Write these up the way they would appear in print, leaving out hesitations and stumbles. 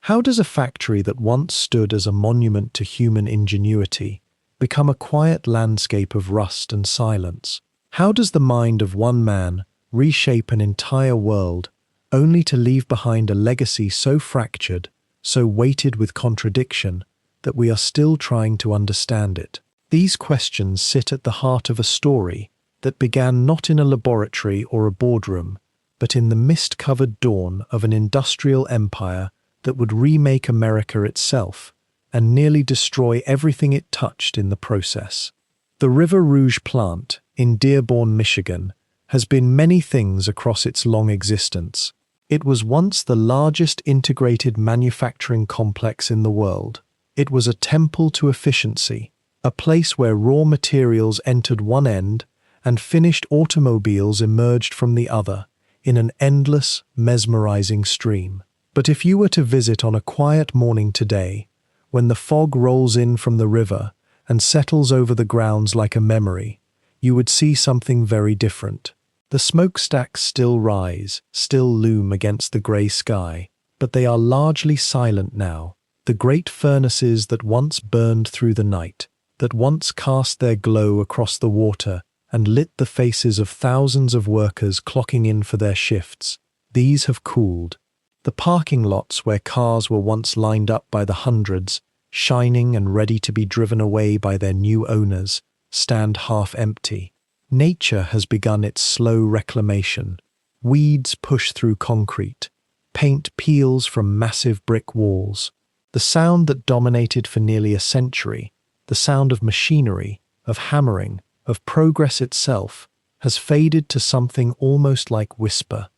How does a factory that once stood as a monument to human ingenuity become a quiet landscape of rust and silence? How does the mind of one man reshape an entire world, only to leave behind a legacy so fractured, so weighted with contradiction, that we are still trying to understand it? These questions sit at the heart of a story that began not in a laboratory or a boardroom, but in the mist-covered dawn of an industrial empire that would remake America itself and nearly destroy everything it touched in the process. The River Rouge plant in Dearborn, Michigan, has been many things across its long existence. It was once the largest integrated manufacturing complex in the world. It was a temple to efficiency, a place where raw materials entered one end and finished automobiles emerged from the other in an endless, mesmerizing stream. But if you were to visit on a quiet morning today, when the fog rolls in from the river and settles over the grounds like a memory, you would see something very different. The smokestacks still rise, still loom against the grey sky, but they are largely silent now. The great furnaces that once burned through the night, that once cast their glow across the water and lit the faces of thousands of workers clocking in for their shifts, these have cooled. The parking lots where cars were once lined up by the hundreds, shining and ready to be driven away by their new owners, stand half empty. Nature has begun its slow reclamation. Weeds push through concrete. Paint peels from massive brick walls. The sound that dominated for nearly a century, the sound of machinery, of hammering, of progress itself, has faded to something almost like whisper.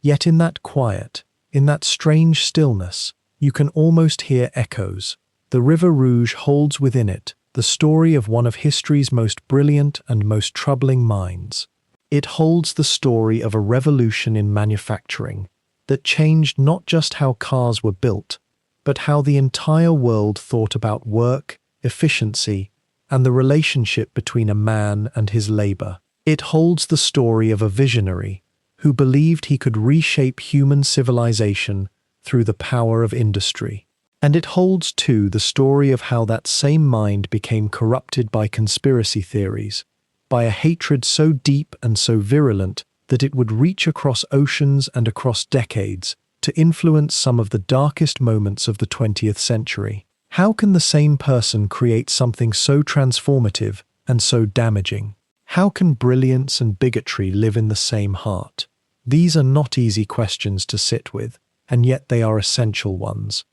Yet in that quiet, in that strange stillness, you can almost hear echoes. The River Rouge holds within it the story of one of history's most brilliant and most troubling minds. It holds the story of a revolution in manufacturing that changed not just how cars were built, but how the entire world thought about work, efficiency, and the relationship between a man and his labor. It holds the story of a visionary who believed he could reshape human civilization through the power of industry. And it holds, too, the story of how that same mind became corrupted by conspiracy theories, by a hatred so deep and so virulent that it would reach across oceans and across decades to influence some of the darkest moments of the 20th century. How can the same person create something so transformative and so damaging? How can brilliance and bigotry live in the same heart? These are not easy questions to sit with, and yet they are essential ones.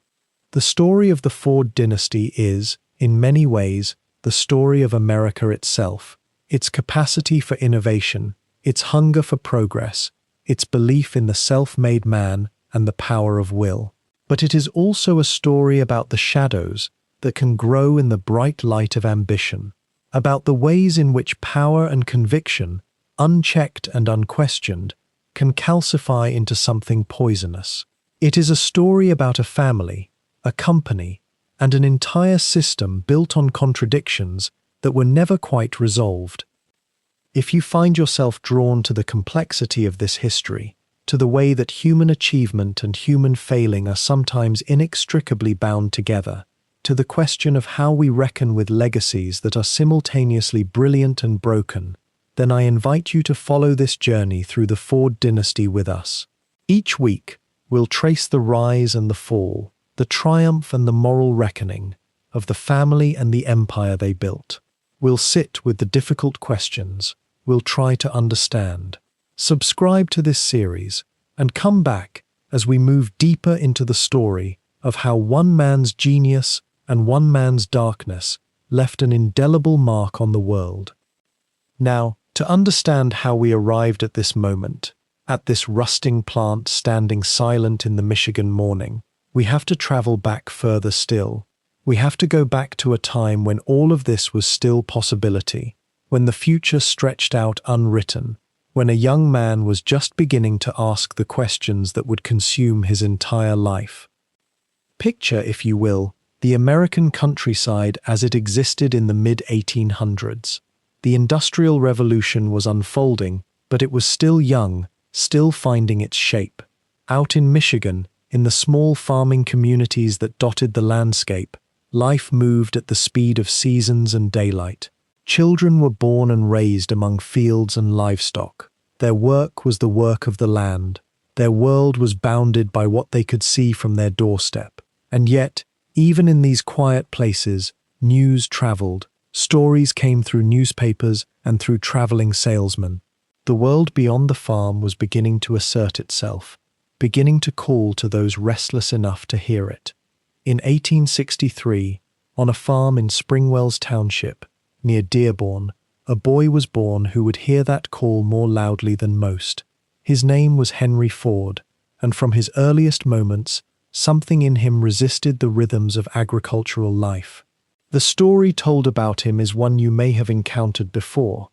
The story of the Ford dynasty is, in many ways, the story of America itself, its capacity for innovation, its hunger for progress, its belief in the self-made man and the power of will. But it is also a story about the shadows that can grow in the bright light of ambition, about the ways in which power and conviction, unchecked and unquestioned, can calcify into something poisonous. It is a story about a family, a company, and an entire system built on contradictions that were never quite resolved. If you find yourself drawn to the complexity of this history, to the way that human achievement and human failing are sometimes inextricably bound together, to the question of how we reckon with legacies that are simultaneously brilliant and broken, then I invite you to follow this journey through the Ford dynasty with us. Each week, we'll trace the rise and the fall, the triumph and the moral reckoning of the family and the empire they built. We'll sit with the difficult questions. We'll try to understand. Subscribe to this series and come back as we move deeper into the story of how one man's genius and one man's darkness left an indelible mark on the world. Now, to understand how we arrived at this moment, at this rusting plant standing silent in the Michigan morning, we have to travel back further still. We have to go back to a time when all of this was still possibility, when the future stretched out unwritten, when a young man was just beginning to ask the questions that would consume his entire life. Picture, if you will, the American countryside as it existed in the mid-1800s. The Industrial Revolution was unfolding, but it was still young, still finding its shape. Out in Michigan, In the small farming communities that dotted the landscape, life moved at the speed of seasons and daylight. Children were born and raised among fields and livestock. Their work was the work of the land. Their world was bounded by what they could see from their doorstep. And yet, even in these quiet places, news traveled. Stories came through newspapers and through traveling salesmen. The world beyond the farm was beginning to assert itself, beginning to call to those restless enough to hear it. In 1863, on a farm in Springwells Township, near Dearborn, a boy was born who would hear that call more loudly than most. His name was Henry Ford, and from his earliest moments, something in him resisted the rhythms of agricultural life. The story told about him is one you may have encountered before,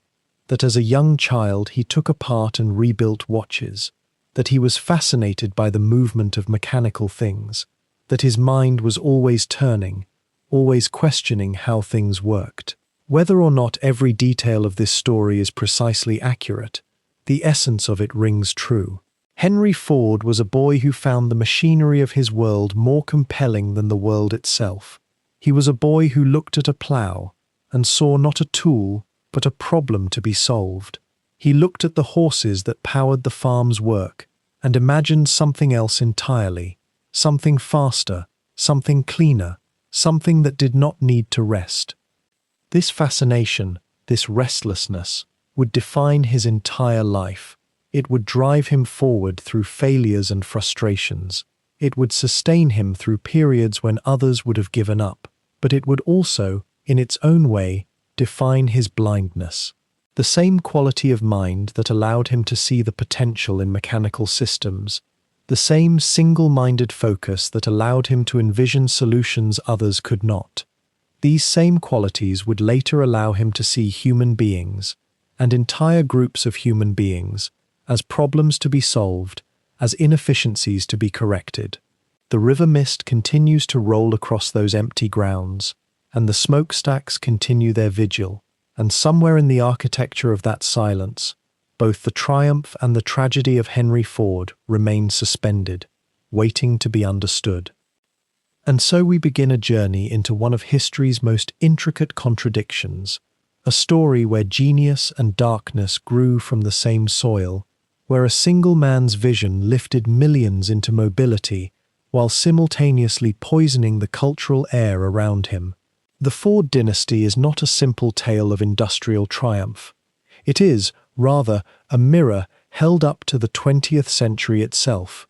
that as a young child he took apart and rebuilt watches, that he was fascinated by the movement of mechanical things, that his mind was always turning, always questioning how things worked. Whether or not every detail of this story is precisely accurate, the essence of it rings true. Henry Ford was a boy who found the machinery of his world more compelling than the world itself. He was a boy who looked at a plough and saw not a tool, but a problem to be solved. He looked at the horses that powered the farm's work and imagined something else entirely, something faster, something cleaner, something that did not need to rest. This fascination, this restlessness, would define his entire life. It would drive him forward through failures and frustrations. It would sustain him through periods when others would have given up. But it would also, in its own way, define his blindness. The same quality of mind that allowed him to see the potential in mechanical systems, the same single-minded focus that allowed him to envision solutions others could not. These same qualities would later allow him to see human beings, and entire groups of human beings, as problems to be solved, as inefficiencies to be corrected. The river mist continues to roll across those empty grounds, and the smokestacks continue their vigil, and somewhere in the architecture of that silence, both the triumph and the tragedy of Henry Ford remain suspended, waiting to be understood. And so we begin a journey into one of history's most intricate contradictions, a story where genius and darkness grew from the same soil, where a single man's vision lifted millions into mobility while simultaneously poisoning the cultural air around him. The Ford dynasty is not a simple tale of industrial triumph. It is, rather, a mirror held up to the 20th century itself,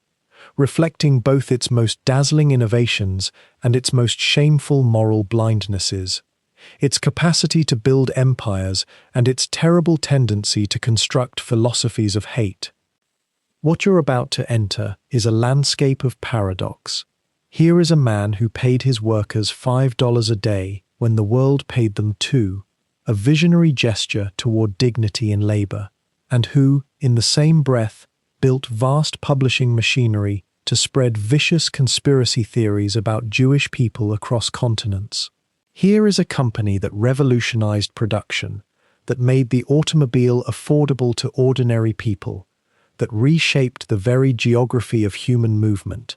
reflecting both its most dazzling innovations and its most shameful moral blindnesses, its capacity to build empires and its terrible tendency to construct philosophies of hate. What you're about to enter is a landscape of paradox. Here is a man who paid his workers $5 a day when the world paid them $2, a visionary gesture toward dignity in labor, and who, in the same breath, built vast publishing machinery to spread vicious conspiracy theories about Jewish people across continents. Here is a company that revolutionized production, that made the automobile affordable to ordinary people, that reshaped the very geography of human movement,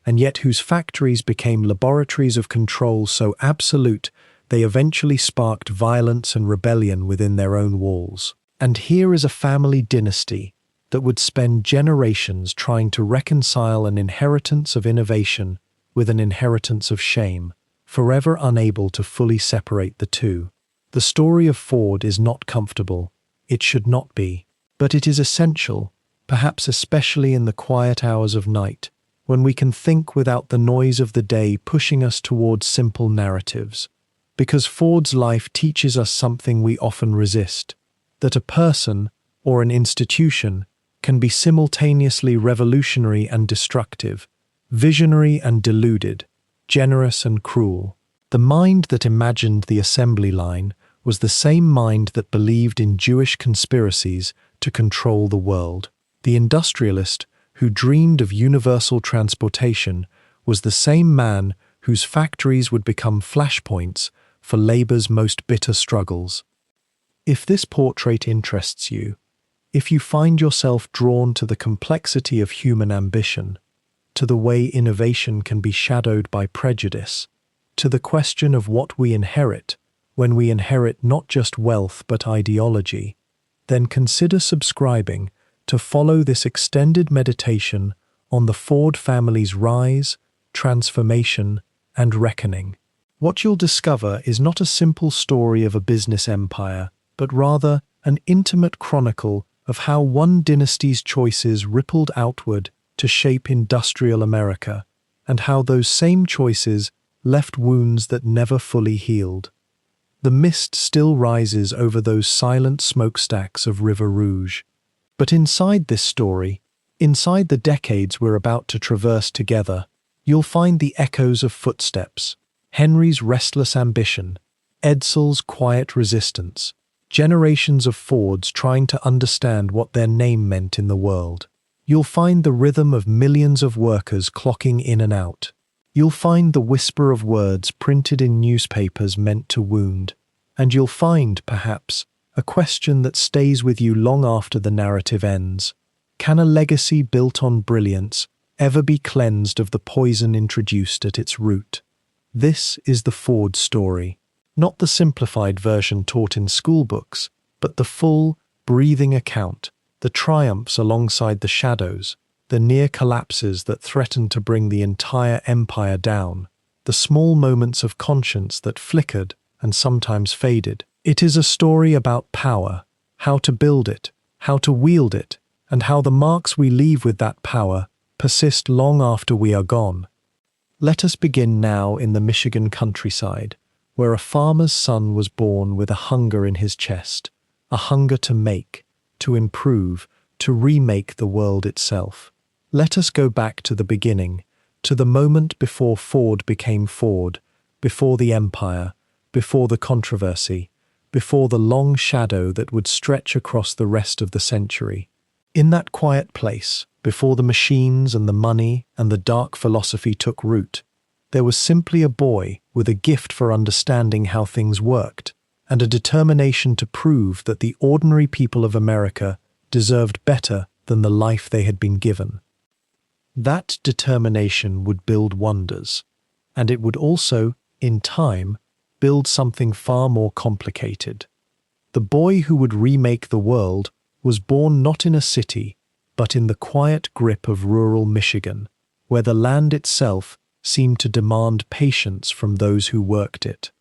and yet whose factories became laboratories of control so absolute they eventually sparked violence and rebellion within their own walls. And here is a family dynasty that would spend generations trying to reconcile an inheritance of innovation with an inheritance of shame, forever unable to fully separate the two. The story of Ford is not comfortable. It should not be. But it is essential, perhaps especially in the quiet hours of night, when we can think without the noise of the day pushing us towards simple narratives. Because Ford's life teaches us something we often resist, that a person, or an institution, can be simultaneously revolutionary and destructive, visionary and deluded, generous and cruel. The mind that imagined the assembly line was the same mind that believed in Jewish conspiracies to control the world. The industrialist who dreamed of universal transportation was the same man whose factories would become flashpoints for labor's most bitter struggles. If this portrait interests you, if you find yourself drawn to the complexity of human ambition, to the way innovation can be shadowed by prejudice, to the question of what we inherit when we inherit not just wealth but ideology, then consider subscribing to follow this extended meditation on the Ford family's rise, transformation, and reckoning. What you'll discover is not a simple story of a business empire, but rather an intimate chronicle of how one dynasty's choices rippled outward to shape industrial America, and how those same choices left wounds that never fully healed. The mist still rises over those silent smokestacks of River Rouge. But inside this story, inside the decades we're about to traverse together, you'll find the echoes of footsteps, Henry's restless ambition, Edsel's quiet resistance, generations of Fords trying to understand what their name meant in the world. You'll find the rhythm of millions of workers clocking in and out. You'll find the whisper of words printed in newspapers meant to wound. And you'll find, perhaps, a question that stays with you long after the narrative ends. Can a legacy built on brilliance ever be cleansed of the poison introduced at its root? This is the Ford story. Not the simplified version taught in schoolbooks, but the full, breathing account, the triumphs alongside the shadows, the near collapses that threatened to bring the entire empire down, the small moments of conscience that flickered and sometimes faded. It is a story about power, how to build it, how to wield it, and how the marks we leave with that power persist long after we are gone. Let us begin now in the Michigan countryside, where a farmer's son was born with a hunger in his chest, a hunger to make, to improve, to remake the world itself. Let us go back to the beginning, to the moment before Ford became Ford, before the empire, before the controversy, before the long shadow that would stretch across the rest of the century. In that quiet place, before the machines and the money and the dark philosophy took root, there was simply a boy with a gift for understanding how things worked, and a determination to prove that the ordinary people of America deserved better than the life they had been given. That determination would build wonders, and it would also, in time, build something far more complicated. The boy who would remake the world was born not in a city, but in the quiet grip of rural Michigan, where the land itself seemed to demand patience from those who worked it.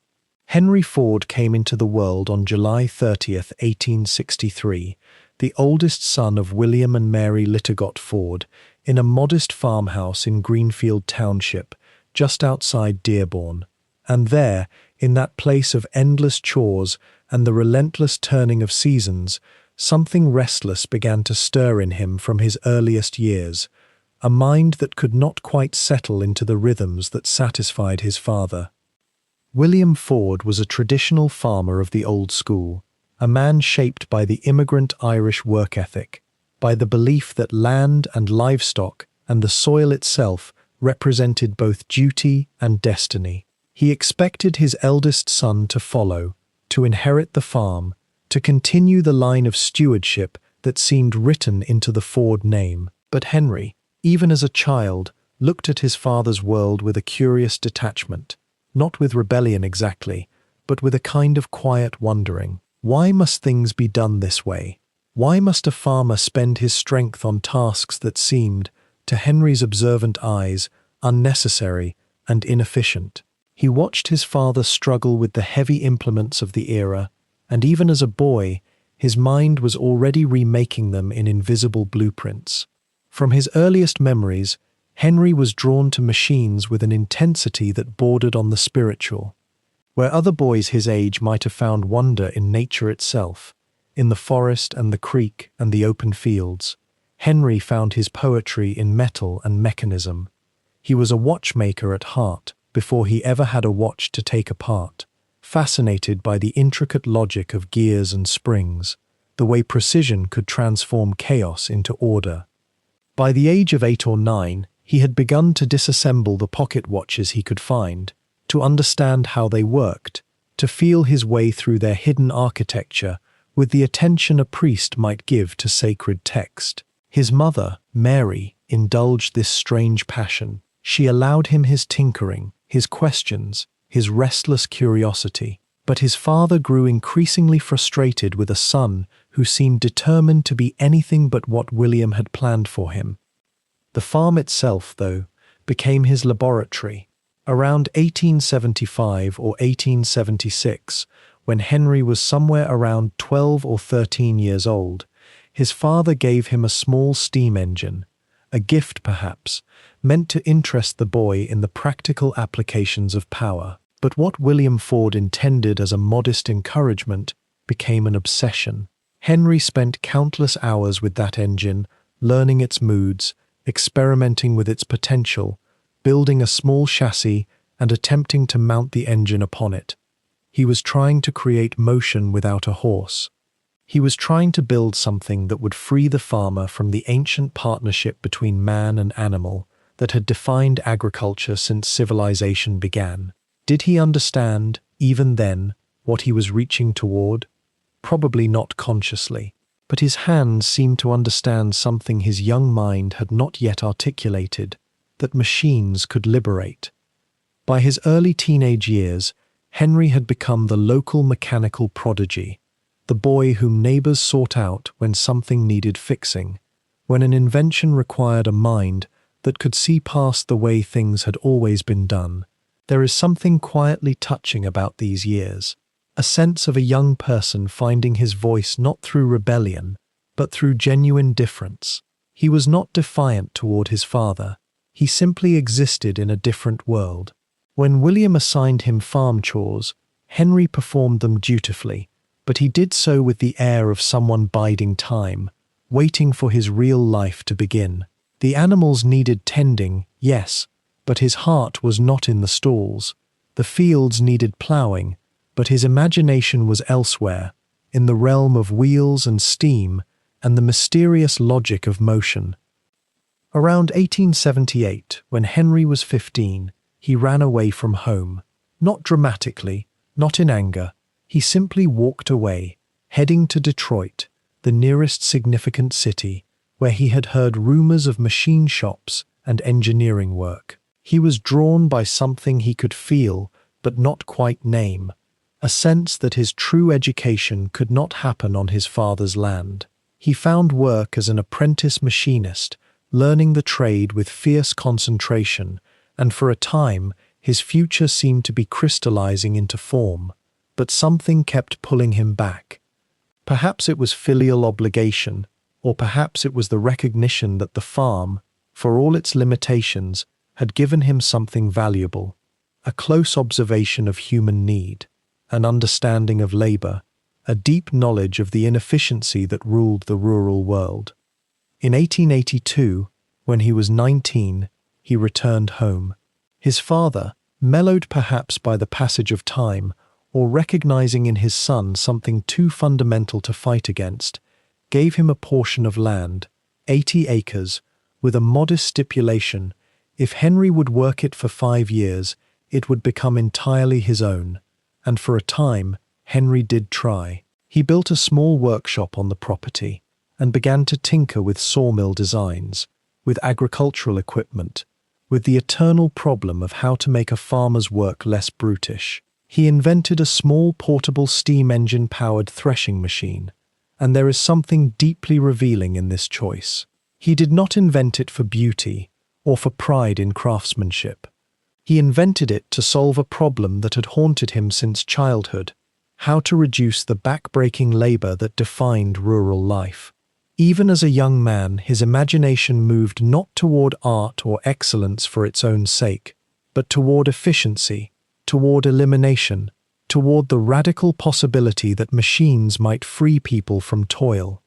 Henry Ford came into the world on July 30th, 1863, the oldest son of William and Mary Littlegott Ford, in a modest farmhouse in Greenfield Township, just outside Dearborn. And there, in that place of endless chores and the relentless turning of seasons, something restless began to stir in him from his earliest years, a mind that could not quite settle into the rhythms that satisfied his father. William Ford was a traditional farmer of the old school, a man shaped by the immigrant Irish work ethic, by the belief that land and livestock and the soil itself represented both duty and destiny. He expected his eldest son to follow, to inherit the farm, to continue the line of stewardship that seemed written into the Ford name. But Henry, even as a child, looked at his father's world with a curious detachment, not with rebellion exactly, but with a kind of quiet wondering. Why must things be done this way? Why must a farmer spend his strength on tasks that seemed, to Henry's observant eyes, unnecessary and inefficient? He watched his father struggle with the heavy implements of the era, and even as a boy, his mind was already remaking them in invisible blueprints. From his earliest memories, Henry was drawn to machines with an intensity that bordered on the spiritual. Where other boys his age might have found wonder in nature itself, in the forest and the creek and the open fields, Henry found his poetry in metal and mechanism. He was a watchmaker at heart before he ever had a watch to take apart, fascinated by the intricate logic of gears and springs, the way precision could transform chaos into order. By the age of 8 or 9, he had begun to disassemble the pocket watches he could find, to understand how they worked, to feel his way through their hidden architecture with the attention a priest might give to sacred text. His mother, Mary, indulged this strange passion. She allowed him his tinkering, his questions, his restless curiosity. But his father grew increasingly frustrated with a son who seemed determined to be anything but what William had planned for him. The farm itself, though, became his laboratory. Around 1875 or 1876, when Henry was somewhere around 12 or 13 years old, his father gave him a small steam engine, a gift perhaps, meant to interest the boy in the practical applications of power. But what William Ford intended as a modest encouragement became an obsession. Henry spent countless hours with that engine, learning its moods, experimenting with its potential, building a small chassis and attempting to mount the engine upon it. He was trying to create motion without a horse. He was trying to build something that would free the farmer from the ancient partnership between man and animal that had defined agriculture since civilization began. Did he understand, even then, what he was reaching toward? Probably not consciously, but his hands seemed to understand something his young mind had not yet articulated, that machines could liberate. By his early teenage years, Henry had become the local mechanical prodigy, the boy whom neighbors sought out when something needed fixing, when an invention required a mind that could see past the way things had always been done. There is something quietly touching about these years, a sense of a young person finding his voice not through rebellion, but through genuine difference. He was not defiant toward his father. He simply existed in a different world. When William assigned him farm chores, Henry performed them dutifully, but he did so with the air of someone biding time, waiting for his real life to begin. The animals needed tending, yes, but his heart was not in the stalls. The fields needed ploughing, but his imagination was elsewhere, in the realm of wheels and steam and the mysterious logic of motion. Around 1878, when Henry was 15, he ran away from home. Not dramatically, not in anger. He simply walked away, heading to Detroit, the nearest significant city, where he had heard rumors of machine shops and engineering work. He was drawn by something he could feel but not quite name, a sense that his true education could not happen on his father's land. He found work as an apprentice machinist, learning the trade with fierce concentration, and for a time his future seemed to be crystallizing into form. But something kept pulling him back. Perhaps it was filial obligation, or perhaps it was the recognition that the farm, for all its limitations, had given him something valuable, a close observation of human need, an understanding of labor, a deep knowledge of the inefficiency that ruled the rural world. In 1882, when he was 19, he returned home. His father, mellowed perhaps by the passage of time, or recognizing in his son something too fundamental to fight against, gave him a portion of land, 80 acres, with a modest stipulation: if Henry would work it for 5 years, it would become entirely his own. And for a time, Henry did try. He built a small workshop on the property and began to tinker with sawmill designs, with agricultural equipment, with the eternal problem of how to make a farmer's work less brutish. He invented a small portable steam engine-powered threshing machine, and there is something deeply revealing in this choice. He did not invent it for beauty or for pride in craftsmanship. He invented it to solve a problem that had haunted him since childhood: how to reduce the back-breaking labor that defined rural life. Even as a young man, his imagination moved not toward art or excellence for its own sake, but toward efficiency, toward elimination, toward the radical possibility that machines might free people from toil.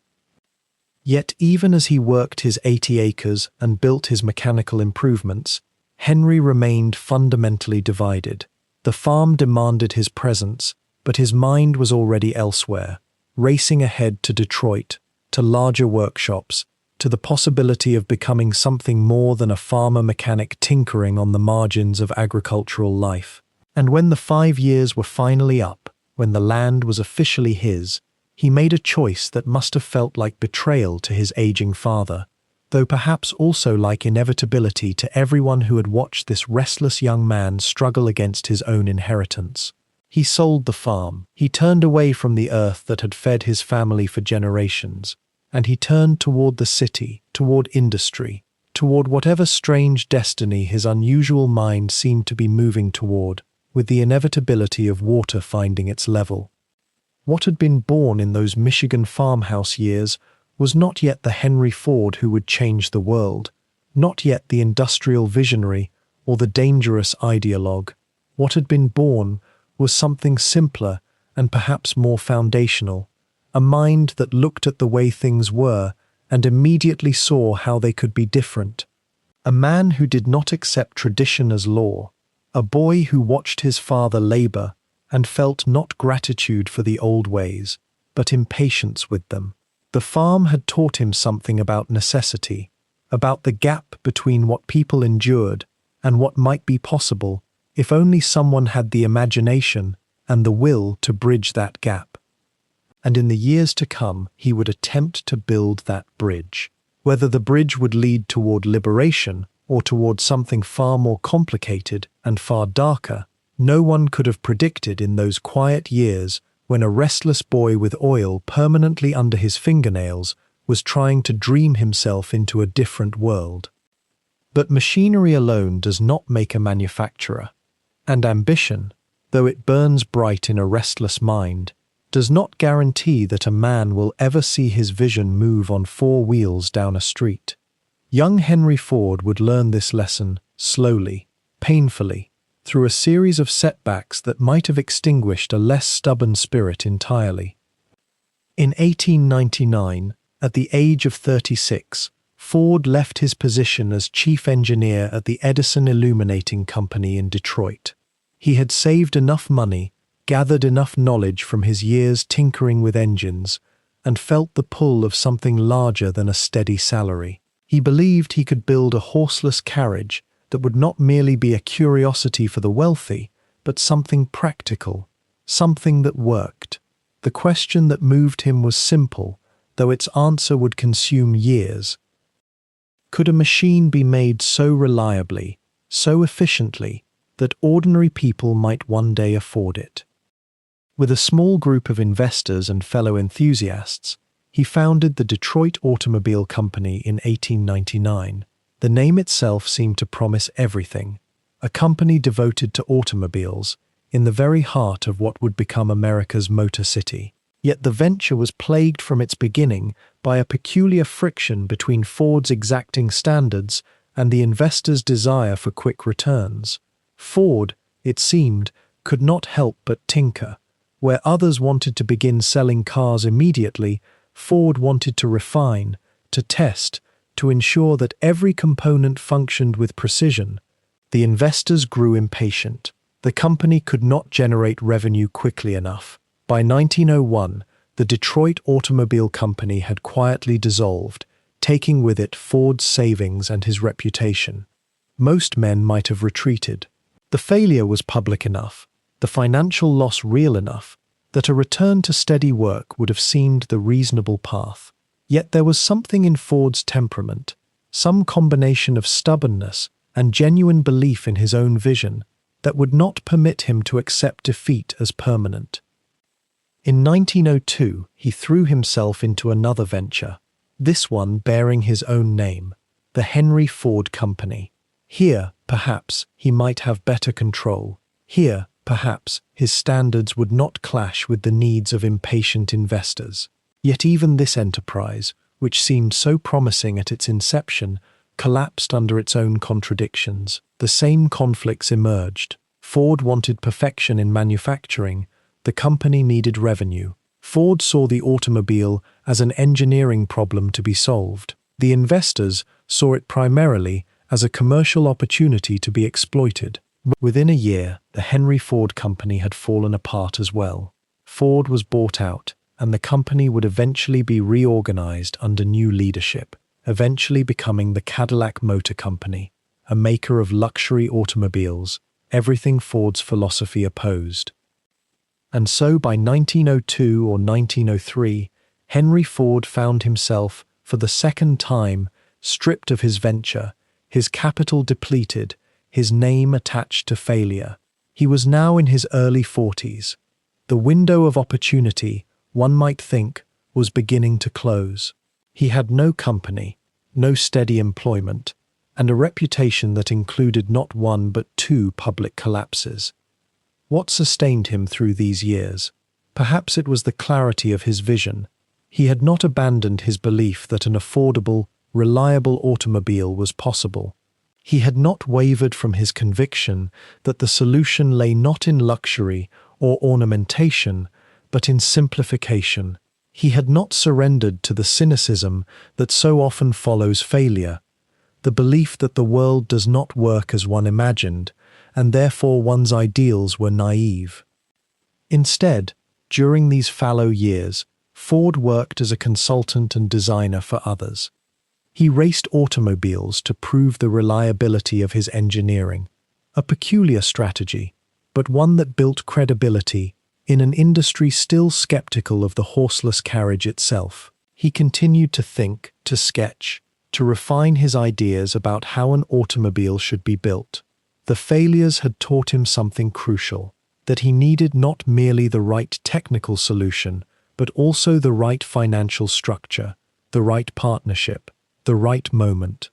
Yet even as he worked his 80 acres and built his mechanical improvements, Henry remained fundamentally divided. The farm demanded his presence, but his mind was already elsewhere, racing ahead to Detroit, to larger workshops, to the possibility of becoming something more than a farmer mechanic tinkering on the margins of agricultural life. And when the 5 years were finally up, when the land was officially his, he made a choice that must have felt like betrayal to his aging father. though perhaps also like inevitability to everyone who had watched this restless young man struggle against his own inheritance. He sold the farm. He turned away from the earth that had fed his family for generations, and he turned toward the city, toward industry, toward whatever strange destiny his unusual mind seemed to be moving toward, with the inevitability of water finding its level. What had been born in those Michigan farmhouse years was not yet the Henry Ford who would change the world, not yet the industrial visionary or the dangerous ideologue. What had been born was something simpler and perhaps more foundational, a mind that looked at the way things were and immediately saw how they could be different. A man who did not accept tradition as law, a boy who watched his father labor and felt not gratitude for the old ways, but impatience with them. The farm had taught him something about necessity, about the gap between what people endured and what might be possible if only someone had the imagination and the will to bridge that gap. And in the years to come, he would attempt to build that bridge. Whether the bridge would lead toward liberation or toward something far more complicated and far darker, no one could have predicted in those quiet years when a restless boy with oil permanently under his fingernails was trying to dream himself into a different world. But machinery alone does not make a manufacturer, and ambition, though it burns bright in a restless mind, does not guarantee that a man will ever see his vision move on four wheels down a street. Young Henry Ford would learn this lesson slowly, painfully, through a series of setbacks that might have extinguished a less stubborn spirit entirely. In 1899, at the age of 36, Ford left his position as chief engineer at the Edison Illuminating Company in Detroit. He had saved enough money, gathered enough knowledge from his years tinkering with engines, and felt the pull of something larger than a steady salary. He believed he could build a horseless carriage that would not merely be a curiosity for the wealthy, but something practical, something that worked. The question that moved him was simple, though its answer would consume years. Could a machine be made so reliably, so efficiently, that ordinary people might one day afford it? With a small group of investors and fellow enthusiasts, he founded the Detroit Automobile Company in 1899. The name itself seemed to promise everything, a company devoted to automobiles, in the very heart of what would become America's Motor City. Yet the venture was plagued from its beginning by a peculiar friction between Ford's exacting standards and the investors' desire for quick returns. Ford, it seemed, could not help but tinker. Where others wanted to begin selling cars immediately, Ford wanted to refine, to test, to ensure that every component functioned with precision. The investors grew impatient. The company could not generate revenue quickly enough. By 1901, the Detroit Automobile Company had quietly dissolved, taking with it Ford's savings and his reputation. Most men might have retreated. The failure was public enough, the financial loss real enough, that a return to steady work would have seemed the reasonable path. Yet there was something in Ford's temperament, some combination of stubbornness and genuine belief in his own vision, that would not permit him to accept defeat as permanent. In 1902, he threw himself into another venture, this one bearing his own name, the Henry Ford Company. Here, perhaps, he might have better control. Here, perhaps, his standards would not clash with the needs of impatient investors. Yet even this enterprise, which seemed so promising at its inception, collapsed under its own contradictions. The same conflicts emerged. Ford wanted perfection in manufacturing. The company needed revenue. Ford saw the automobile as an engineering problem to be solved. The investors saw it primarily as a commercial opportunity to be exploited. Within a year, the Henry Ford Company had fallen apart as well. Ford was bought out, and the company would eventually be reorganized under new leadership, eventually becoming the Cadillac Motor Company, a maker of luxury automobiles, everything Ford's philosophy opposed. And so by 1902 or 1903, Henry Ford found himself, for the second time, stripped of his venture, his capital depleted, his name attached to failure. He was now in his early 40s. The window of opportunity, one might think, was beginning to close. He had no company, no steady employment, and a reputation that included not one but two public collapses. What sustained him through these years? Perhaps it was the clarity of his vision. He had not abandoned his belief that an affordable, reliable automobile was possible. He had not wavered from his conviction that the solution lay not in luxury or ornamentation, but in simplification. He had not surrendered to the cynicism that so often follows failure, the belief that the world does not work as one imagined, and therefore one's ideals were naive. Instead, during these fallow years, Ford worked as a consultant and designer for others. He raced automobiles to prove the reliability of his engineering, a peculiar strategy, but one that built credibility in an industry still skeptical of the horseless carriage itself. He continued to think, to sketch, to refine his ideas about how an automobile should be built. The failures had taught him something crucial, that he needed not merely the right technical solution, but also the right financial structure, the right partnership, the right moment.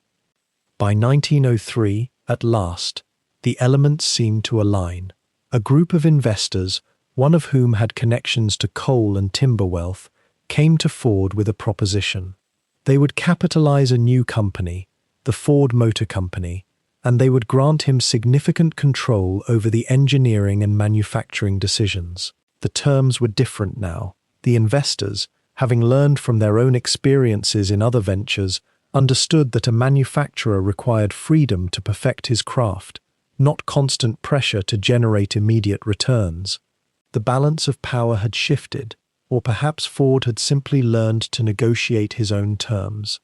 By 1903, at last, the elements seemed to align. A group of investors, one of whom had connections to coal and timber wealth, came to Ford with a proposition. They would capitalize a new company, the Ford Motor Company, and they would grant him significant control over the engineering and manufacturing decisions. The terms were different now. The investors, having learned from their own experiences in other ventures, understood that a manufacturer required freedom to perfect his craft, not constant pressure to generate immediate returns. The balance of power had shifted, or perhaps Ford had simply learned to negotiate his own terms.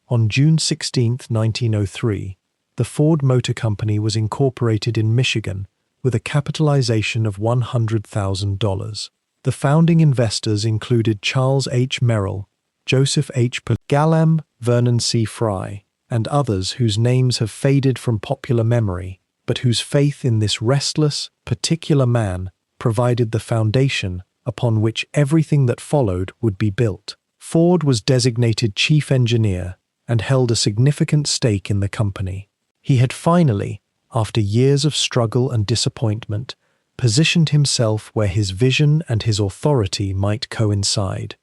On June 16, 1903, the Ford Motor Company was incorporated in Michigan with a capitalization of $100,000. The founding investors included Charles H. Merrill, Joseph H. Gallam, Vernon C. Fry, and others whose names have faded from popular memory, but whose faith in this restless, particular man provided the foundation upon which everything that followed would be built. Ford was designated chief engineer and held a significant stake in the company. He had finally, after years of struggle and disappointment, positioned himself where his vision and his authority might coincide.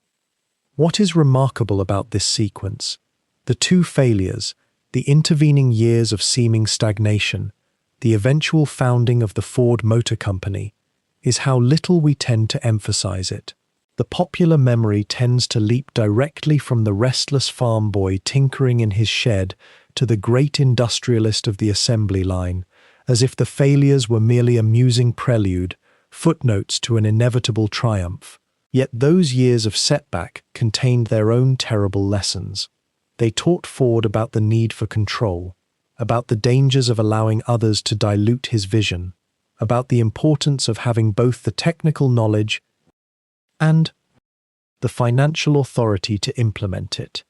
What is remarkable about this sequence? The two failures, the intervening years of seeming stagnation, the eventual founding of the Ford Motor Company, is how little we tend to emphasize it. The popular memory tends to leap directly from the restless farm boy tinkering in his shed to the great industrialist of the assembly line, as if the failures were merely amusing prelude, footnotes to an inevitable triumph. Yet those years of setback contained their own terrible lessons. They taught Ford about the need for control, about the dangers of allowing others to dilute his vision, about the importance of having both the technical knowledge and the financial authority to implement it.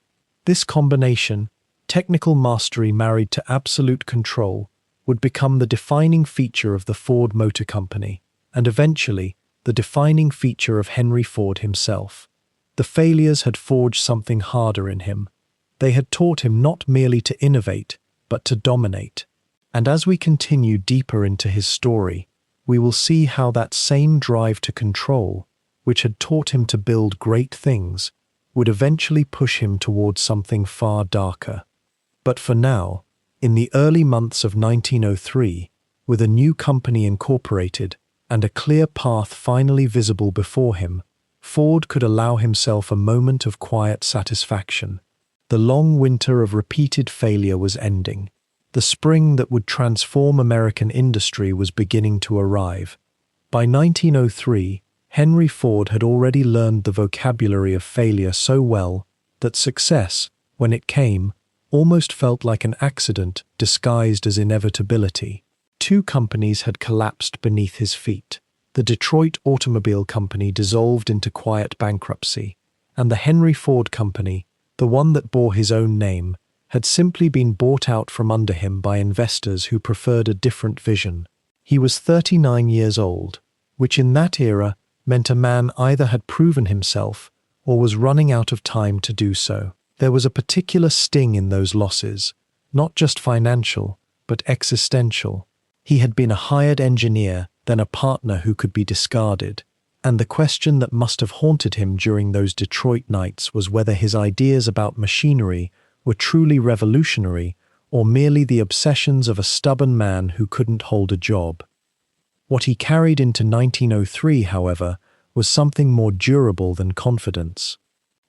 This combination, technical mastery married to absolute control, would become the defining feature of the Ford Motor Company, and eventually the defining feature of Henry Ford himself. The failures had forged something harder in him. They had taught him not merely to innovate, but to dominate. And as we continue deeper into his story, we will see how that same drive to control, which had taught him to build great things, would eventually push him towards something far darker. But for now, in the early months of 1903, with a new company incorporated and a clear path finally visible before him, Ford could allow himself a moment of quiet satisfaction. The long winter of repeated failure was ending. The spring that would transform American industry was beginning to arrive. By 1903, Henry Ford had already learned the vocabulary of failure so well that success, when it came, almost felt like an accident disguised as inevitability. Two companies had collapsed beneath his feet. The Detroit Automobile Company dissolved into quiet bankruptcy, and the Henry Ford Company, the one that bore his own name, had simply been bought out from under him by investors who preferred a different vision. He was 39 years old, which in that era meant a man either had proven himself or was running out of time to do so. There was a particular sting in those losses, not just financial, but existential. He had been a hired engineer, then a partner who could be discarded, and the question that must have haunted him during those Detroit nights was whether his ideas about machinery were truly revolutionary or merely the obsessions of a stubborn man who couldn't hold a job. What he carried into 1903, however, was something more durable than confidence.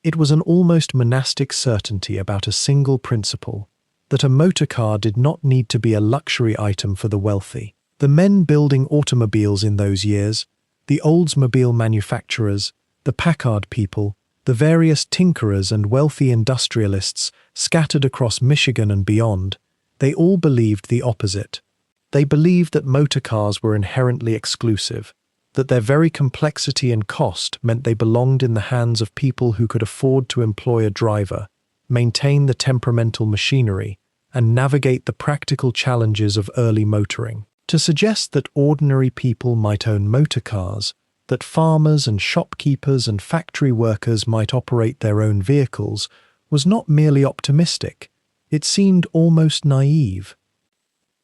It was an almost monastic certainty about a single principle, that a motor car did not need to be a luxury item for the wealthy. The men building automobiles in those years, the Oldsmobile manufacturers, the Packard people, the various tinkerers and wealthy industrialists scattered across Michigan and beyond, they all believed the opposite. They believed that motor cars were inherently exclusive, that their very complexity and cost meant they belonged in the hands of people who could afford to employ a driver, maintain the temperamental machinery, and navigate the practical challenges of early motoring. To suggest that ordinary people might own motor cars, that farmers and shopkeepers and factory workers might operate their own vehicles, was not merely optimistic, it seemed almost naive.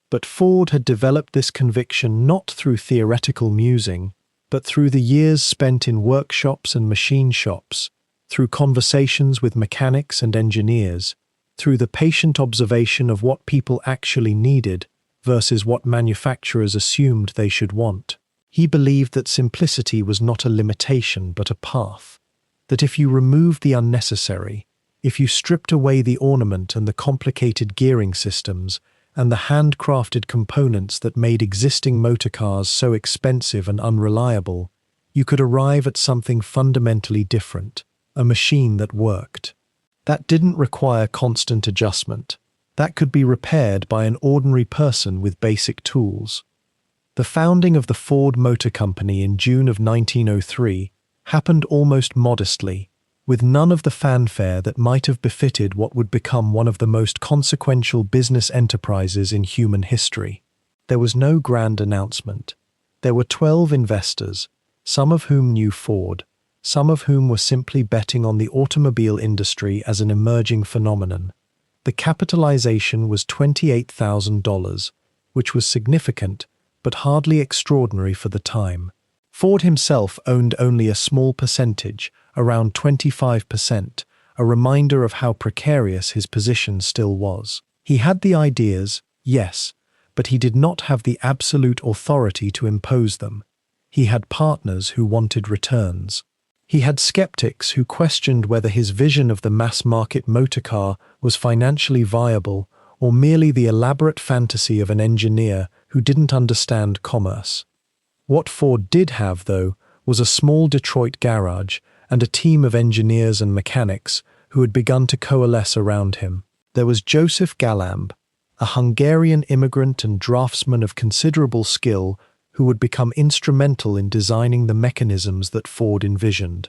But Ford had developed this conviction not through theoretical musing, but through the years spent in workshops and machine shops, through conversations with mechanics and engineers, through the patient observation of what people actually needed versus what manufacturers assumed they should want. He believed that simplicity was not a limitation but a path, that if you removed the unnecessary, if you stripped away the ornament and the complicated gearing systems and the handcrafted components that made existing motor cars so expensive and unreliable, you could arrive at something fundamentally different, a machine that worked. That didn't require constant adjustment. That could be repaired by an ordinary person with basic tools. The founding of the Ford Motor Company in June of 1903 happened almost modestly, with none of the fanfare that might have befitted what would become one of the most consequential business enterprises in human history. There was no grand announcement. There were 12 investors, some of whom knew Ford, some of whom were simply betting on the automobile industry as an emerging phenomenon. The capitalization was $28,000, which was significant, but hardly extraordinary for the time. Ford himself owned only a small percentage, around 25%, a reminder of how precarious his position still was. He had the ideas, yes, but he did not have the absolute authority to impose them. He had partners who wanted returns. He had skeptics who questioned whether his vision of the mass-market motor car was financially viable or merely the elaborate fantasy of an engineer who didn't understand commerce. What Ford did have, though, was a small Detroit garage and a team of engineers and mechanics who had begun to coalesce around him. There was Joseph Galamb, a Hungarian immigrant and draftsman of considerable skill who would become instrumental in designing the mechanisms that Ford envisioned.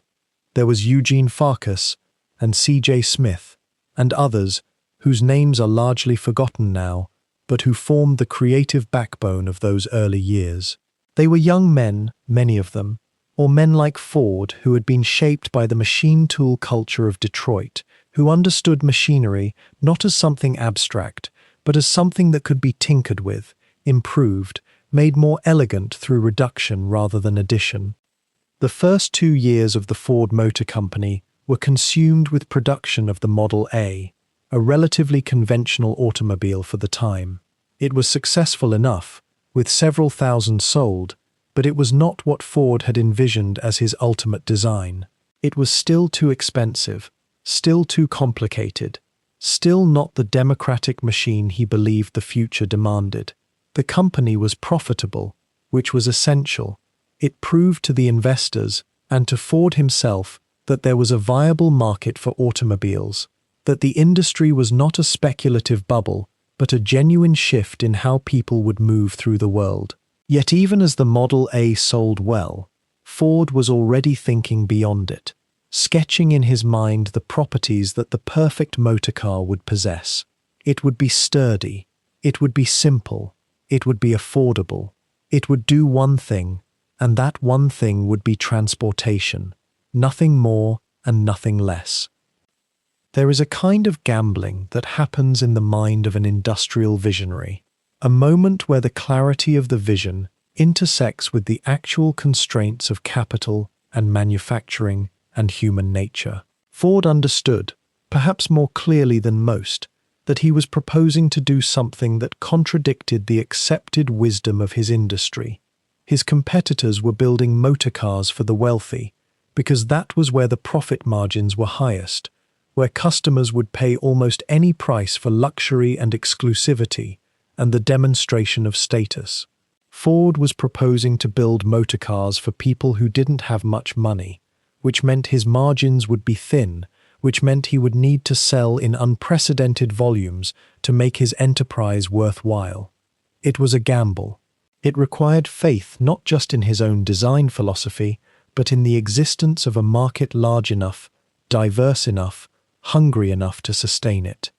There was Eugene Farkas and C.J. Smith, and others whose names are largely forgotten now, but who formed the creative backbone of those early years. They were young men, many of them, or men like Ford who had been shaped by the machine tool culture of Detroit, who understood machinery not as something abstract, but as something that could be tinkered with, improved, made more elegant through reduction rather than addition. The first 2 years of the Ford Motor Company were consumed with production of the Model A, a relatively conventional automobile for the time. It was successful enough, with several thousand sold, but it was not what Ford had envisioned as his ultimate design. It was still too expensive, still too complicated, still not the democratic machine he believed the future demanded. The company was profitable, which was essential. It proved to the investors and to Ford himself that there was a viable market for automobiles, that the industry was not a speculative bubble, but a genuine shift in how people would move through the world. Yet even as the Model A sold well, Ford was already thinking beyond it, sketching in his mind the properties that the perfect motor car would possess. It would be sturdy. It would be simple. It would be affordable. It would do one thing, and that one thing would be transportation. Nothing more and nothing less. There is a kind of gambling that happens in the mind of an industrial visionary, a moment where the clarity of the vision intersects with the actual constraints of capital and manufacturing and human nature. Ford understood, perhaps more clearly than most, that he was proposing to do something that contradicted the accepted wisdom of his industry. His competitors were building motor cars for the wealthy, because that was where the profit margins were highest, where customers would pay almost any price for luxury and exclusivity and the demonstration of status. Ford was proposing to build motor cars for people who didn't have much money, which meant his margins would be thin, which meant he would need to sell in unprecedented volumes to make his enterprise worthwhile. It was a gamble. It required faith not just in his own design philosophy, but in the existence of a market large enough, diverse enough, hungry enough to sustain it.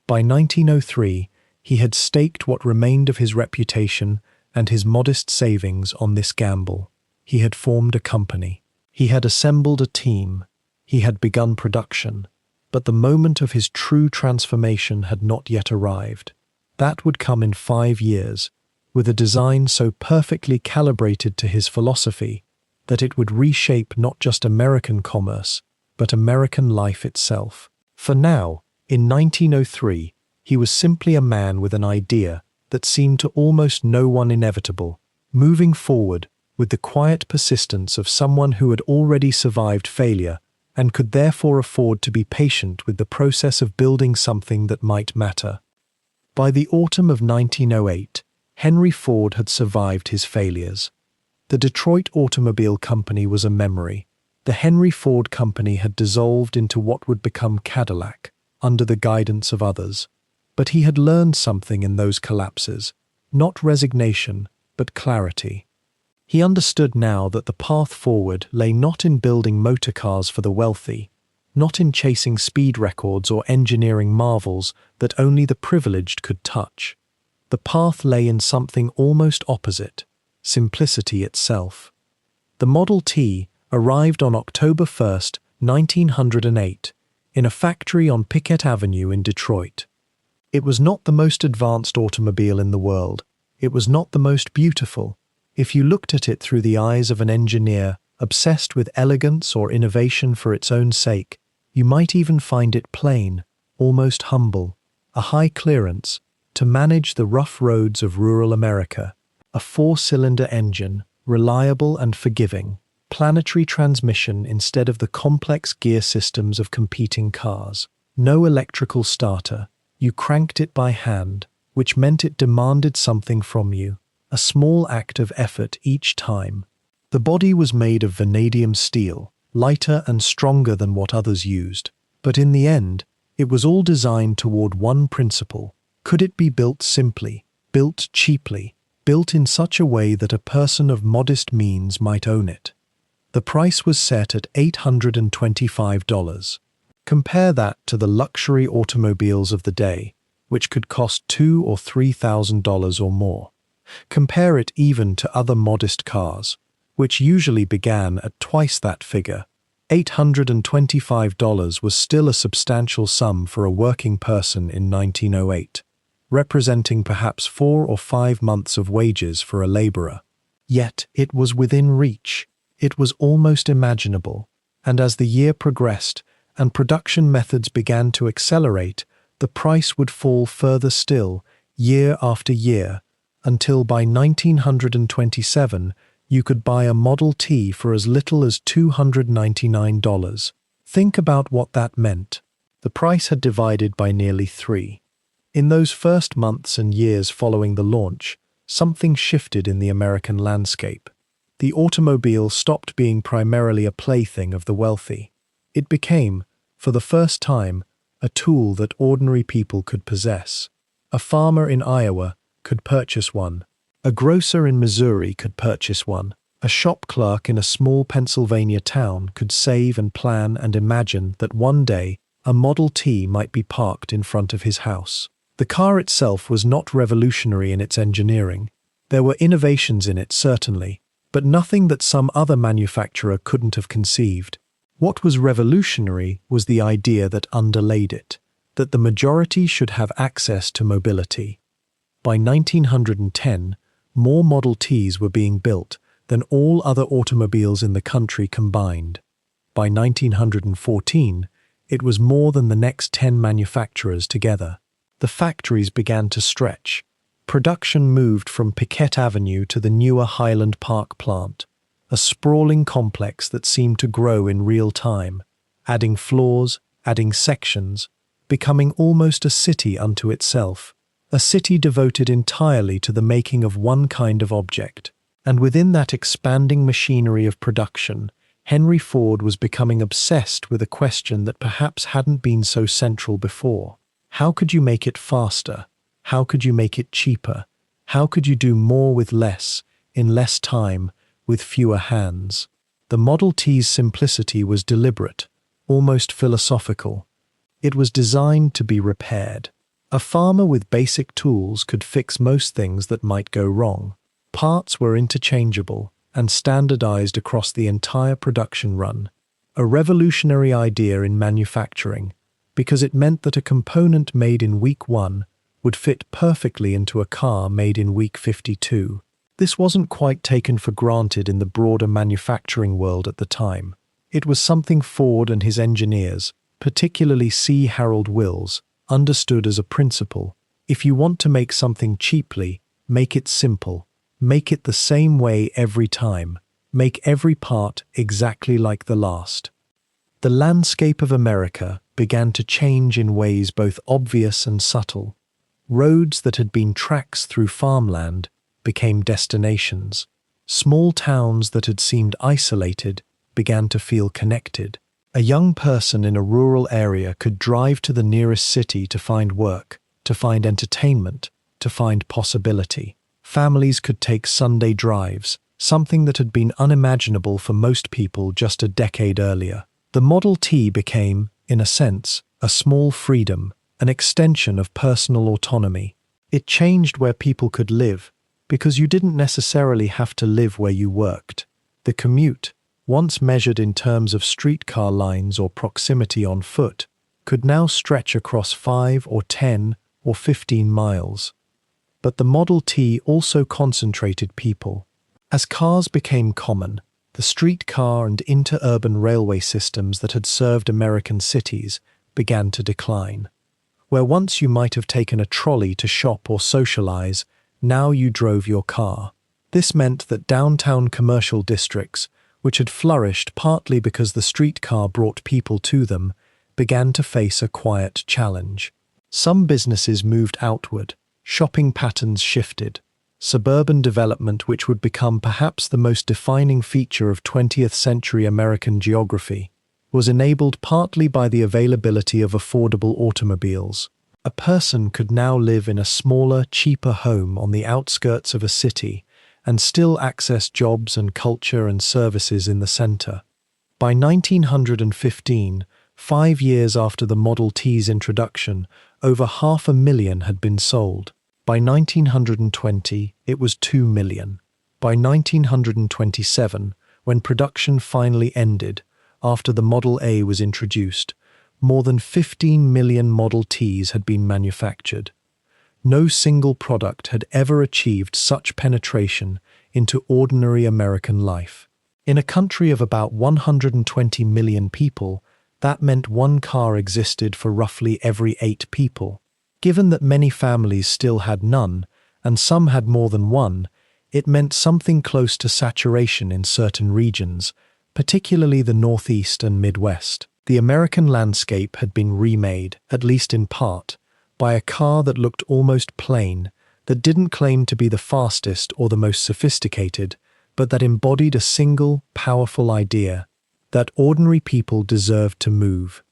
By 1903, he had staked what remained of his reputation and his modest savings on this gamble. He had formed a company. He had assembled a team. He had begun production. But the moment of his true transformation had not yet arrived. That would come in 5 years, with a design so perfectly calibrated to his philosophy that it would reshape not just American commerce, but American life itself. For now, in 1903, he was simply a man with an idea that seemed to almost no one inevitable, moving forward with the quiet persistence of someone who had already survived failure and could therefore afford to be patient with the process of building something that might matter. By the autumn of 1908, Henry Ford had survived his failures. The Detroit Automobile Company was a memory. The Henry Ford Company had dissolved into what would become Cadillac, under the guidance of others. But he had learned something in those collapses, not resignation, but clarity. He understood now that the path forward lay not in building motor cars for the wealthy, not in chasing speed records or engineering marvels that only the privileged could touch. The path lay in something almost opposite, simplicity itself. The Model T arrived on October 1st, 1908, in a factory on Pickett Avenue in Detroit. It was not the most advanced automobile in the world. It was not the most beautiful. If you looked at it through the eyes of an engineer obsessed with elegance or innovation for its own sake, you might even find it plain, almost humble, a high clearance, to manage the rough roads of rural America, a 4-cylinder engine, reliable and forgiving, planetary transmission instead of the complex gear systems of competing cars, no electrical starter. You cranked it by hand, which meant it demanded something from you, a small act of effort each time. The body was made of vanadium steel, lighter and stronger than what others used, but in the end, it was all designed toward one principle. Could it be built simply, built cheaply, built in such a way that a person of modest means might own it? The price was set at $825. Compare that to the luxury automobiles of the day, which could cost $2,000 or $3,000 or more. Compare it even to other modest cars, which usually began at twice that figure. $825 was still a substantial sum for a working person in 1908, representing perhaps 4 or 5 months of wages for a laborer. Yet it was within reach. It was almost imaginable, and as the year progressed, and production methods began to accelerate, the price would fall further still, year after year, until by 1927 you could buy a Model T for as little as $299. Think about what that meant. The price had divided by nearly 3. In those first months and years following the launch, something shifted in the American landscape. The automobile stopped being primarily a plaything of the wealthy. It became, for the first time, a tool that ordinary people could possess. A farmer in Iowa could purchase one. A grocer in Missouri could purchase one. A shop clerk in a small Pennsylvania town could save and plan and imagine that one day a Model T might be parked in front of his house. The car itself was not revolutionary in its engineering. There were innovations in it, certainly, but nothing that some other manufacturer couldn't have conceived. What was revolutionary was the idea that underlaid it, that the majority should have access to mobility. By 1910, more Model Ts were being built than all other automobiles in the country combined. By 1914, it was more than the next 10 manufacturers together. The factories began to stretch. Production moved from Piquette Avenue to the newer Highland Park plant, a sprawling complex that seemed to grow in real time, adding floors, adding sections, becoming almost a city unto itself, a city devoted entirely to the making of one kind of object. And within that expanding machinery of production, Henry Ford was becoming obsessed with a question that perhaps hadn't been so central before. How could you make it faster? How could you make it cheaper? How could you do more with less, in less time, with fewer hands? The Model T's simplicity was deliberate, almost philosophical. It was designed to be repaired. A farmer with basic tools could fix most things that might go wrong. Parts were interchangeable and standardized across the entire production run. A revolutionary idea in manufacturing, because it meant that a component made in week 1 would fit perfectly into a car made in week 52. This wasn't quite taken for granted in the broader manufacturing world at the time. It was something Ford and his engineers, particularly C. Harold Wills, understood as a principle. If you want to make something cheaply, make it simple. Make it the same way every time. Make every part exactly like the last. The landscape of America began to change in ways both obvious and subtle. Roads that had been tracks through farmland became destinations. Small towns that had seemed isolated began to feel connected. A young person in a rural area could drive to the nearest city to find work, to find entertainment, to find possibility. Families could take Sunday drives, something that had been unimaginable for most people just a decade earlier. The Model T became, in a sense, a small freedom, an extension of personal autonomy. It changed where people could live, because you didn't necessarily have to live where you worked. The commute, once measured in terms of streetcar lines or proximity on foot, could now stretch across 5 or 10 or 15 miles. But the Model T also concentrated people. As cars became common, the streetcar and interurban railway systems that had served American cities began to decline. Where once you might have taken a trolley to shop or socialize, now you drove your car. This meant that downtown commercial districts, which had flourished partly because the streetcar brought people to them, began to face a quiet challenge. Some businesses moved outward. Shopping patterns shifted. Suburban development, which would become perhaps the most defining feature of 20th century American geography, was enabled partly by the availability of affordable automobiles. A person could now live in a smaller, cheaper home on the outskirts of a city and still access jobs and culture and services in the center. By 1915, 5 years after the Model T's introduction, over 500,000 had been sold. By 1920, it was 2 million. By 1927, when production finally ended, after the Model A was introduced, more than 15 million Model Ts had been manufactured. No single product had ever achieved such penetration into ordinary American life. In a country of about 120 million people, that meant one car existed for roughly every 8 people. Given that many families still had none, and some had more than one, it meant something close to saturation in certain regions, particularly the Northeast and Midwest. The American landscape had been remade, at least in part, by a car that looked almost plain, that didn't claim to be the fastest or the most sophisticated, but that embodied a single, powerful idea, that ordinary people deserved to move.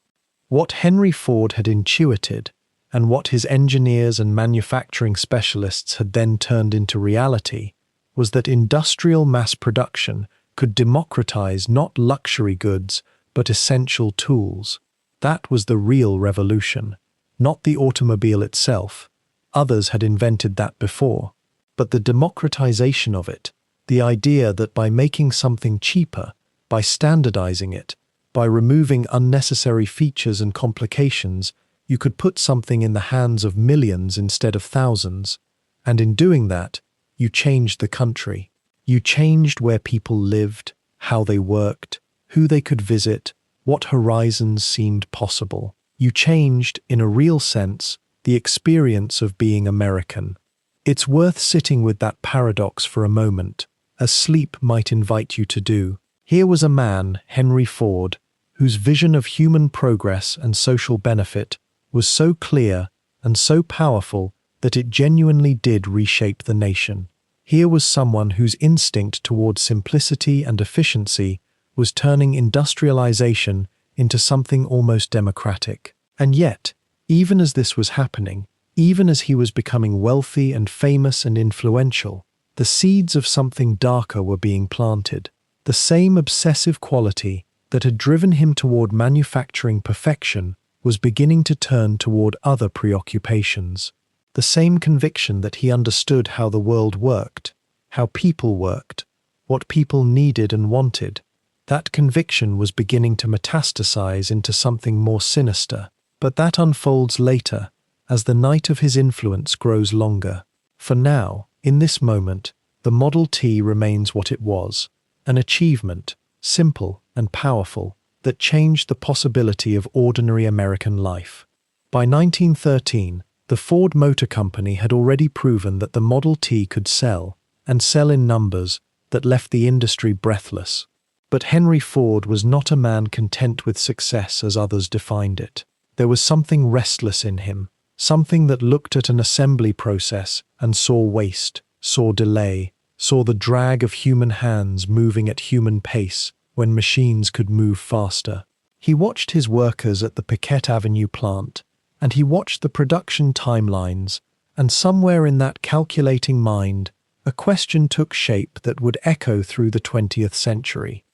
What Henry Ford had intuited, and what his engineers and manufacturing specialists had then turned into reality, was that industrial mass production could democratize not luxury goods, but essential tools. That was the real revolution, not the automobile itself, Others had invented that before. But the democratization of it, the idea that by making something cheaper, by standardizing it, by removing unnecessary features and complications, you could put something in the hands of millions instead of thousands. And in doing that, you changed the country. You changed where people lived, how they worked, who they could visit, what horizons seemed possible. You changed, in a real sense, the experience of being American. It's worth sitting with that paradox for a moment, as sleep might invite you to do. Here was a man, Henry Ford, whose vision of human progress and social benefit was so clear and so powerful that it genuinely did reshape the nation. Here was someone whose instinct toward simplicity and efficiency was turning industrialization into something almost democratic. And yet, even as this was happening, even as he was becoming wealthy and famous and influential, the seeds of something darker were being planted. The same obsessive quality that had driven him toward manufacturing perfection was beginning to turn toward other preoccupations. The same conviction that he understood how the world worked, how people worked, what people needed and wanted. That conviction was beginning to metastasize into something more sinister. But that unfolds later, as the night of his influence grows longer. For now, in this moment, the Model T remains what it was, an achievement, simple and powerful, that changed the possibility of ordinary American life. By 1913, the Ford Motor Company had already proven that the Model T could sell, and sell in numbers that left the industry breathless. But Henry Ford was not a man content with success as others defined it. There was something restless in him, something that looked at an assembly process and saw waste, saw delay, saw the drag of human hands moving at human pace when machines could move faster. He watched his workers at the Piquette Avenue plant, and he watched the production timelines, and somewhere in that calculating mind, a question took shape that would echo through the 20th century.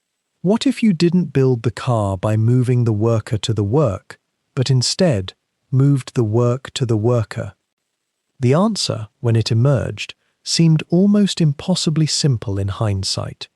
What if you didn't build the car by moving the worker to the work, but instead moved the work to the worker? The answer, when it emerged, seemed almost impossibly simple in hindsight,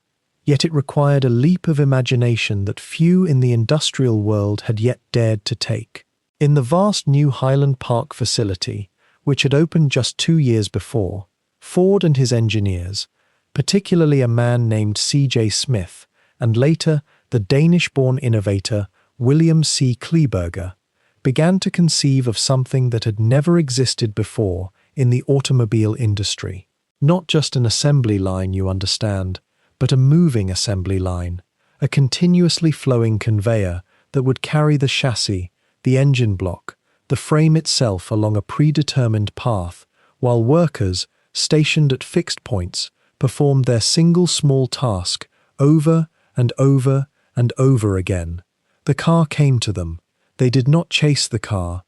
yet it required a leap of imagination that few in the industrial world had yet dared to take. In the vast new Highland Park facility, which had opened just 2 years before, Ford and his engineers, particularly a man named C.J. Smith, and later the Danish-born innovator William C. Kleberger, began to conceive of something that had never existed before in the automobile industry. Not just an assembly line, you understand, but a moving assembly line, a continuously flowing conveyor that would carry the chassis, the engine block, the frame itself along a predetermined path, while workers, stationed at fixed points, performed their single small task over and over and over again. The car came to them. They did not chase the car.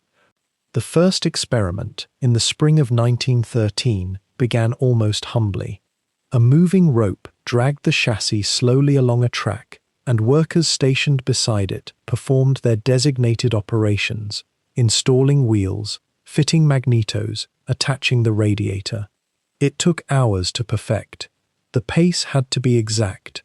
The first experiment, in the spring of 1913, began almost humbly. A moving rope dragged the chassis slowly along a track, and workers stationed beside it performed their designated operations, installing wheels, fitting magnetos, attaching the radiator. It took hours to perfect. The pace had to be exact.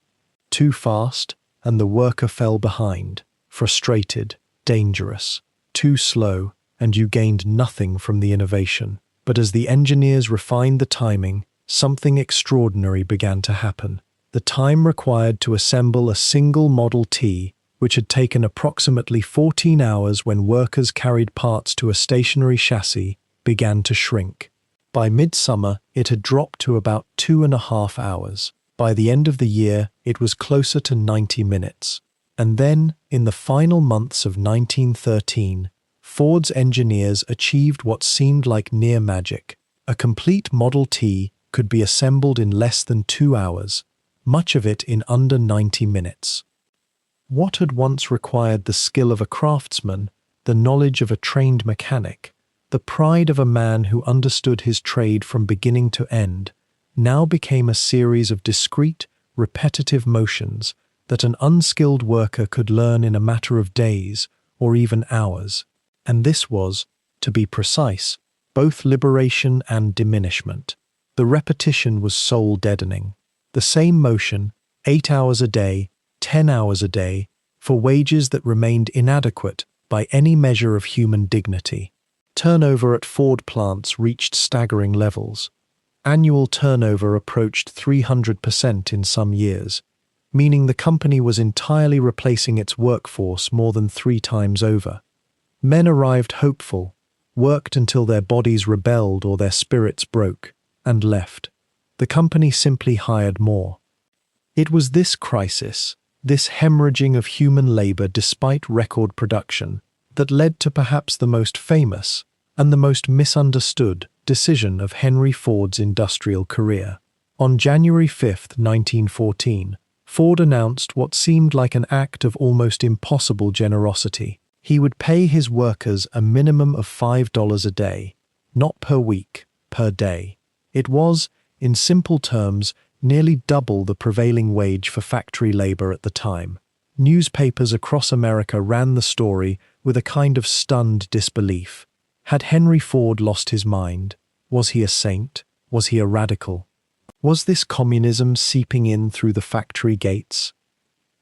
Too fast, and the worker fell behind, frustrated, dangerous. Too slow, and you gained nothing from the innovation. But as the engineers refined the timing, something extraordinary began to happen. The time required to assemble a single Model T, which had taken approximately 14 hours when workers carried parts to a stationary chassis, began to shrink. By midsummer, it had dropped to about 2.5 hours. By the end of the year, it was closer to 90 minutes. And then, in the final months of 1913, Ford's engineers achieved what seemed like near magic. A complete Model T could be assembled in less than 2 hours, much of it in under 90 minutes. What had once required the skill of a craftsman, the knowledge of a trained mechanic, the pride of a man who understood his trade from beginning to end, now became a series of discrete, repetitive motions that an unskilled worker could learn in a matter of days or even hours. And this was, to be precise, both liberation and diminishment. The repetition was soul-deadening. The same motion, 8 hours a day, 10 hours a day, for wages that remained inadequate by any measure of human dignity. Turnover at Ford plants reached staggering levels. Annual turnover approached 300% in some years, meaning the company was entirely replacing its workforce more than 3 times over. Men arrived hopeful, worked until their bodies rebelled or their spirits broke, and left. The company simply hired more. It was this crisis, this hemorrhaging of human labor despite record production, that led to perhaps the most famous and the most misunderstood decision of Henry Ford's industrial career. On January 5, 1914, Ford announced what seemed like an act of almost impossible generosity. He would pay his workers a minimum of $5 a day, not per week, per day. It was, in simple terms, nearly double the prevailing wage for factory labor at the time. Newspapers across America ran the story with a kind of stunned disbelief. Had Henry Ford lost his mind? Was he a saint? Was he a radical? Was this communism seeping in through the factory gates?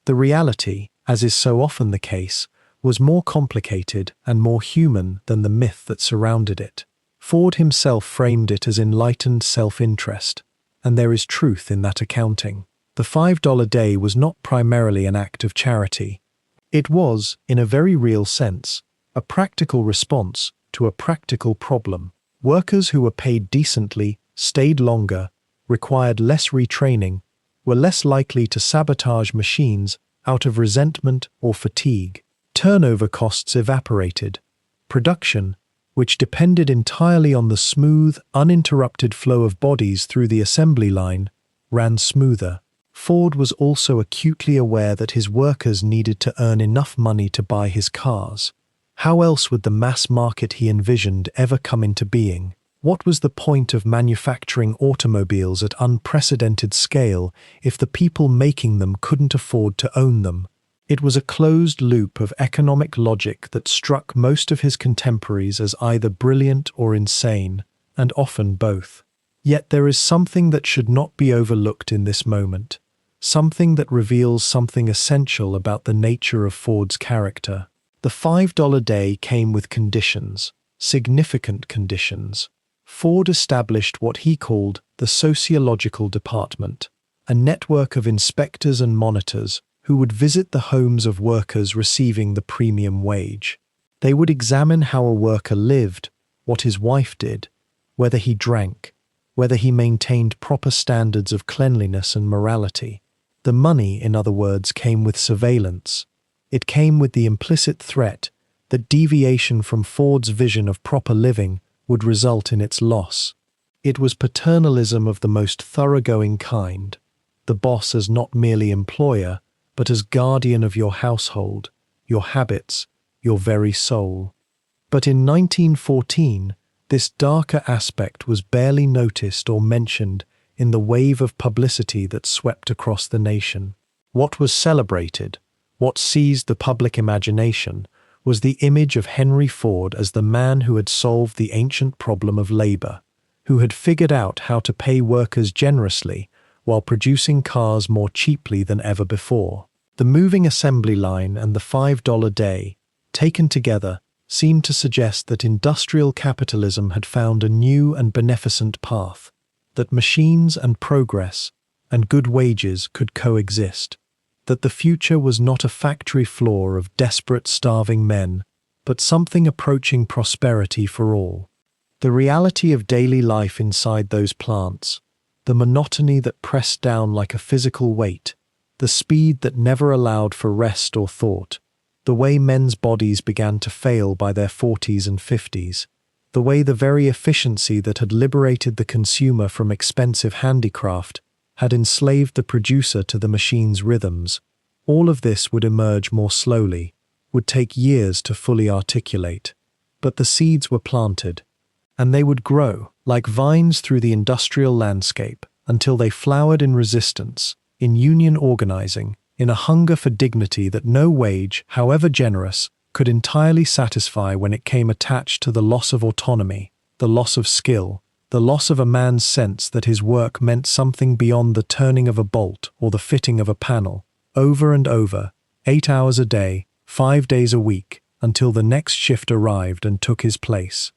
The reality, as is so often the case, was more complicated and more human than the myth that surrounded it. Ford himself framed it as enlightened self-interest, and there is truth in that accounting. The $5 day was not primarily an act of charity. It was, in a very real sense, a practical response to a practical problem. Workers who were paid decently, stayed longer, required less retraining, were less likely to sabotage machines out of resentment or fatigue. Turnover costs evaporated. Production, which depended entirely on the smooth, uninterrupted flow of bodies through the assembly line, ran smoother. Ford was also acutely aware that his workers needed to earn enough money to buy his cars. How else would the mass market he envisioned ever come into being? What was the point of manufacturing automobiles at unprecedented scale if the people making them couldn't afford to own them? It was a closed loop of economic logic that struck most of his contemporaries as either brilliant or insane, and often both. Yet there is something that should not be overlooked in this moment, something that reveals something essential about the nature of Ford's character. The $5 day came with conditions, significant conditions. Ford established what he called the sociological department, a network of inspectors and monitors who would visit the homes of workers receiving the premium wage. They would examine how a worker lived, what his wife did, whether he drank, whether he maintained proper standards of cleanliness and morality. The money, in other words, came with surveillance. It came with the implicit threat that deviation from Ford's vision of proper living would result in its loss. It was paternalism of the most thoroughgoing kind, the boss as not merely employer, but as guardian of your household, your habits, your very soul. But in 1914, this darker aspect was barely noticed or mentioned in the wave of publicity that swept across the nation. What was celebrated, what seized the public imagination, was the image of Henry Ford as the man who had solved the ancient problem of labor, who had figured out how to pay workers generously while producing cars more cheaply than ever before. The moving assembly line and the $5 day, taken together, seemed to suggest that industrial capitalism had found a new and beneficent path, that machines and progress and good wages could coexist, that the future was not a factory floor of desperate, starving men, but something approaching prosperity for all. The reality of daily life inside those plants, the monotony that pressed down like a physical weight, the speed that never allowed for rest or thought, the way men's bodies began to fail by their 40s and 50s, the way the very efficiency that had liberated the consumer from expensive handicraft had enslaved the producer to the machine's rhythms. All of this would emerge more slowly, would take years to fully articulate. But the seeds were planted, and they would grow like vines through the industrial landscape until they flowered in resistance, in union organizing, in a hunger for dignity that no wage, however generous, could entirely satisfy when it came attached to the loss of autonomy, the loss of skill, the loss of a man's sense that his work meant something beyond the turning of a bolt or the fitting of a panel, over and over, 8 hours a day, 5 days a week, until the next shift arrived and took his place.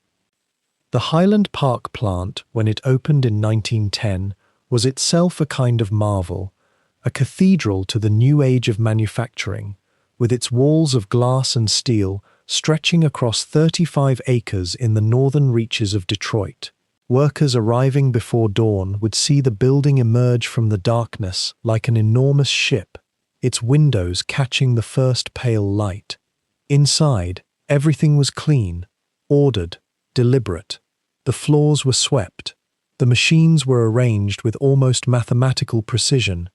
The Highland Park plant, when it opened in 1910, was itself a kind of marvel, a cathedral to the new age of manufacturing, with its walls of glass and steel stretching across 35 acres in the northern reaches of Detroit. Workers arriving before dawn would see the building emerge from the darkness like an enormous ship, its windows catching the first pale light. Inside, everything was clean, ordered, deliberate. The floors were swept, the machines were arranged with almost mathematical precision,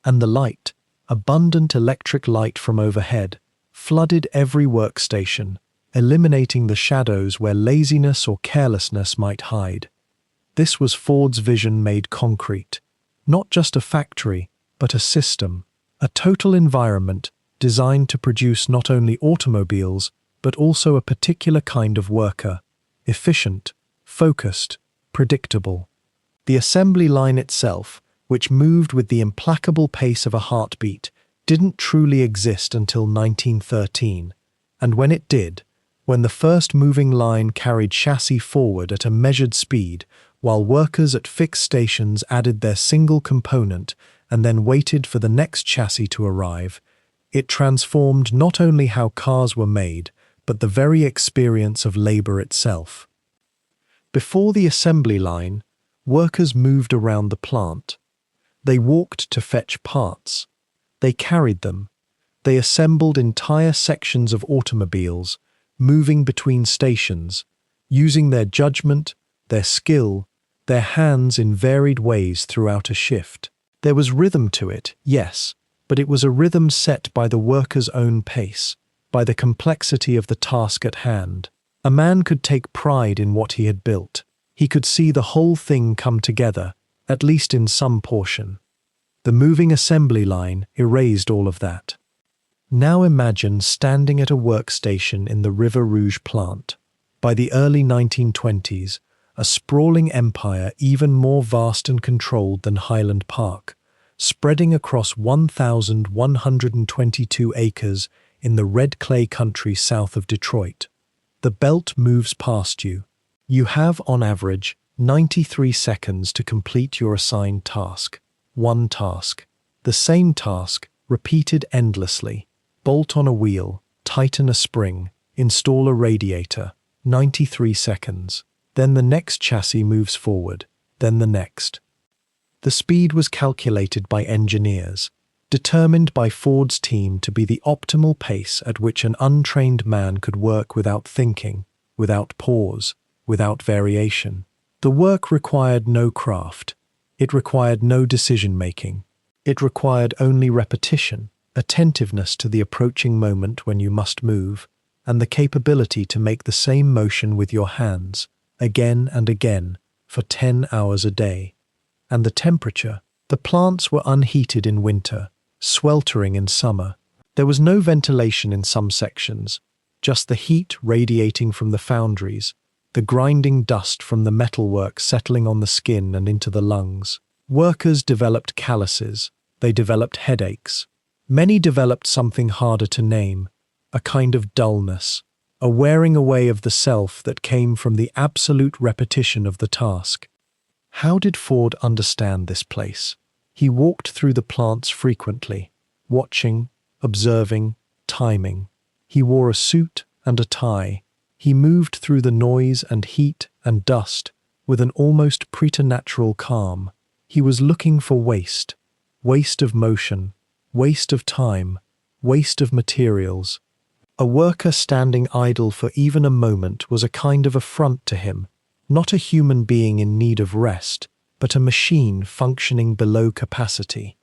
and the light, abundant electric light from overhead, flooded every workstation, eliminating the shadows where laziness or carelessness might hide. This was Ford's vision made concrete, not just a factory, but a system, a total environment designed to produce not only automobiles, but also a particular kind of worker, efficient, focused, predictable. The assembly line itself, which moved with the implacable pace of a heartbeat, didn't truly exist until 1913, and when it did, when the first moving line carried chassis forward at a measured speed, while workers at fixed stations added their single component and then waited for the next chassis to arrive, it transformed not only how cars were made, but the very experience of labor itself. Before the assembly line, workers moved around the plant. They walked to fetch parts. They carried them. They assembled entire sections of automobiles, moving between stations, using their judgment, their skill, their hands in varied ways throughout a shift. There was rhythm to it, yes, but it was a rhythm set by the worker's own pace, by the complexity of the task at hand. A man could take pride in what he had built. He could see the whole thing come together, at least in some portion. The moving assembly line erased all of that. Now imagine standing at a workstation in the River Rouge plant. By the early 1920s, a sprawling empire even more vast and controlled than Highland Park, spreading across 1,122 acres in the red clay country south of Detroit. The belt moves past you. You have, on average, 93 seconds to complete your assigned task. One task. The same task, repeated endlessly. Bolt on a wheel, tighten a spring, install a radiator. 93 seconds. Then the next chassis moves forward, then the next. The speed was calculated by engineers, determined by Ford's team to be the optimal pace at which an untrained man could work without thinking, without pause, without variation. The work required no craft. It required no decision-making. It required only repetition, attentiveness to the approaching moment when you must move, and the capability to make the same motion with your hands, again and again, for 10 hours a day. And the temperature. The plants were unheated in winter, sweltering in summer. There was no ventilation in some sections, just the heat radiating from the foundries, the grinding dust from the metalwork settling on the skin and into the lungs. Workers developed calluses. They developed headaches. Many developed something harder to name, a kind of dullness, a wearing away of the self that came from the absolute repetition of the task. How did Ford understand this place? He walked through the plants frequently, watching, observing, timing. He wore a suit and a tie. He moved through the noise and heat and dust with an almost preternatural calm. He was looking for waste of motion, waste of time, waste of materials. A worker standing idle for even a moment was a kind of affront to him, not a human being in need of rest, but a machine functioning below capacity.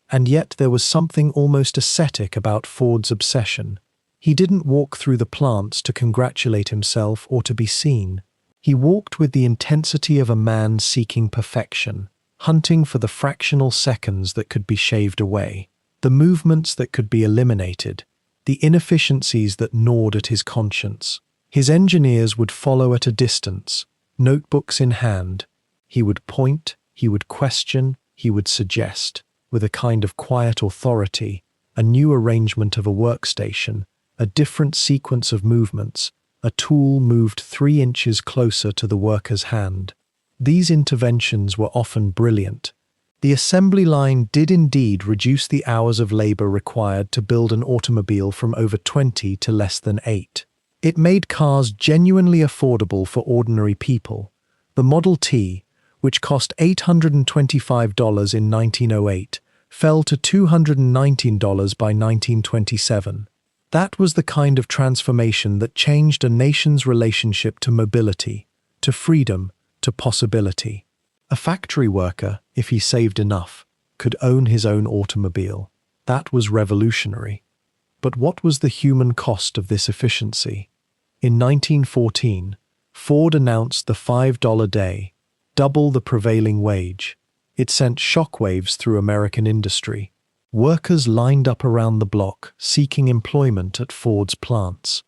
And yet there was something almost ascetic about Ford's obsession. He didn't walk through the plants to congratulate himself or to be seen. He walked with the intensity of a man seeking perfection, hunting for the fractional seconds that could be shaved away, the movements that could be eliminated, the inefficiencies that gnawed at his conscience. His engineers would follow at a distance, notebooks in hand. He would point, he would question, he would suggest, with a kind of quiet authority, a new arrangement of a workstation, a different sequence of movements, a tool moved 3 inches closer to the worker's hand. These interventions were often brilliant. The assembly line did indeed reduce the hours of labor required to build an automobile from over 20 to less than 8. It made cars genuinely affordable for ordinary people. The Model T, which cost $825 in 1908, fell to $219 by 1927. That was the kind of transformation that changed a nation's relationship to mobility, to freedom, to possibility. A factory worker, if he saved enough, could own his own automobile. That was revolutionary. But what was the human cost of this efficiency? In 1914, Ford announced the $5 day, double the prevailing wage. It sent shockwaves through American industry. Workers lined up around the block, seeking employment at Ford's plants.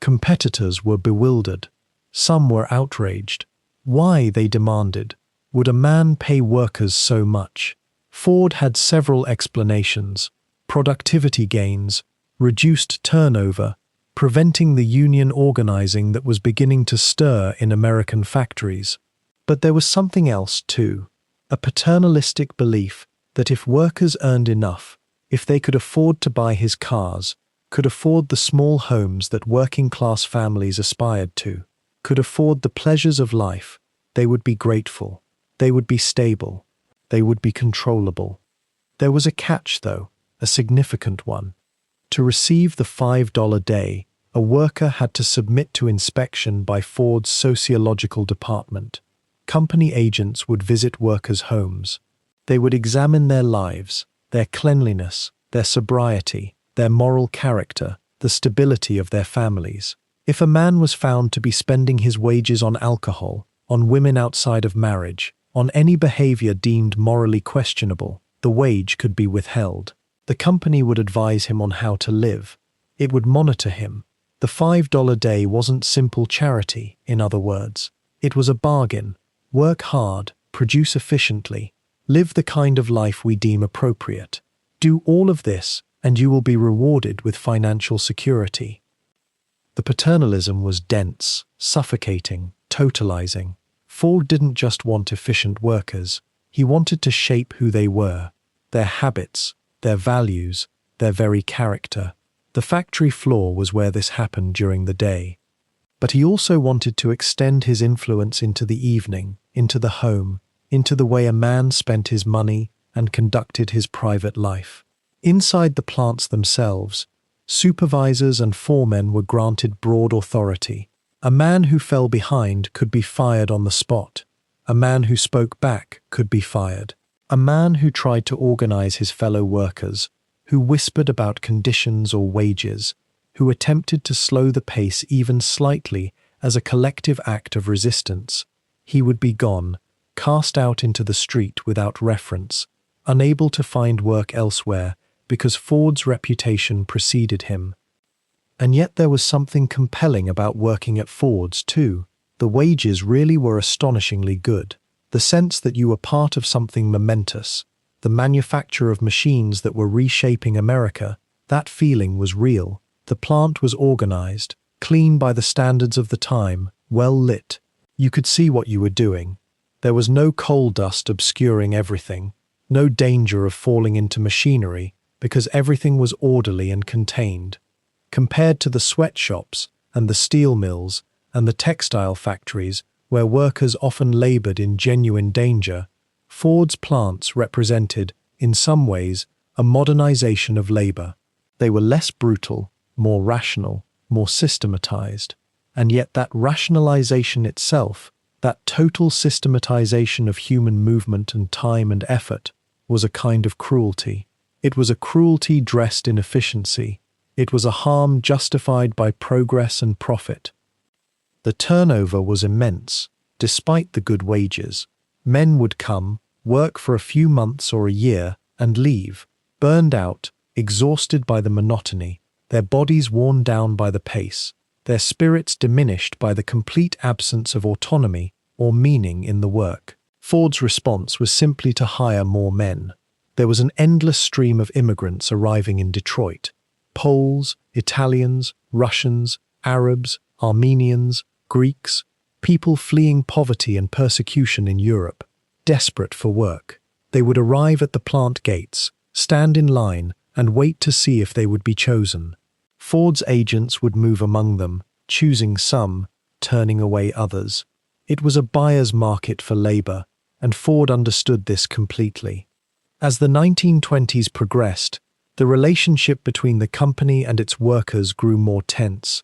Competitors were bewildered. Some were outraged. Why, they demanded, would a man pay workers so much? Ford had several explanations: productivity gains, reduced turnover, preventing the union organizing that was beginning to stir in American factories. But there was something else too, a paternalistic belief that if workers earned enough, if they could afford to buy his cars, could afford the small homes that working-class families aspired to, could afford the pleasures of life, they would be grateful, they would be stable, they would be controllable. There was a catch, though, a significant one. To receive the $5 day, a worker had to submit to inspection by Ford's sociological department. Company agents would visit workers' homes. They would examine their lives, their cleanliness, their sobriety, their moral character, the stability of their families. If a man was found to be spending his wages on alcohol, on women outside of marriage, on any behavior deemed morally questionable, the wage could be withheld. The company would advise him on how to live. It would monitor him. The $5 day wasn't simple charity, in other words. It was a bargain. Work hard, produce efficiently, live the kind of life we deem appropriate. Do all of this, and you will be rewarded with financial security. The paternalism was dense, suffocating, totalizing. Ford didn't just want efficient workers. He wanted to shape who they were, their habits, their values, their very character. The factory floor was where this happened during the day. But he also wanted to extend his influence into the evening, into the home, into the way a man spent his money and conducted his private life. Inside the plants themselves, supervisors and foremen were granted broad authority. A man who fell behind could be fired on the spot. A man who spoke back could be fired. A man who tried to organize his fellow workers, who whispered about conditions or wages, who attempted to slow the pace even slightly as a collective act of resistance, he would be gone, cast out into the street without reference, unable to find work elsewhere because Ford's reputation preceded him. And yet there was something compelling about working at Ford's too. The wages really were astonishingly good. The sense that you were part of something momentous, the manufacture of machines that were reshaping America, that feeling was real. The plant was organized, clean by the standards of the time, well lit. You could see what you were doing. There was no coal dust obscuring everything, no danger of falling into machinery, because everything was orderly and contained. Compared to the sweatshops and the steel mills and the textile factories, where workers often labored in genuine danger, Ford's plants represented, in some ways, a modernization of labor. They were less brutal, more rational, more systematized. And yet that rationalization itself, that total systematization of human movement and time and effort, was a kind of cruelty. It was a cruelty dressed in efficiency. It was a harm justified by progress and profit. The turnover was immense, despite the good wages. Men would come, work for a few months or a year, and leave, burned out, exhausted by the monotony, their bodies worn down by the pace, their spirits diminished by the complete absence of autonomy or meaning in the work. Ford's response was simply to hire more men. There was an endless stream of immigrants arriving in Detroit. Poles, Italians, Russians, Arabs, Armenians, Greeks, people fleeing poverty and persecution in Europe, desperate for work. They would arrive at the plant gates, stand in line, and wait to see if they would be chosen. Ford's agents would move among them, choosing some, turning away others. It was a buyer's market for labor, and Ford understood this completely. As the 1920s progressed, the relationship between the company and its workers grew more tense.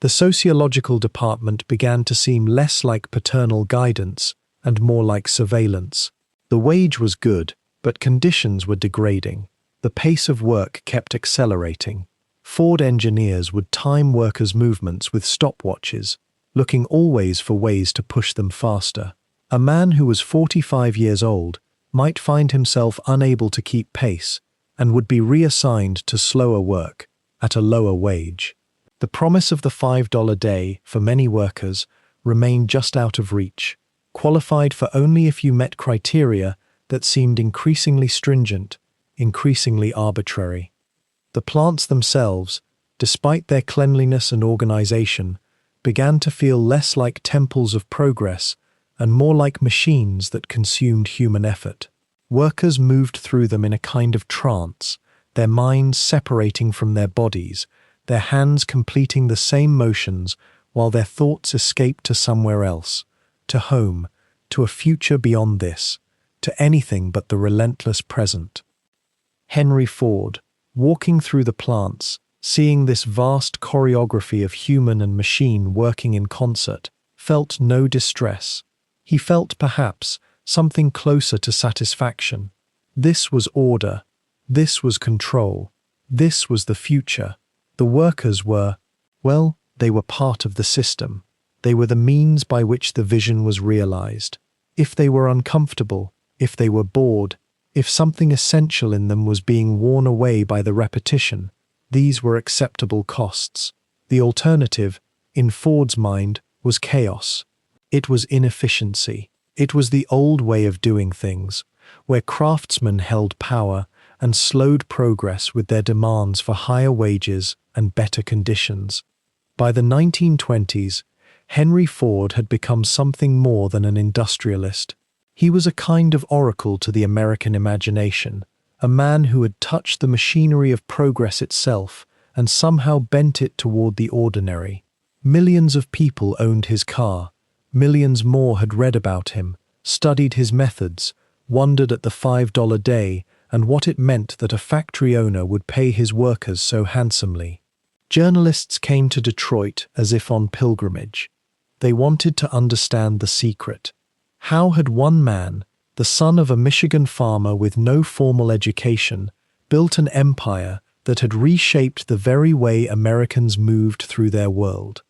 The sociological department began to seem less like paternal guidance and more like surveillance. The wage was good, but conditions were degrading. The pace of work kept accelerating. Ford engineers would time workers' movements with stopwatches, looking always for ways to push them faster. A man who was 45 years old might find himself unable to keep pace and would be reassigned to slower work at a lower wage. The promise of the $5 day for many workers remained just out of reach, qualified for only if you met criteria that seemed increasingly stringent, increasingly arbitrary. The plants themselves, despite their cleanliness and organization, began to feel less like temples of progress and more like machines that consumed human effort. Workers moved through them in a kind of trance, their minds separating from their bodies, their hands completing the same motions while their thoughts escaped to somewhere else, to home, to a future beyond this, to anything but the relentless present. Henry Ford, walking through the plants, seeing this vast choreography of human and machine working in concert, felt no distress. He felt, perhaps, something closer to satisfaction. This was order. This was control. This was the future. The workers were, well, they were part of the system. They were the means by which the vision was realized. If they were uncomfortable, if they were bored, if something essential in them was being worn away by the repetition, these were acceptable costs. The alternative, in Ford's mind, was chaos. It was inefficiency. It was the old way of doing things, where craftsmen held power and slowed progress with their demands for higher wages and better conditions. By the 1920s, Henry Ford had become something more than an industrialist. He was a kind of oracle to the American imagination, a man who had touched the machinery of progress itself and somehow bent it toward the ordinary. Millions of people owned his car. Millions more had read about him, studied his methods, wondered at the $5 day and what it meant that a factory owner would pay his workers so handsomely. Journalists came to Detroit as if on pilgrimage. They wanted to understand the secret. How had one man, the son of a Michigan farmer with no formal education, built an empire that had reshaped the very way Americans moved through their world?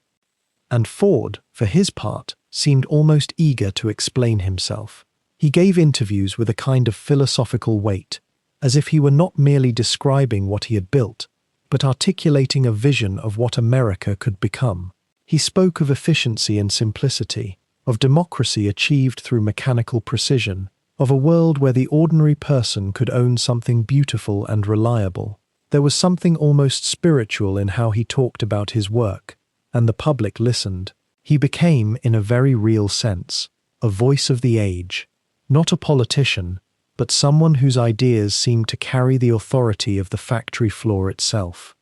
And Ford, for his part, seemed almost eager to explain himself. He gave interviews with a kind of philosophical weight, as if he were not merely describing what he had built, but articulating a vision of what America could become. He spoke of efficiency and simplicity, of democracy achieved through mechanical precision, of a world where the ordinary person could own something beautiful and reliable. There was something almost spiritual in how he talked about his work, and the public listened. He became, in a very real sense, a voice of the age, not a politician, but someone whose ideas seemed to carry the authority of the factory floor itself.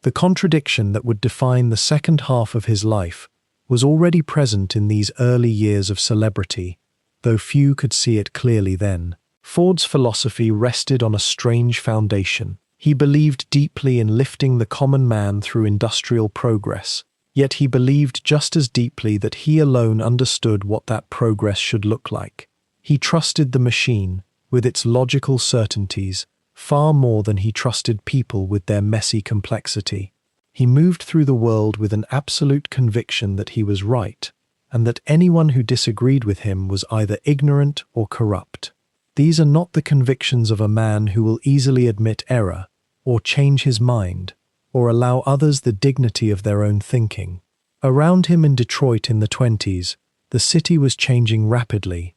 The contradiction that would define the second half of his life was already present in these early years of celebrity, though few could see it clearly then. Ford's philosophy rested on a strange foundation. He believed deeply in lifting the common man through industrial progress, yet he believed just as deeply that he alone understood what that progress should look like. He trusted the machine, with its logical certainties, far more than he trusted people with their messy complexity. He moved through the world with an absolute conviction that he was right, and that anyone who disagreed with him was either ignorant or corrupt. These are not the convictions of a man who will easily admit error, or change his mind, or allow others the dignity of their own thinking. Around him in Detroit in the 20s, The city was changing rapidly.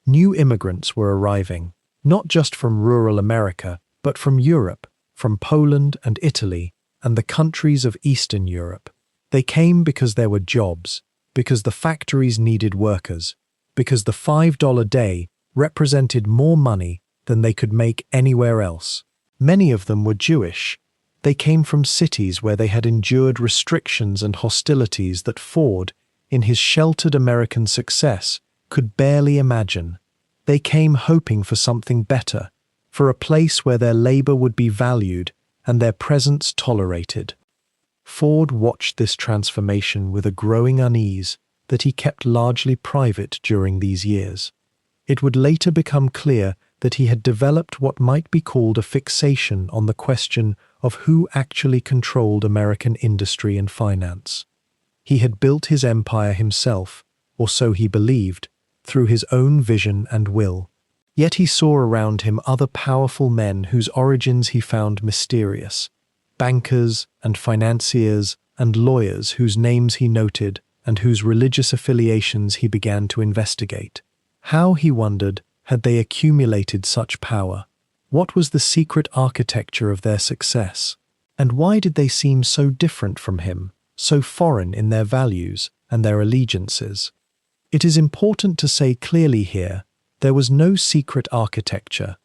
New immigrants were arriving, not just from rural America, but from Europe, from Poland and Italy, and the countries of Eastern Europe. They came because there were jobs, because the factories needed workers, because the $5 day represented more money than they could make anywhere else. Many of them were Jewish. They came from cities where they had endured restrictions and hostilities that Ford, in his sheltered American success, could barely imagine. They came hoping for something better, for a place where their labor would be valued and their presence tolerated. Ford watched this transformation with a growing unease that he kept largely private during these years. It would later become clear that he had developed what might be called a fixation on the question of who actually controlled American industry and finance. He had built his empire himself, or so he believed, through his own vision and will. Yet he saw around him other powerful men whose origins he found mysterious, bankers and financiers and lawyers whose names he noted and whose religious affiliations he began to investigate. How, he wondered, had they accumulated such power? What was the secret architecture of their success? And why did they seem so different from him, so foreign in their values and their allegiances? It is important to say clearly here, there was no secret architecture.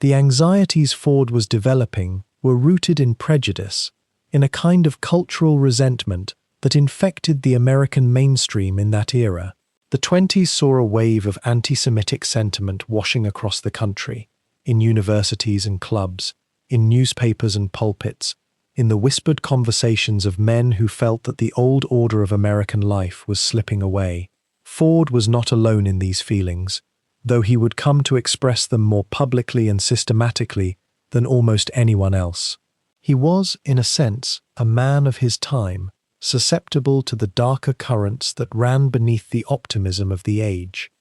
The anxieties Ford was developing were rooted in prejudice, in a kind of cultural resentment that infected the American mainstream in that era. The 20s saw a wave of anti-Semitic sentiment washing across the country, in universities and clubs, in newspapers and pulpits, in the whispered conversations of men who felt that the old order of American life was slipping away. Ford was not alone in these feelings, though he would come to express them more publicly and systematically than almost anyone else. He was, in a sense, a man of his time, susceptible to the darker currents that ran beneath the optimism of the age.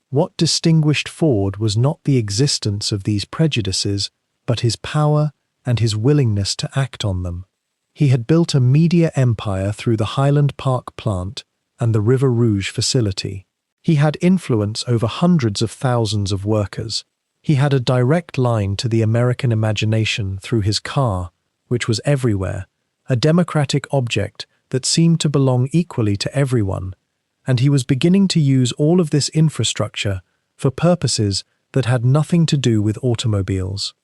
What distinguished Ford was not the existence of these prejudices, but his power and his willingness to act on them. He had built a media empire through the Highland Park plant and the River Rouge facility. He had influence over hundreds of thousands of workers. He had a direct line to the American imagination through his car, which was everywhere, a democratic object that seemed to belong equally to everyone, and he was beginning to use all of this infrastructure for purposes that had nothing to do with automobiles.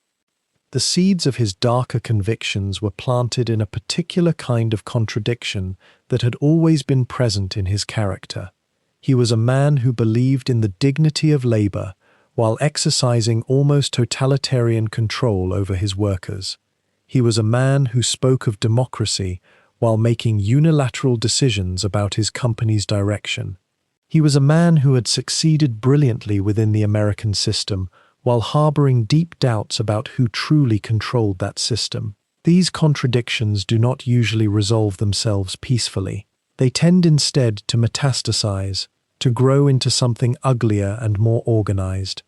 The seeds of his darker convictions were planted in a particular kind of contradiction that had always been present in his character. He was a man who believed in the dignity of labor while exercising almost totalitarian control over his workers. He was a man who spoke of democracy while making unilateral decisions about his company's direction. He was a man who had succeeded brilliantly within the American system while harboring deep doubts about who truly controlled that system. These contradictions do not usually resolve themselves peacefully. They tend instead to metastasize, to grow into something uglier and more organized.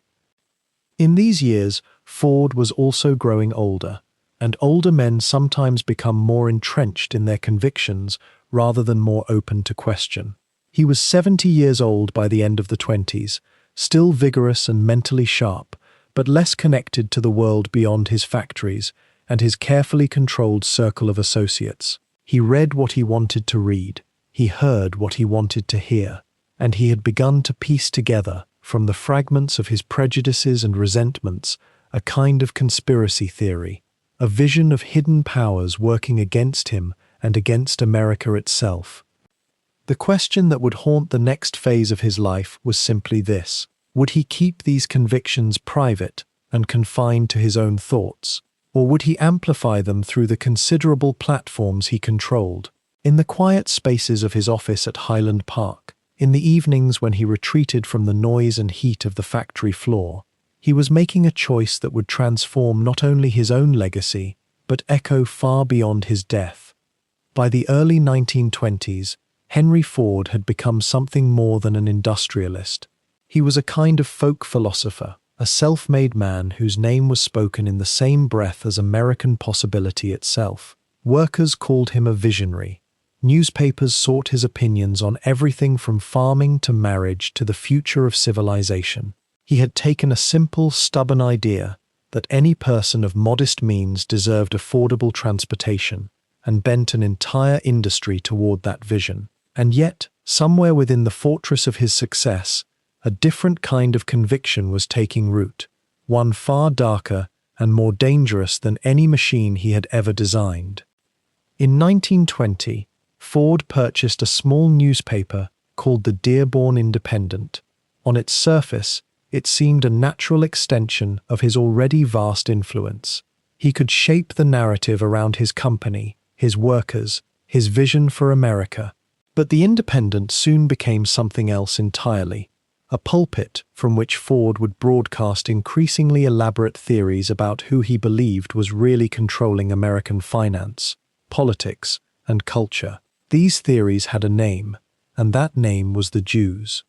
In these years, Ford was also growing older, and older men sometimes become more entrenched in their convictions rather than more open to question. He was 70 years old by the end of the 20s, still vigorous and mentally sharp, but less connected to the world beyond his factories and his carefully controlled circle of associates. He read what he wanted to read, he heard what he wanted to hear, and he had begun to piece together, from the fragments of his prejudices and resentments, a kind of conspiracy theory, a vision of hidden powers working against him and against America itself. The question that would haunt the next phase of his life was simply this: would he keep these convictions private and confined to his own thoughts, or would he amplify them through the considerable platforms he controlled? In the quiet spaces of his office at Highland Park, in the evenings when he retreated from the noise and heat of the factory floor, he was making a choice that would transform not only his own legacy, but echo far beyond his death. By the early 1920s, Henry Ford had become something more than an industrialist. He was a kind of folk philosopher, a self-made man whose name was spoken in the same breath as American possibility itself. Workers called him a visionary, Newspapers sought his opinions on everything from farming to marriage to the future of civilization. He had taken a simple, stubborn idea that any person of modest means deserved affordable transportation, and bent an entire industry toward that vision. And yet, somewhere within the fortress of his success, a different kind of conviction was taking root, one far darker and more dangerous than any machine he had ever designed. In 1920, Ford purchased a small newspaper called the Dearborn Independent. On its surface, it seemed a natural extension of his already vast influence. He could shape the narrative around his company, his workers, his vision for America. But the Independent soon became something else entirely, a pulpit from which Ford would broadcast increasingly elaborate theories about who he believed was really controlling American finance, politics, and culture. These theories had a name, and that name was the Jews.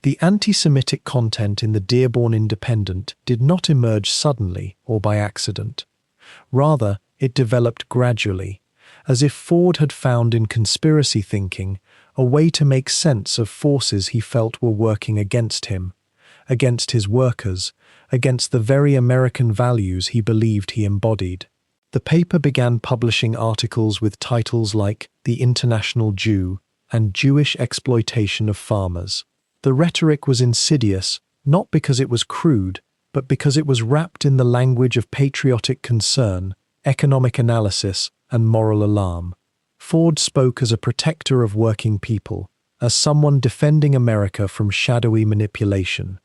The anti-Semitic content in the Dearborn Independent did not emerge suddenly or by accident. Rather, it developed gradually, as if Ford had found in conspiracy thinking a way to make sense of forces he felt were working against him, against his workers, against the very American values he believed he embodied. The paper began publishing articles with titles like The International Jew and Jewish Exploitation of Farmers. The rhetoric was insidious, not because it was crude, but because it was wrapped in the language of patriotic concern, economic analysis, and moral alarm. Ford spoke as a protector of working people, as someone defending America from shadowy manipulation.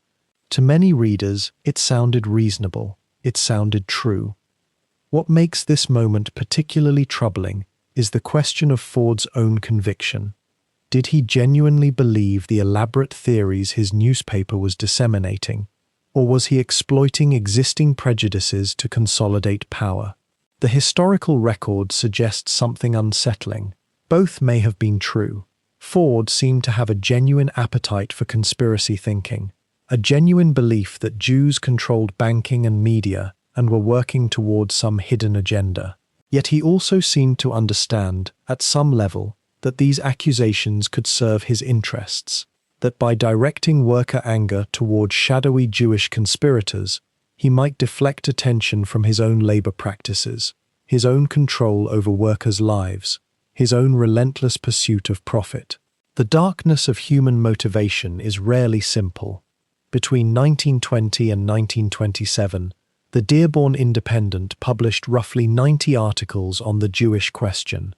To many readers, it sounded reasonable. It sounded true. What makes this moment particularly troubling is the question of Ford's own conviction. Did he genuinely believe the elaborate theories his newspaper was disseminating, or was he exploiting existing prejudices to consolidate power? The historical record suggests something unsettling. Both may have been true. Ford seemed to have a genuine appetite for conspiracy thinking, a genuine belief that Jews controlled banking and media and were working towards some hidden agenda. Yet he also seemed to understand, at some level, that these accusations could serve his interests, that by directing worker anger toward shadowy Jewish conspirators, he might deflect attention from his own labor practices, his own control over workers' lives, his own relentless pursuit of profit. The darkness of human motivation is rarely simple. Between 1920 and 1927, the Dearborn Independent published roughly 90 articles on the Jewish question.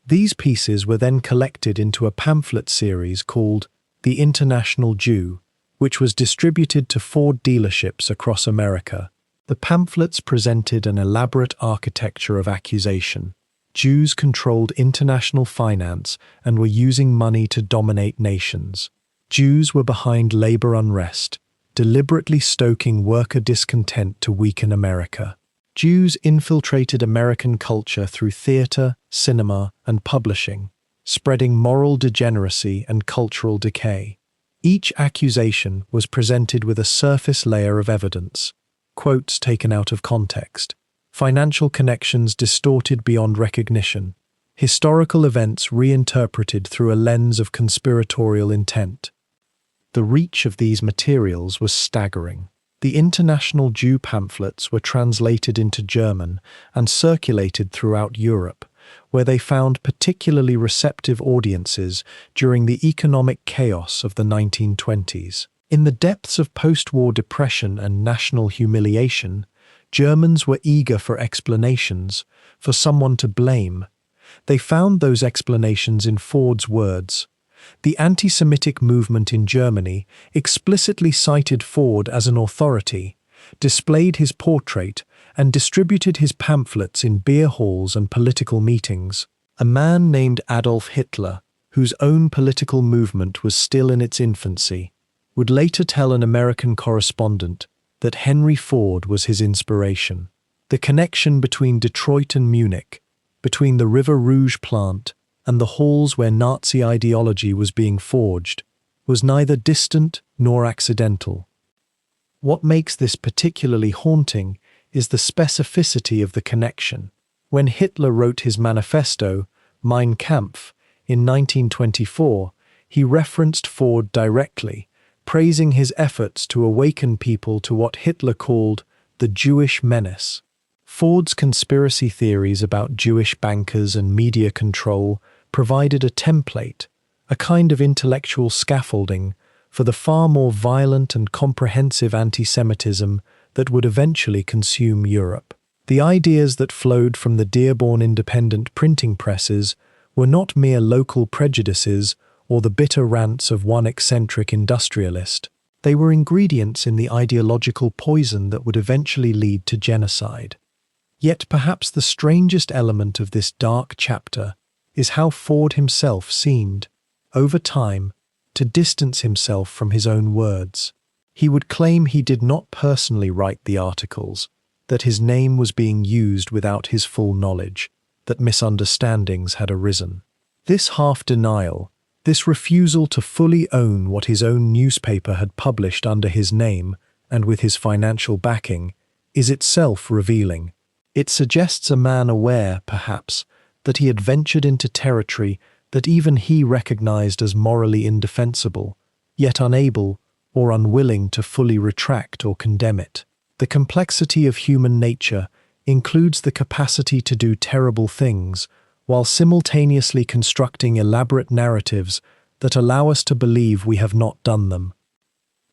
These pieces were then collected into a pamphlet series called The International Jew, which was distributed to Ford dealerships across America. The pamphlets presented an elaborate architecture of accusation. Jews controlled international finance and were using money to dominate nations. Jews were behind labor unrest, deliberately stoking worker discontent to weaken America. Jews infiltrated American culture through theater, cinema, and publishing, spreading moral degeneracy and cultural decay. Each accusation was presented with a surface layer of evidence, quotes taken out of context, financial connections distorted beyond recognition, historical events reinterpreted through a lens of conspiratorial intent. The reach of these materials was staggering. The International Jew pamphlets were translated into German and circulated throughout Europe, where they found particularly receptive audiences during the economic chaos of the 1920s. In the depths of post-war depression and national humiliation, Germans were eager for explanations, for someone to blame. They found those explanations in Ford's words. The anti-Semitic movement in Germany explicitly cited Ford as an authority, displayed his portrait, and distributed his pamphlets in beer halls and political meetings. A man named Adolf Hitler, whose own political movement was still in its infancy, would later tell an American correspondent that Henry Ford was his inspiration. The connection between Detroit and Munich, between the River Rouge plant and the halls where Nazi ideology was being forged, was neither distant nor accidental. What makes this particularly haunting is the specificity of the connection. When Hitler wrote his manifesto, Mein Kampf, in 1924, he referenced Ford directly, praising his efforts to awaken people to what Hitler called the Jewish menace. Ford's conspiracy theories about Jewish bankers and media control provided a template, a kind of intellectual scaffolding for the far more violent and comprehensive anti-Semitism that would eventually consume Europe. The ideas that flowed from the Dearborn independent printing presses were not mere local prejudices or the bitter rants of one eccentric industrialist. They were ingredients in the ideological poison that would eventually lead to genocide. Yet perhaps the strangest element of this dark chapter is how Ford himself seemed, over time, to distance himself from his own words. He would claim he did not personally write the articles, that his name was being used without his full knowledge, that misunderstandings had arisen. This half-denial, this refusal to fully own what his own newspaper had published under his name and with his financial backing, is itself revealing. It suggests a man aware, perhaps, that he had ventured into territory that even he recognized as morally indefensible, yet unable or unwilling to fully retract or condemn it. The complexity of human nature includes the capacity to do terrible things, while simultaneously constructing elaborate narratives that allow us to believe we have not done them.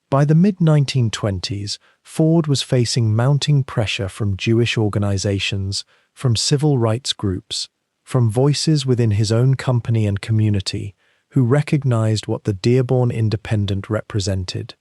By the mid-1920s, Ford was facing mounting pressure from Jewish organizations, from civil rights groups, from voices within his own company and community, who recognized what the Dearborn Independent represented.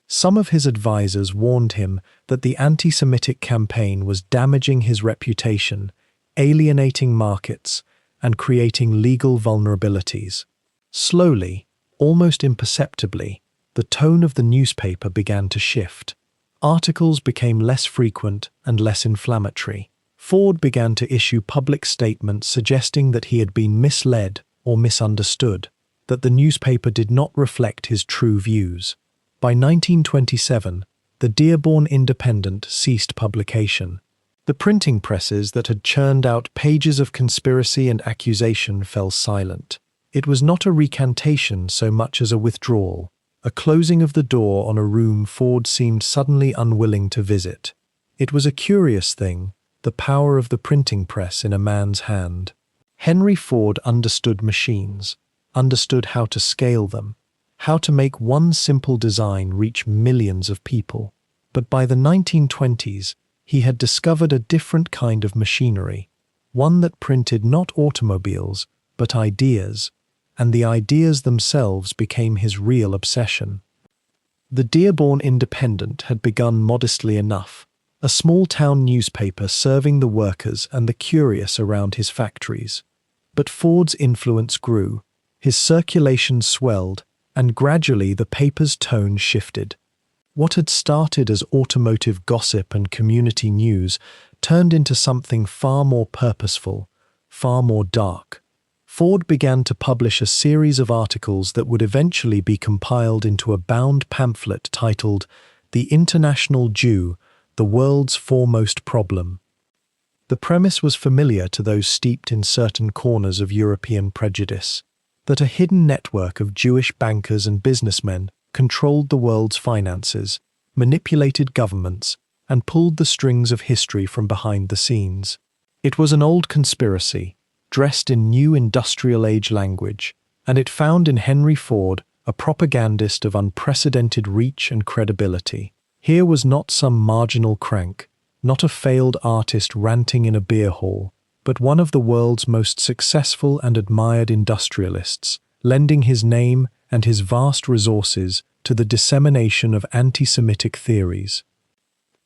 Some of his advisors warned him that the anti-Semitic campaign was damaging his reputation, alienating markets, and creating legal vulnerabilities. Slowly, almost imperceptibly, the tone of the newspaper began to shift. Articles became less frequent and less inflammatory. Ford began to issue public statements suggesting that he had been misled or misunderstood, that the newspaper did not reflect his true views. By 1927, the Dearborn Independent ceased publication. The printing presses that had churned out pages of conspiracy and accusation fell silent. It was not a recantation so much as a withdrawal, a closing of the door on a room Ford seemed suddenly unwilling to visit. It was a curious thing, the power of the printing press in a man's hand. Henry Ford understood machines, understood how to scale them, how to make one simple design reach millions of people. But by the 1920s, he had discovered a different kind of machinery, one that printed not automobiles, but ideas, and the ideas themselves became his real obsession. The Dearborn Independent had begun modestly enough, a small-town newspaper serving the workers and the curious around his factories. But Ford's influence grew, his circulation swelled, and gradually the paper's tone shifted. What had started as automotive gossip and community news turned into something far more purposeful, far more dark. Ford began to publish a series of articles that would eventually be compiled into a bound pamphlet titled The International Jew, the World's Foremost Problem. The premise was familiar to those steeped in certain corners of European prejudice, that a hidden network of Jewish bankers and businessmen controlled the world's finances, manipulated governments, and pulled the strings of history from behind the scenes. It was an old conspiracy, dressed in new industrial age language, and it found in Henry Ford a propagandist of unprecedented reach and credibility. Here was not some marginal crank, not a failed artist ranting in a beer hall, but one of the world's most successful and admired industrialists, lending his name and his vast resources to the dissemination of anti-Semitic theories.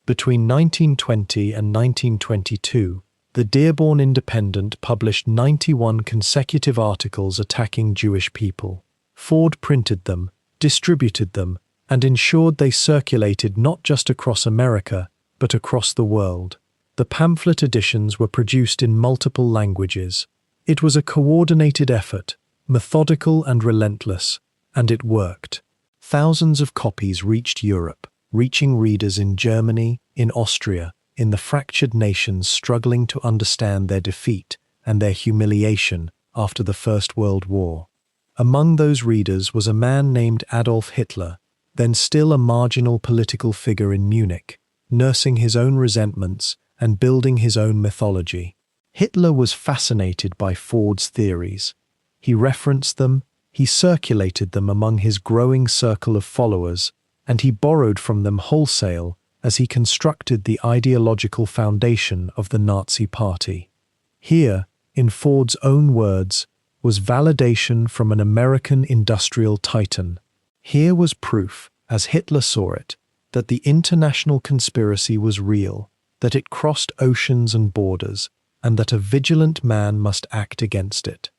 Between 1920 and 1922, the Dearborn Independent published 91 consecutive articles attacking Jewish people. Ford printed them, distributed them, and ensured they circulated not just across America, but across the world. The pamphlet editions were produced in multiple languages. It was a coordinated effort, methodical and relentless, and it worked. Thousands of copies reached Europe, reaching readers in Germany, in Austria, in the fractured nations struggling to understand their defeat and their humiliation after the First World War. Among those readers was a man named Adolf Hitler, then still a marginal political figure in Munich, nursing his own resentments and building his own mythology. Hitler was fascinated by Ford's theories. He referenced them, he circulated them among his growing circle of followers, and he borrowed from them wholesale as he constructed the ideological foundation of the Nazi Party. Here, in Ford's own words, was validation from an American industrial titan. Here was proof, as Hitler saw it, that the international conspiracy was real, that it crossed oceans and borders, and that a vigilant man must act against it.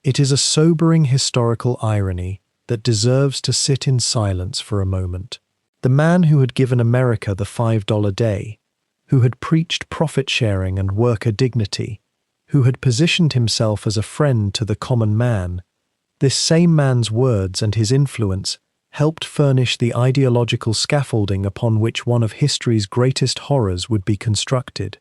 It is a sobering historical irony that deserves to sit in silence for a moment. The man who had given America the $5 day, who had preached profit-sharing and worker dignity, who had positioned himself as a friend to the common man, this same man's words and his influence helped furnish the ideological scaffolding upon which one of history's greatest horrors would be constructed.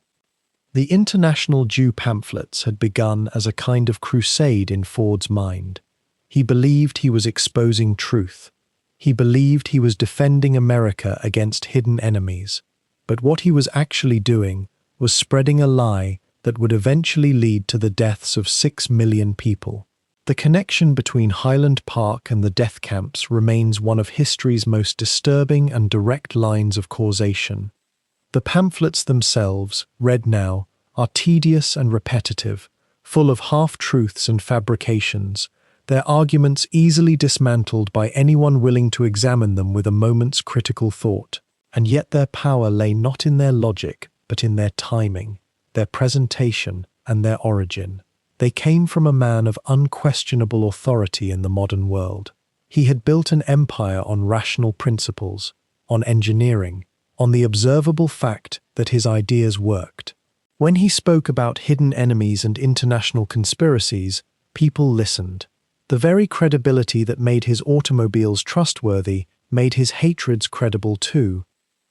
The international Jew pamphlets had begun as a kind of crusade in Ford's mind. He believed he was exposing truth. He believed he was defending America against hidden enemies. But what he was actually doing was spreading a lie that would eventually lead to the deaths of 6 million people. The connection between Highland Park and the death camps remains one of history's most disturbing and direct lines of causation. The pamphlets themselves, read now, are tedious and repetitive, full of half-truths and fabrications, their arguments easily dismantled by anyone willing to examine them with a moment's critical thought. And yet their power lay not in their logic, but in their timing, their presentation, and their origin. They came from a man of unquestionable authority in the modern world. He had built an empire on rational principles, on engineering, on the observable fact that his ideas worked. When he spoke about hidden enemies and international conspiracies, people listened. The very credibility that made his automobiles trustworthy made his hatreds credible too.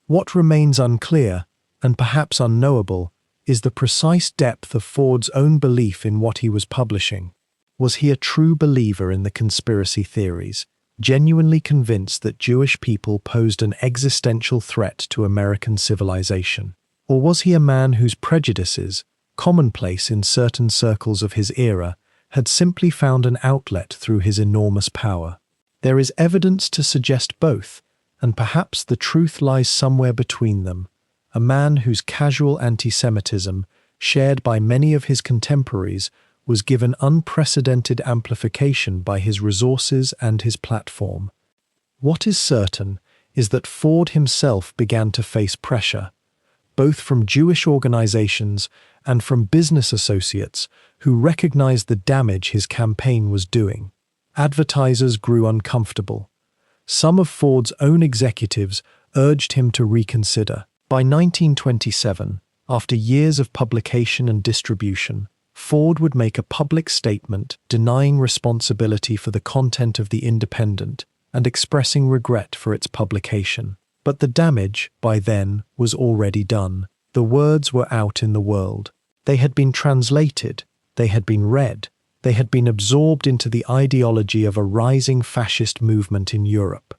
What remains unclear, and perhaps unknowable, is the precise depth of Ford's own belief in what he was publishing. Was he a true believer in the conspiracy theories, genuinely convinced that Jewish people posed an existential threat to American civilization? Or was he a man whose prejudices, commonplace in certain circles of his era, had simply found an outlet through his enormous power? There is evidence to suggest both, and perhaps the truth lies somewhere between them. A man whose casual antisemitism, shared by many of his contemporaries, was given unprecedented amplification by his resources and his platform. What is certain is that Ford himself began to face pressure, both from Jewish organizations and from business associates who recognized the damage his campaign was doing. Advertisers grew uncomfortable. Some of Ford's own executives urged him to reconsider. By 1927, after years of publication and distribution, Ford would make a public statement denying responsibility for the content of The Independent and expressing regret for its publication. But the damage, by then, was already done. The words were out in the world. They had been translated, they had been read, they had been absorbed into the ideology of a rising fascist movement in Europe.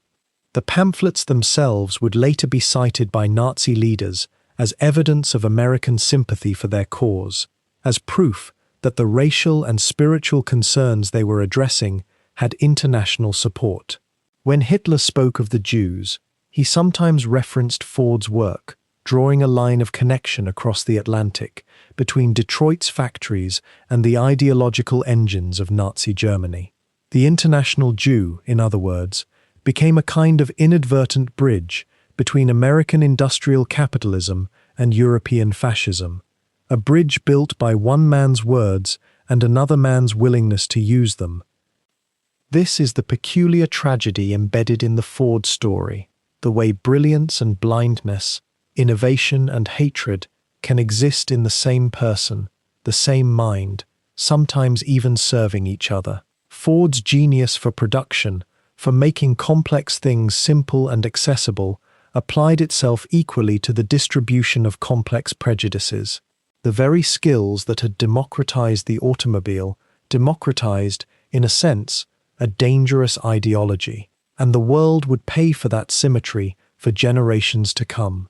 The pamphlets themselves would later be cited by Nazi leaders as evidence of American sympathy for their cause, as proof that the racial and spiritual concerns they were addressing had international support. When Hitler spoke of the Jews, he sometimes referenced Ford's work, drawing a line of connection across the Atlantic between Detroit's factories and the ideological engines of Nazi Germany. The international Jew, in other words, became a kind of inadvertent bridge between American industrial capitalism and European fascism, a bridge built by one man's words and another man's willingness to use them. This is the peculiar tragedy embedded in the Ford story, the way brilliance and blindness, innovation and hatred can exist in the same person, the same mind, sometimes even serving each other. Ford's genius for production, for making complex things simple and accessible, applied itself equally to the distribution of complex prejudices. The very skills that had democratized the automobile democratized, in a sense, a dangerous ideology, and the world would pay for that symmetry for generations to come.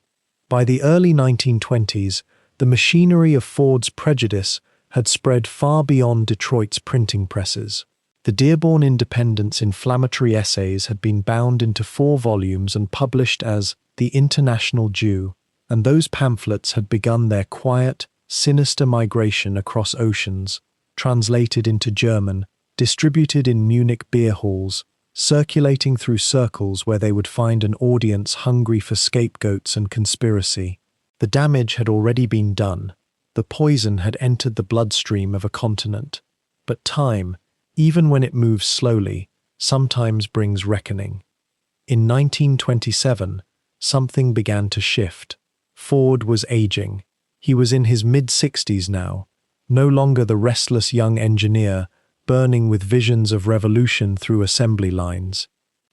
By the early 1920s, the machinery of Ford's prejudice had spread far beyond Detroit's printing presses. The Dearborn Independent's inflammatory essays had been bound into 4 volumes and published as The International Jew, and those pamphlets had begun their quiet, sinister migration across oceans, translated into German, distributed in Munich beer halls, circulating through circles where they would find an audience hungry for scapegoats and conspiracy. The damage had already been done. The poison had entered the bloodstream of a continent. But time, even when it moves slowly, sometimes brings reckoning. In 1927, something began to shift. Ford was aging. He was in his mid-60s now, no longer the restless young engineer, burning with visions of revolution through assembly lines.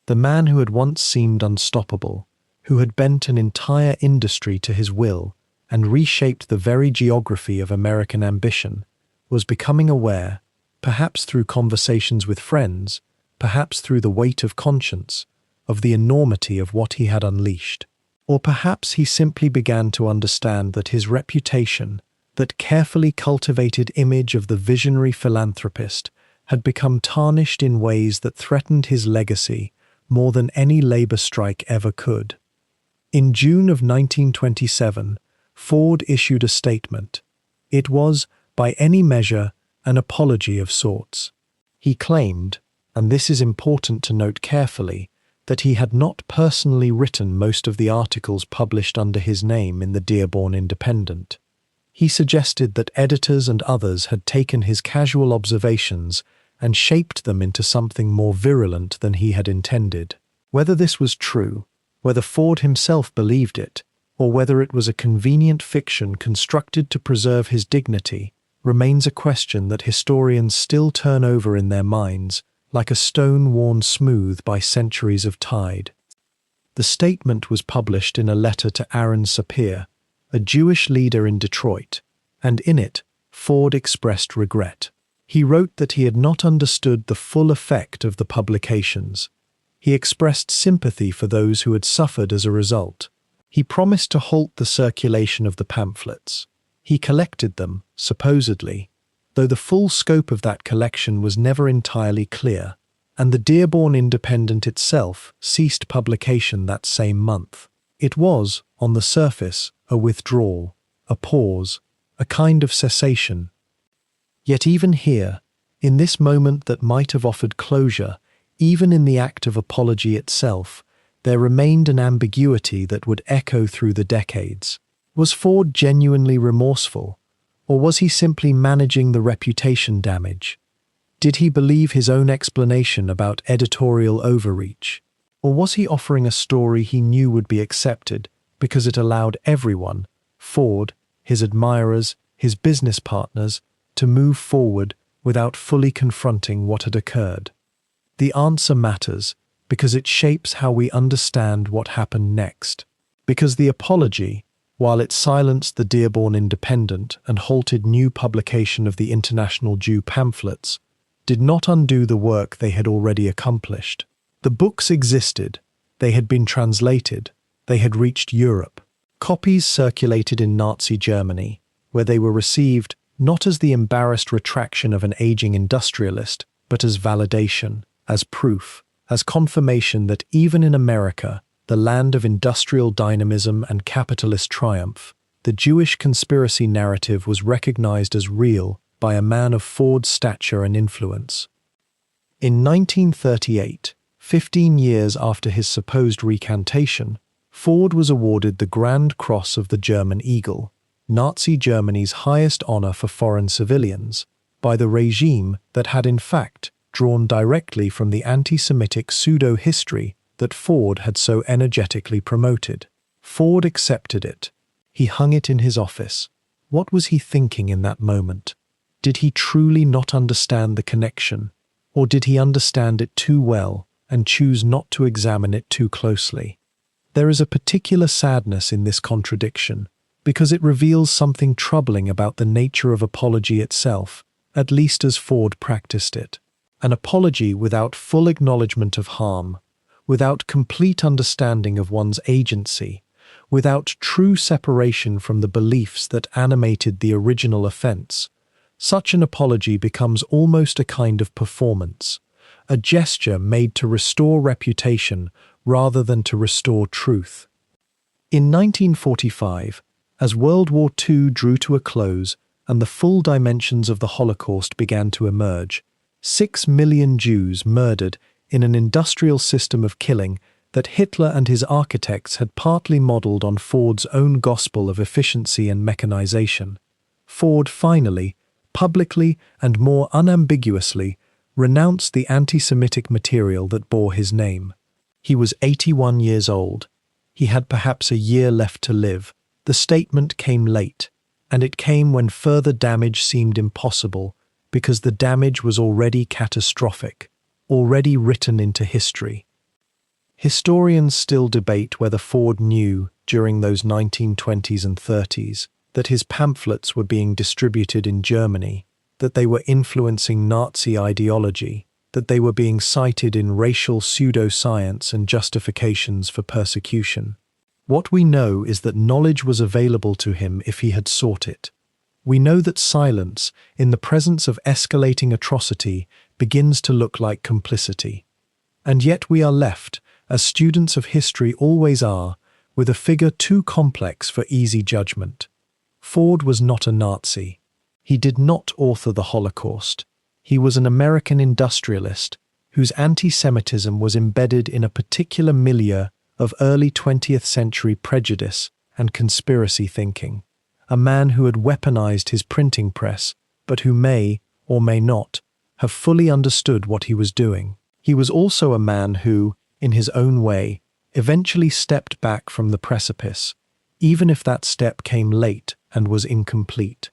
The man who had once seemed unstoppable, who had bent an entire industry to his will and reshaped the very geography of American ambition, was becoming aware, perhaps through conversations with friends, perhaps through the weight of conscience, of the enormity of what he had unleashed. Or perhaps he simply began to understand that his reputation, that carefully cultivated image of the visionary philanthropist, had become tarnished in ways that threatened his legacy more than any labor strike ever could. In June of 1927, Ford issued a statement. It was, by any measure, an apology of sorts. He claimed, and this is important to note carefully, that he had not personally written most of the articles published under his name in the Dearborn Independent. He suggested that editors and others had taken his casual observations and shaped them into something more virulent than he had intended. Whether this was true, whether Ford himself believed it, or whether it was a convenient fiction constructed to preserve his dignity, remains a question that historians still turn over in their minds, like a stone worn smooth by centuries of tide. The statement was published in a letter to Aaron Sapir, a Jewish leader in Detroit, and in it, Ford expressed regret. He wrote that he had not understood the full effect of the publications. He expressed sympathy for those who had suffered as a result. He promised to halt the circulation of the pamphlets. He collected them, supposedly, though the full scope of that collection was never entirely clear, and the Dearborn Independent itself ceased publication that same month. It was, on the surface, a withdrawal, a pause, a kind of cessation. Yet even here, in this moment that might have offered closure, even in the act of apology itself, there remained an ambiguity that would echo through the decades. Was Ford genuinely remorseful, or was he simply managing the reputation damage? Did he believe his own explanation about editorial overreach? Or was he offering a story he knew would be accepted because it allowed everyone, Ford, his admirers, his business partners, to move forward without fully confronting what had occurred? The answer matters because it shapes how we understand what happened next. Because the apology, while it silenced the Dearborn Independent and halted new publication of the International Jew pamphlets, did not undo the work they had already accomplished. The books existed, they had been translated, they had reached Europe. Copies circulated in Nazi Germany, where they were received not as the embarrassed retraction of an aging industrialist, but as validation, as proof, as confirmation that even in America, the land of industrial dynamism and capitalist triumph, the Jewish conspiracy narrative was recognized as real by a man of Ford's stature and influence. In 1938, 15 years after his supposed recantation, Ford was awarded the Grand Cross of the German Eagle, Nazi Germany's highest honor for foreign civilians, by the regime that had in fact drawn directly from the anti-Semitic pseudo-history that Ford had so energetically promoted. Ford accepted it. He hung it in his office. What was he thinking in that moment? Did he truly not understand the connection, or did he understand it too well and choose not to examine it too closely? There is a particular sadness in this contradiction, because it reveals something troubling about the nature of apology itself at least as Ford practiced it. An apology without full acknowledgement of harm, without complete understanding of one's agency, without true separation from the beliefs that animated the original offense. Such an apology becomes almost a kind of performance, a gesture made to restore reputation rather than to restore truth. In 1945, as World War II drew to a close and the full dimensions of the Holocaust began to emerge, 6 million Jews murdered in an industrial system of killing that Hitler and his architects had partly modeled on Ford's own gospel of efficiency and mechanization. Ford finally, publicly and more unambiguously, renounced the anti-Semitic material that bore his name. He was 81 years old. He had perhaps a year left to live. The statement came late, and it came when further damage seemed impossible, because the damage was already catastrophic, already written into history. Historians still debate whether Ford knew, during those 1920s and 30s, that his pamphlets were being distributed in Germany, that they were influencing Nazi ideology, that they were being cited in racial pseudoscience and justifications for persecution. What we know is that knowledge was available to him if he had sought it. We know that silence, in the presence of escalating atrocity, begins to look like complicity. And yet we are left, as students of history always are, with a figure too complex for easy judgment. Ford was not a Nazi. He did not author the Holocaust. He was an American industrialist whose anti-Semitism was embedded in a particular milieu of early 20th century prejudice and conspiracy thinking. A man who had weaponized his printing press, but who may, or may not, have fully understood what he was doing. He was also a man who, in his own way, eventually stepped back from the precipice, even if that step came late and was incomplete.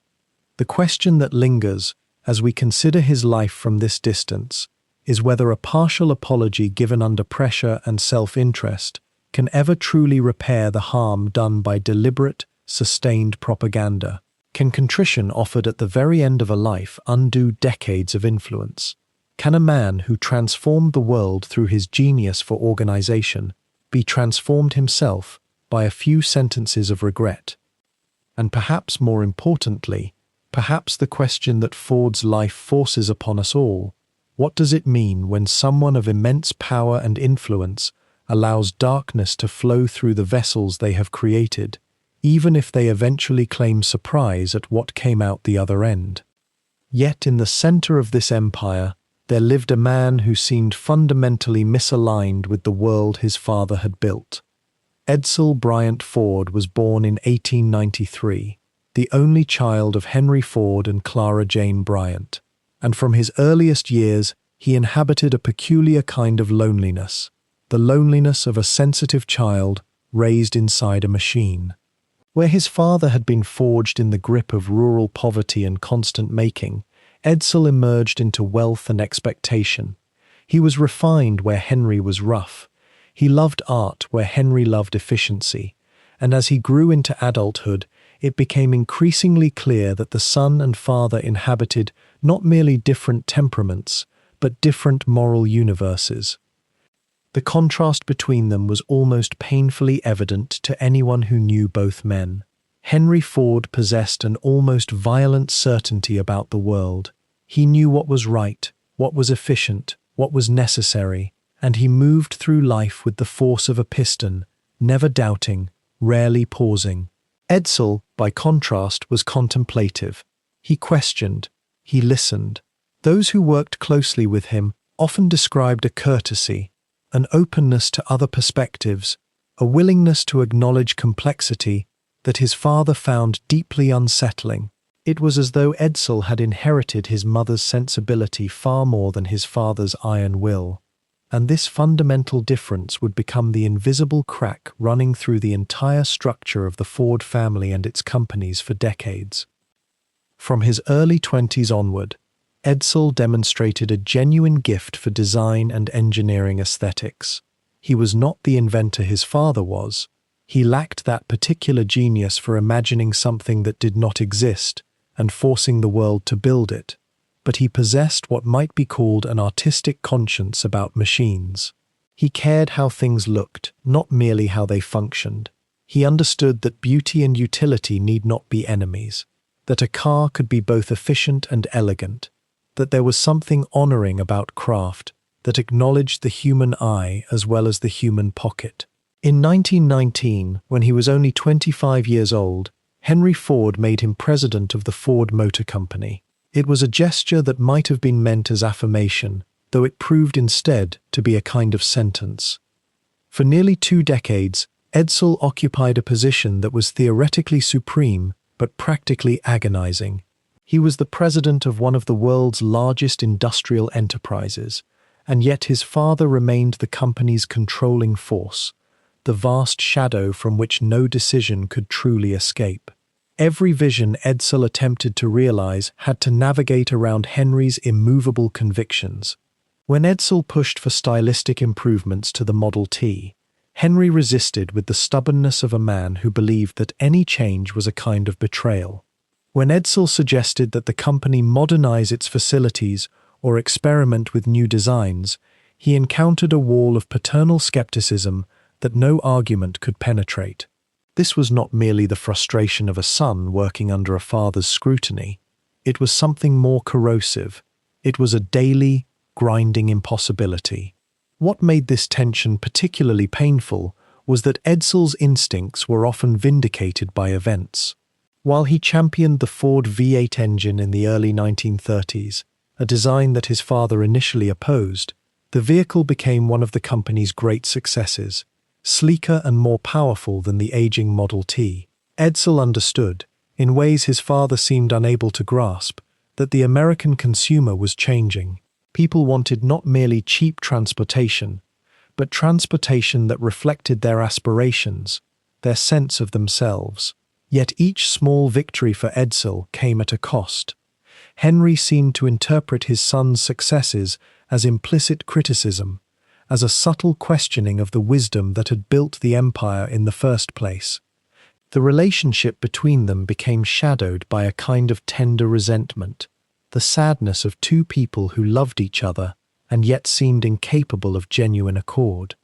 The question that lingers, as we consider his life from this distance, is whether a partial apology given under pressure and self-interest can ever truly repair the harm done by deliberate, sustained propaganda. Can contrition offered at the very end of a life undo decades of influence? Can a man who transformed the world through his genius for organization be transformed himself by a few sentences of regret? And perhaps more importantly, perhaps the question that Ford's life forces upon us all, what does it mean when someone of immense power and influence allows darkness to flow through the vessels they have created, even if they eventually claim surprise at what came out the other end? Yet in the center of this empire, there lived a man who seemed fundamentally misaligned with the world his father had built. Edsel Bryant Ford was born in 1893, the only child of Henry Ford and Clara Jane Bryant, and from his earliest years he inhabited a peculiar kind of loneliness, the loneliness of a sensitive child raised inside a machine. Where his father had been forged in the grip of rural poverty and constant making, Edsel emerged into wealth and expectation. He was refined where Henry was rough. He loved art where Henry loved efficiency. And as he grew into adulthood, it became increasingly clear that the son and father inhabited not merely different temperaments, but different moral universes. The contrast between them was almost painfully evident to anyone who knew both men. Henry Ford possessed an almost violent certainty about the world. He knew what was right, what was efficient, what was necessary, and he moved through life with the force of a piston, never doubting, rarely pausing. Edsel, by contrast, was contemplative. He questioned, he listened. Those who worked closely with him often described a courtesy, an openness to other perspectives, a willingness to acknowledge complexity that his father found deeply unsettling. It was as though Edsel had inherited his mother's sensibility far more than his father's iron will, and this fundamental difference would become the invisible crack running through the entire structure of the Ford family and its companies for decades. From his early 20s onward, Edsel demonstrated a genuine gift for design and engineering aesthetics. He was not the inventor his father was. He lacked that particular genius for imagining something that did not exist and forcing the world to build it. but he possessed what might be called an artistic conscience about machines. He cared how things looked, not merely how they functioned. He understood that beauty and utility need not be enemies, that a car could be both efficient and elegant, that there was something honoring about craft that acknowledged the human eye as well as the human pocket. In 1919, when he was only 25 years old, Henry Ford made him president of the Ford Motor Company. It was a gesture that might have been meant as affirmation, though it proved instead to be a kind of sentence. For nearly 2 decades, Edsel occupied a position that was theoretically supreme but practically agonizing. He was the president of one of the world's largest industrial enterprises, and yet his father remained the company's controlling force, the vast shadow from which no decision could truly escape. Every vision Edsel attempted to realize had to navigate around Henry's immovable convictions. When Edsel pushed for stylistic improvements to the Model T, Henry resisted with the stubbornness of a man who believed that any change was a kind of betrayal. When Edsel suggested that the company modernize its facilities or experiment with new designs, he encountered a wall of paternal skepticism that no argument could penetrate. This was not merely the frustration of a son working under a father's scrutiny. It was something more corrosive. It was a daily, grinding impossibility. What made this tension particularly painful was that Edsel's instincts were often vindicated by events. While he championed the Ford V8 engine in the early 1930s, a design that his father initially opposed, the vehicle became one of the company's great successes. Sleeker and more powerful than the aging Model T. Edsel understood, in ways his father seemed unable to grasp, that the American consumer was changing. People wanted not merely cheap transportation, but transportation that reflected their aspirations, their sense of themselves. Yet each small victory for Edsel came at a cost. Henry seemed to interpret his son's successes as implicit criticism, as a subtle questioning of the wisdom that had built the empire in the first place. The relationship between them became shadowed by a kind of tender resentment, the sadness of 2 people who loved each other and yet seemed incapable of genuine accord.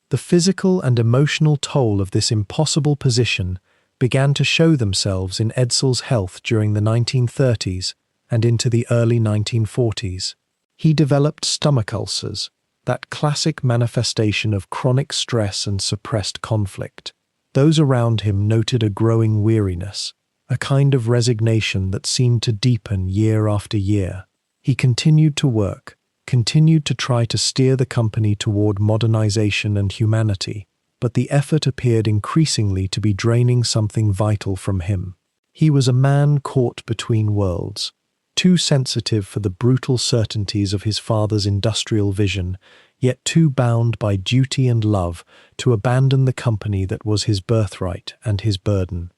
The physical and emotional toll of this impossible position began to show themselves in Edsel's health during the 1930s and into the early 1940s. He developed stomach ulcers, that classic manifestation of chronic stress and suppressed conflict. Those around him noted a growing weariness, a kind of resignation that seemed to deepen year after year. He continued to work, continued to try to steer the company toward modernization and humanity, but the effort appeared increasingly to be draining something vital from him. He was a man caught between worlds, too sensitive for the brutal certainties of his father's industrial vision, yet too bound by duty and love to abandon the company that was his birthright and his burden.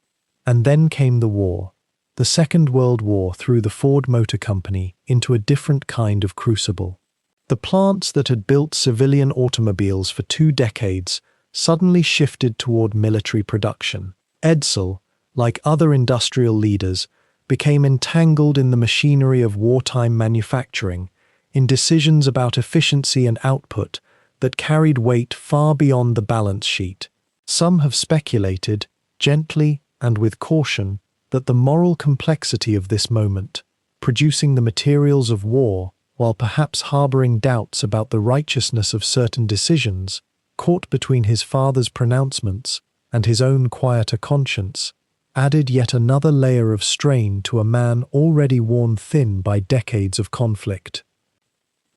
And then came the war. The Second World War threw the Ford Motor Company into a different kind of crucible. The plants that had built civilian automobiles for 2 decades suddenly shifted toward military production. Edsel, like other industrial leaders, became entangled in the machinery of wartime manufacturing, in decisions about efficiency and output that carried weight far beyond the balance sheet. Some have speculated, gently and with caution, that the moral complexity of this moment, producing the materials of war while perhaps harboring doubts about the righteousness of certain decisions, caught between his father's pronouncements and his own quieter conscience, added yet another layer of strain to a man already worn thin by decades of conflict.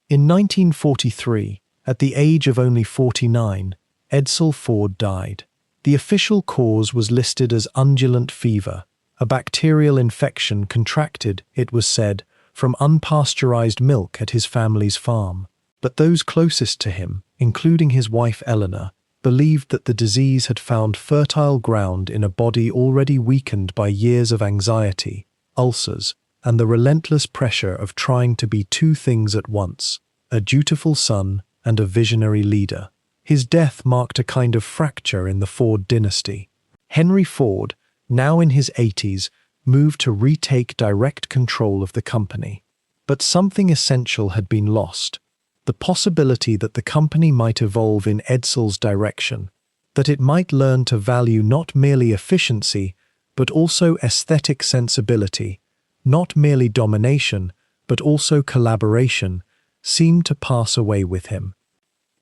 In 1943, at the age of only 49, Edsel Ford died. The official cause was listed as undulant fever, a bacterial infection contracted, it was said, from unpasteurized milk at his family's farm. But those closest to him, including his wife Eleanor, believed that the disease had found fertile ground in a body already weakened by years of anxiety, ulcers, and the relentless pressure of trying to be 2 things at once, a dutiful son and a visionary leader. His death marked a kind of fracture in the Ford dynasty. Henry Ford, now in his 80s, moved to retake direct control of the company. But something essential had been lost. The possibility that the company might evolve in Edsel's direction, that it might learn to value not merely efficiency, but also aesthetic sensibility, not merely domination, but also collaboration, seemed to pass away with him.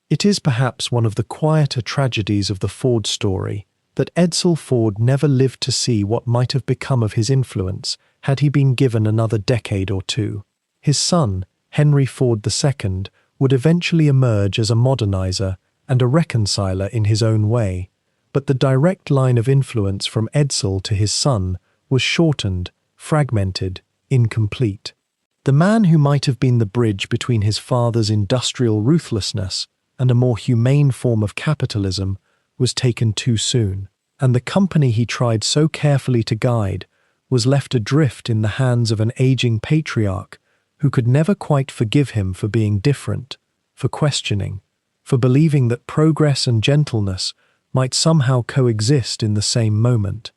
It is perhaps one of the quieter tragedies of the Ford story that Edsel Ford never lived to see what might have become of his influence had he been given another decade or two. His son, Henry Ford II, would eventually emerge as a modernizer and a reconciler in his own way, but the direct line of influence from Edsel to his son was shortened, fragmented, incomplete. The man who might have been the bridge between his father's industrial ruthlessness and a more humane form of capitalism was taken too soon, and the company he tried so carefully to guide was left adrift in the hands of an aging patriarch who could never quite forgive him for being different, for questioning, for believing that progress and gentleness might somehow coexist in the same moment.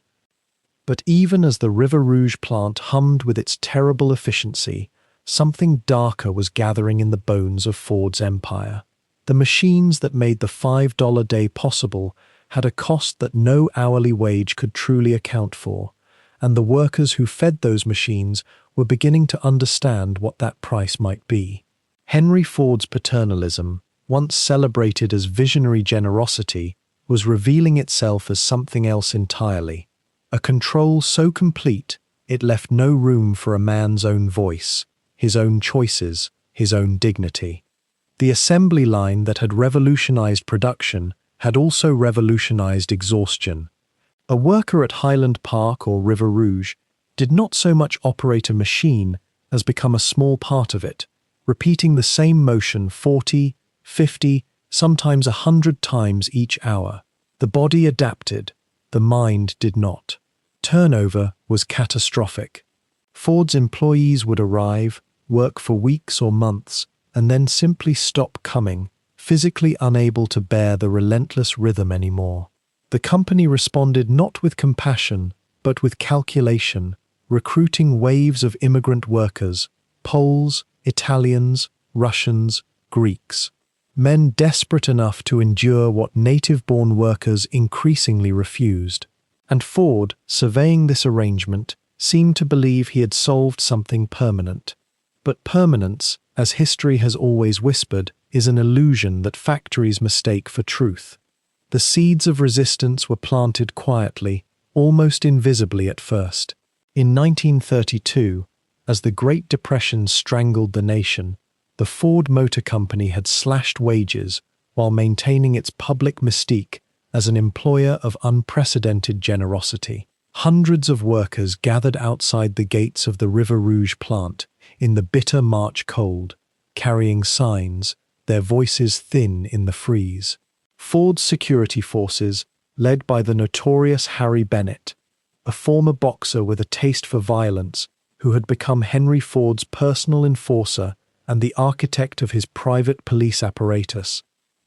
But even as the River Rouge plant hummed with its terrible efficiency, something darker was gathering in the bones of Ford's empire. The machines that made the $5 day possible had a cost that no hourly wage could truly account for, and the workers who fed those machines were beginning to understand what that price might be. Henry Ford's paternalism, once celebrated as visionary generosity, was revealing itself as something else entirely, a control so complete it left no room for a man's own voice, his own choices, his own dignity. The assembly line that had revolutionized production had also revolutionized exhaustion. A worker at Highland Park or River Rouge did not so much operate a machine as become a small part of it, repeating the same motion 40, 50, sometimes 100 times each hour. The body adapted, the mind did not. Turnover was catastrophic. Ford's employees would arrive, work for weeks or months, and then simply stop coming, physically unable to bear the relentless rhythm anymore. The company responded not with compassion, but with calculation, recruiting waves of immigrant workers, Poles, Italians, Russians, Greeks. Men desperate enough to endure what native-born workers increasingly refused. And Ford, surveying this arrangement, seemed to believe he had solved something permanent. But permanence, as history has always whispered, is an illusion that factories mistake for truth. The seeds of resistance were planted quietly, almost invisibly at first. In 1932, as the Great Depression strangled the nation, the Ford Motor Company had slashed wages while maintaining its public mystique as an employer of unprecedented generosity. Hundreds of workers gathered outside the gates of the River Rouge plant in the bitter March cold, carrying signs, their voices thin in the freeze. Ford's security forces, led by the notorious Harry Bennett, a former boxer with a taste for violence who had become Henry Ford's personal enforcer and the architect of his private police apparatus,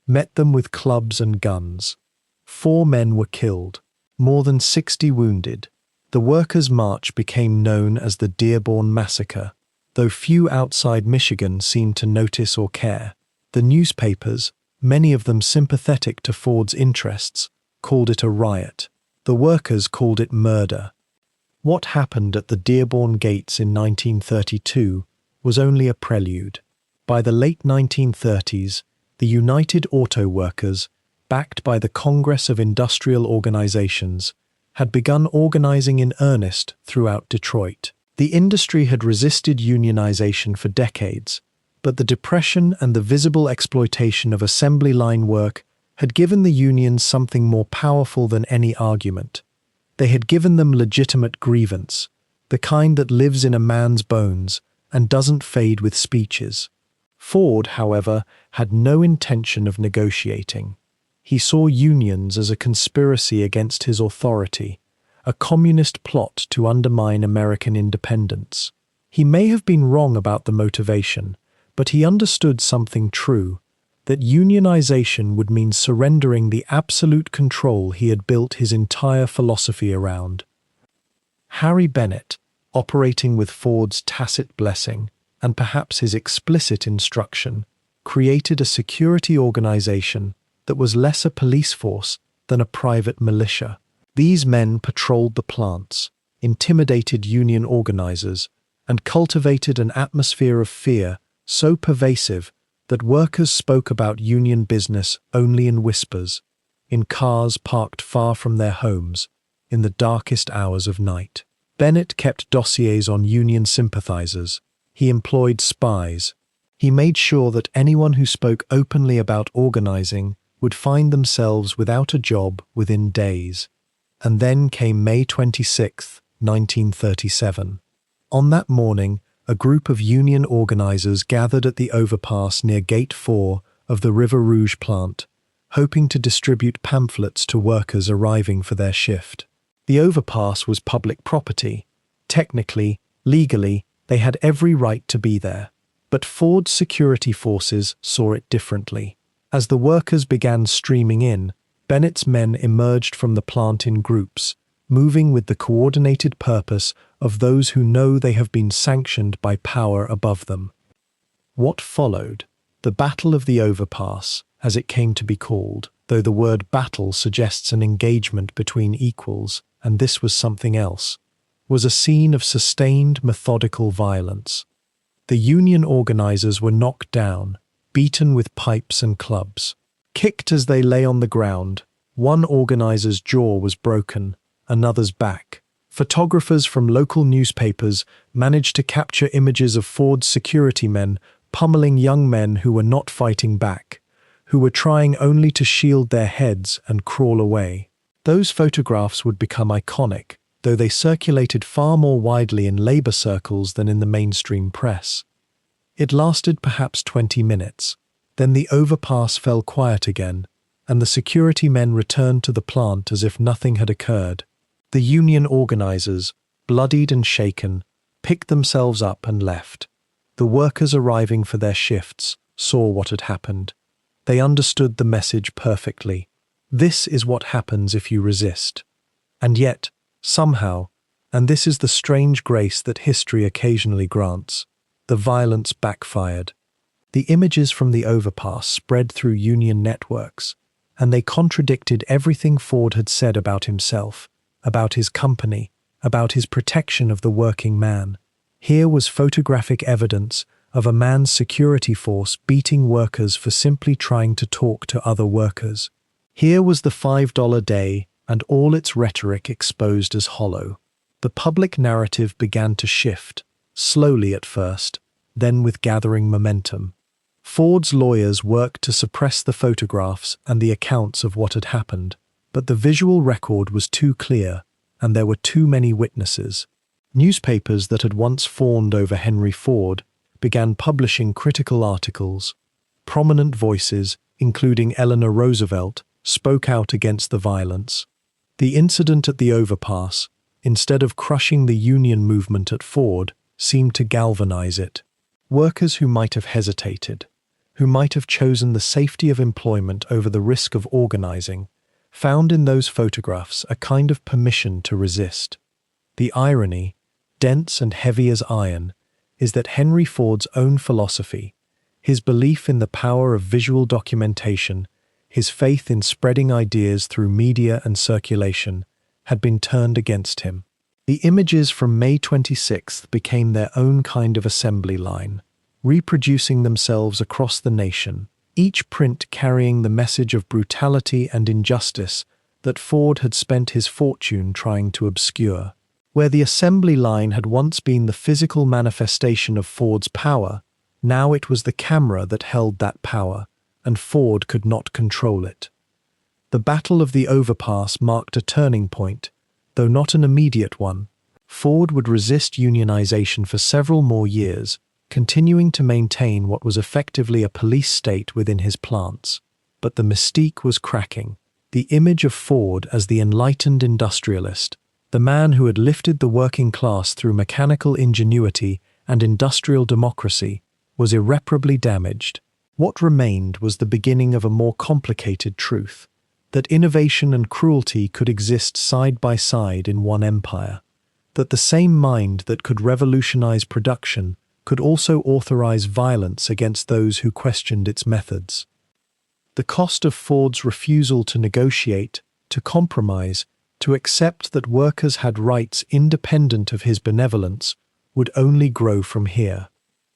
met them with clubs and guns. 4 men were killed, more than 60 wounded. The Workers' March became known as the Dearborn Massacre, though few outside Michigan seemed to notice or care. The newspapers, many of them sympathetic to Ford's interests, called it a riot. The workers called it murder. What happened at the Dearborn Gates in 1932 was only a prelude. By the late 1930s, the United Auto Workers, backed by the Congress of Industrial Organizations, had begun organizing in earnest throughout Detroit. The industry had resisted unionization for decades, but the Depression and the visible exploitation of assembly line work had given the unions something more powerful than any argument. They had given them legitimate grievance, the kind that lives in a man's bones and doesn't fade with speeches. Ford, however, had no intention of negotiating. He saw unions as a conspiracy against his authority, a communist plot to undermine American independence. He may have been wrong about the motivation, but he understood something true, that unionization would mean surrendering the absolute control he had built his entire philosophy around. Harry Bennett, operating with Ford's tacit blessing, and perhaps his explicit instruction, created a security organization that was less a police force than a private militia. These men patrolled the plants, intimidated union organizers, and cultivated an atmosphere of fear so pervasive that workers spoke about union business only in whispers, in cars parked far from their homes, in the darkest hours of night. Bennett kept dossiers on union sympathizers. He employed spies. He made sure that anyone who spoke openly about organizing would find themselves without a job within days. And then came May 26, 1937. On that morning, a group of union organizers gathered at the overpass near Gate 4 of the River Rouge plant, hoping to distribute pamphlets to workers arriving for their shift. The overpass was public property. Technically, legally, they had every right to be there. But Ford's security forces saw it differently. As the workers began streaming in, Bennett's men emerged from the plant in groups, moving with the coordinated purpose of those who know they have been sanctioned by power above them. What followed? The Battle of the Overpass, as it came to be called, though the word battle suggests an engagement between equals, and this was something else, was a scene of sustained, methodical violence. The union organizers were knocked down, beaten with pipes and clubs. Kicked as they lay on the ground, one organizer's jaw was broken, another's back. Photographers from local newspapers managed to capture images of Ford's security men pummeling young men who were not fighting back, who were trying only to shield their heads and crawl away. Those photographs would become iconic, though they circulated far more widely in labor circles than in the mainstream press. It lasted perhaps 20 minutes. Then the overpass fell quiet again, and the security men returned to the plant as if nothing had occurred. The union organizers, bloodied and shaken, picked themselves up and left. The workers arriving for their shifts saw what had happened. They understood the message perfectly. This is what happens if you resist. And yet, somehow, and this is the strange grace that history occasionally grants, the violence backfired. The images from the overpass spread through union networks, and they contradicted everything Ford had said about himself, about his company, about his protection of the working man. Here was photographic evidence of a man's security force beating workers for simply trying to talk to other workers. Here was the $5 day and all its rhetoric exposed as hollow. The public narrative began to shift, slowly at first, then with gathering momentum. Ford's lawyers worked to suppress the photographs and the accounts of what had happened, but the visual record was too clear, and there were too many witnesses. Newspapers that had once fawned over Henry Ford began publishing critical articles. Prominent voices, including Eleanor Roosevelt, spoke out against the violence. The incident at the overpass, instead of crushing the union movement at Ford, seemed to galvanize it. Workers who might have hesitated, who might have chosen the safety of employment over the risk of organizing, found in those photographs a kind of permission to resist. The irony, dense and heavy as iron, is that Henry Ford's own philosophy, his belief in the power of visual documentation, his faith in spreading ideas through media and circulation, had been turned against him. The images from May 26th became their own kind of assembly line, reproducing themselves across the nation, each print carrying the message of brutality and injustice that Ford had spent his fortune trying to obscure. Where the assembly line had once been the physical manifestation of Ford's power, now it was the camera that held that power, and Ford could not control it. The Battle of the Overpass marked a turning point, though not an immediate one. Ford would resist unionization for several more years, continuing to maintain what was effectively a police state within his plants. But the mystique was cracking. The image of Ford as the enlightened industrialist, the man who had lifted the working class through mechanical ingenuity and industrial democracy, was irreparably damaged. What remained was the beginning of a more complicated truth, that innovation and cruelty could exist side by side in one empire, that the same mind that could revolutionize production could also authorize violence against those who questioned its methods. The cost of Ford's refusal to negotiate, to compromise, to accept that workers had rights independent of his benevolence, would only grow from here.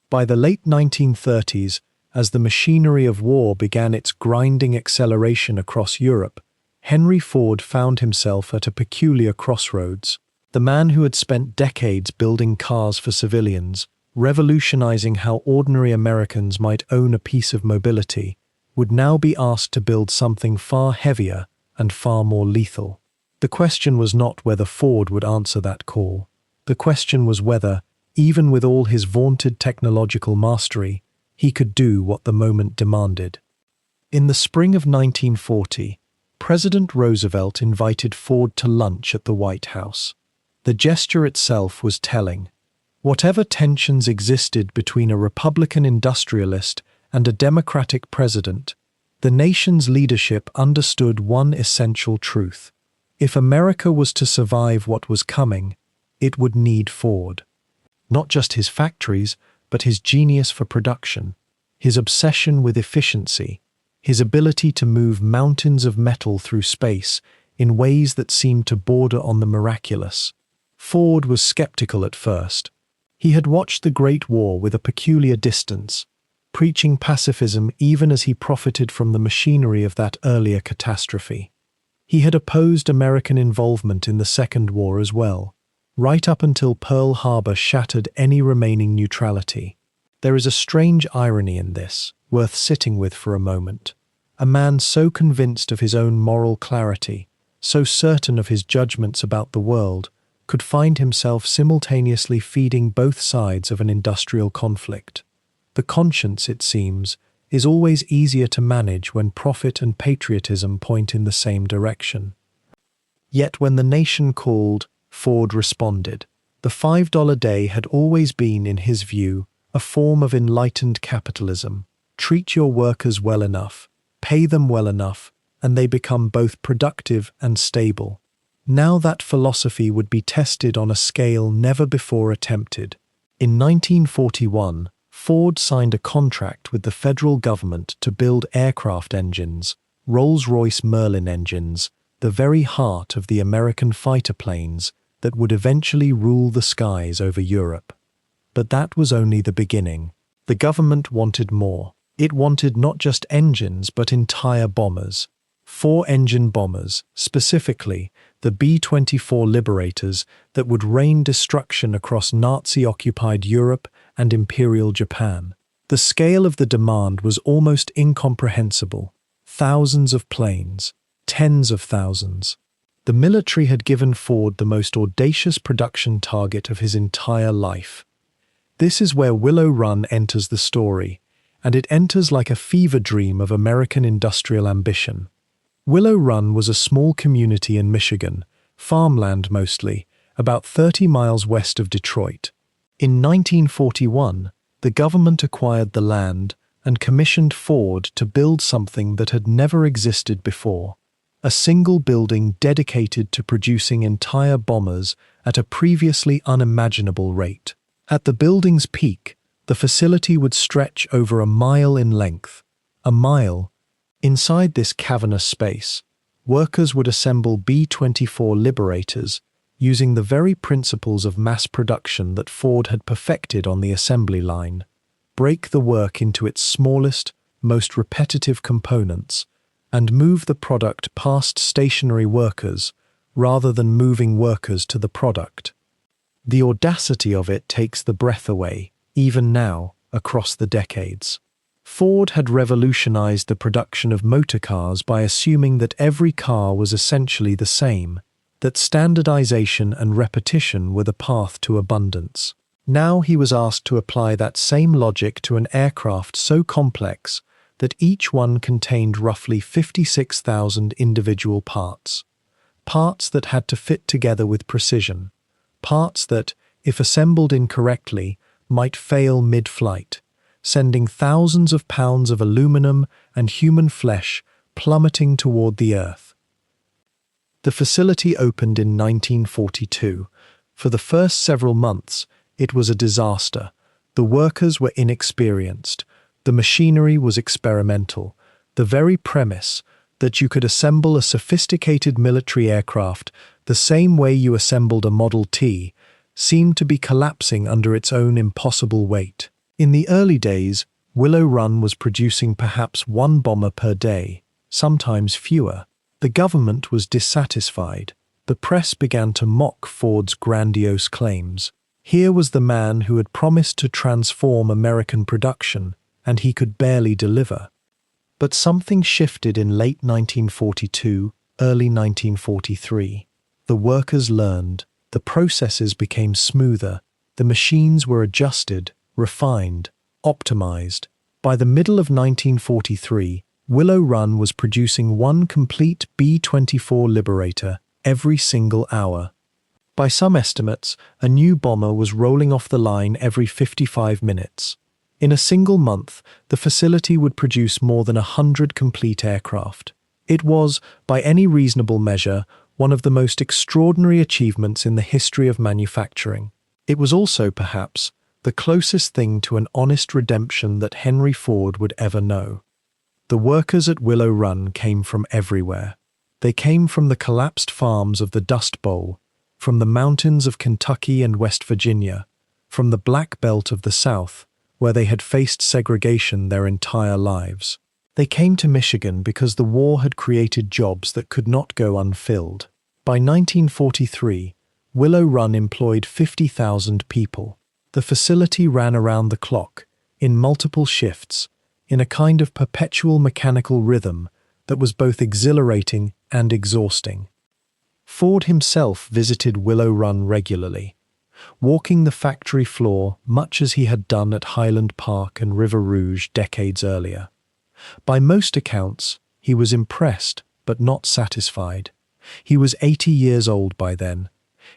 By the late 1930s, as the machinery of war began its grinding acceleration across Europe, Henry Ford found himself at a peculiar crossroads. The man who had spent decades building cars for civilians, revolutionizing how ordinary Americans might own a piece of mobility, would now be asked to build something far heavier and far more lethal. The question was not whether Ford would answer that call. The question was whether, even with all his vaunted technological mastery, he could do what the moment demanded. In the spring of 1940, President Roosevelt invited Ford to lunch at the White House. The gesture itself was telling. Whatever tensions existed between a Republican industrialist and a Democratic president, the nation's leadership understood one essential truth. If America was to survive what was coming, it would need Ford. Not just his factories, but his genius for production, his obsession with efficiency, his ability to move mountains of metal through space in ways that seemed to border on the miraculous. Ford was skeptical at first. He had watched the Great War with a peculiar distance, preaching pacifism even as he profited from the machinery of that earlier catastrophe. He had opposed American involvement in the Second War as well, right up until Pearl Harbor shattered any remaining neutrality. There is a strange irony in this, worth sitting with for a moment. A man so convinced of his own moral clarity, so certain of his judgments about the world, could find himself simultaneously feeding both sides of an industrial conflict. The conscience, it seems, is always easier to manage when profit and patriotism point in the same direction. Yet when the nation called, Ford responded. The $5 day had always been, in his view, a form of enlightened capitalism. Treat your workers well enough, pay them well enough, and they become both productive and stable. Now that philosophy would be tested on a scale never before attempted. In 1941, Ford signed a contract with the federal government to build aircraft engines, Rolls-Royce Merlin engines, the very heart of the American fighter planes that would eventually rule the skies over Europe. But that was only the beginning. The government wanted more. It wanted not just engines but entire bombers. 4-engine bombers, specifically the B-24 Liberators that would rain destruction across Nazi-occupied Europe and Imperial Japan. The scale of the demand was almost incomprehensible. Thousands of planes, tens of thousands. The military had given Ford the most audacious production target of his entire life. This is where Willow Run enters the story, and it enters like a fever dream of American industrial ambition. Willow Run was a small community in Michigan, farmland mostly, about 30 miles west of Detroit. In 1941, the government acquired the land and commissioned Ford to build something that had never existed before, a single building dedicated to producing entire bombers at a previously unimaginable rate. At the building's peak, the facility would stretch over a mile in length. A mile. Inside this cavernous space, workers would assemble B-24 Liberators using the very principles of mass production that Ford had perfected on the assembly line, break the work into its smallest, most repetitive components, and move the product past stationary workers rather than moving workers to the product. The audacity of it takes the breath away, even now, across the decades. Ford had revolutionized the production of motor cars by assuming that every car was essentially the same, that standardization and repetition were the path to abundance. Now he was asked to apply that same logic to an aircraft so complex that each one contained roughly 56,000 individual parts. Parts that had to fit together with precision. Parts that, if assembled incorrectly, might fail mid-flight, sending thousands of pounds of aluminum and human flesh plummeting toward the earth. The facility opened in 1942. For the first several months, it was a disaster. The workers were inexperienced. The machinery was experimental. The very premise that you could assemble a sophisticated military aircraft the same way you assembled a Model T seemed to be collapsing under its own impossible weight. In the early days, Willow Run was producing perhaps one bomber per day, sometimes fewer. The government was dissatisfied. The press began to mock Ford's grandiose claims. Here was the man who had promised to transform American production, and he could barely deliver. But something shifted in late 1942, early 1943. The workers learned. The processes became smoother. The machines were adjusted, refined, optimized. By the middle of 1943, Willow Run was producing one complete B-24 Liberator every single hour. By some estimates, a new bomber was rolling off the line every 55 minutes. In a single month, the facility would produce more than 100 complete aircraft. It was, by any reasonable measure, one of the most extraordinary achievements in the history of manufacturing. It was also, perhaps, the closest thing to an honest redemption that Henry Ford would ever know. The workers at Willow Run came from everywhere. They came from the collapsed farms of the Dust Bowl, from the mountains of Kentucky and West Virginia, from the Black Belt of the South, where they had faced segregation their entire lives. They came to Michigan because the war had created jobs that could not go unfilled. By 1943, Willow Run employed 50,000 people. The facility ran around the clock, in multiple shifts, in a kind of perpetual mechanical rhythm that was both exhilarating and exhausting. Ford himself visited Willow Run regularly, walking the factory floor much as he had done at Highland Park and River Rouge decades earlier. By most accounts, he was impressed but not satisfied. He was 80 years old by then,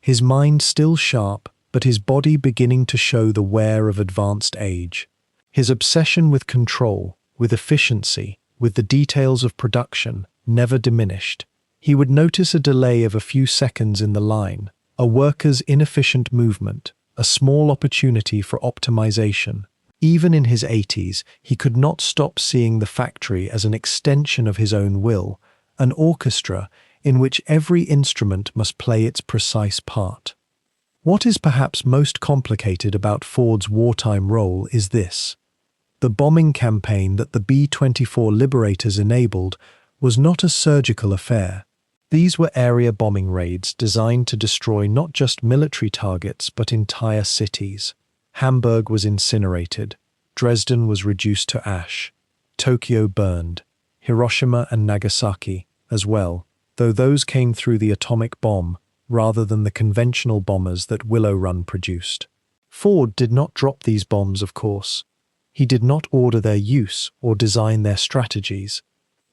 his mind still sharp but his body beginning to show the wear of advanced age. His obsession with control, with efficiency, with the details of production, never diminished. He would notice a delay of a few seconds in the line, a worker's inefficient movement, a small opportunity for optimization. Even in his 80s, he could not stop seeing the factory as an extension of his own will, an orchestra in which every instrument must play its precise part. What is perhaps most complicated about Ford's wartime role is this. The bombing campaign that the B-24 Liberators enabled was not a surgical affair. These were area bombing raids designed to destroy not just military targets but entire cities. Hamburg was incinerated, Dresden was reduced to ash, Tokyo burned, Hiroshima and Nagasaki as well, though those came through the atomic bomb rather than the conventional bombers that Willow Run produced. Ford did not drop these bombs, of course. He did not order their use or design their strategies.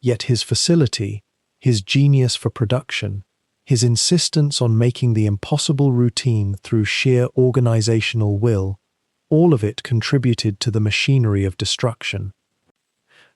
Yet his facility, his genius for production, his insistence on making the impossible routine through sheer organizational will, all of it contributed to the machinery of destruction.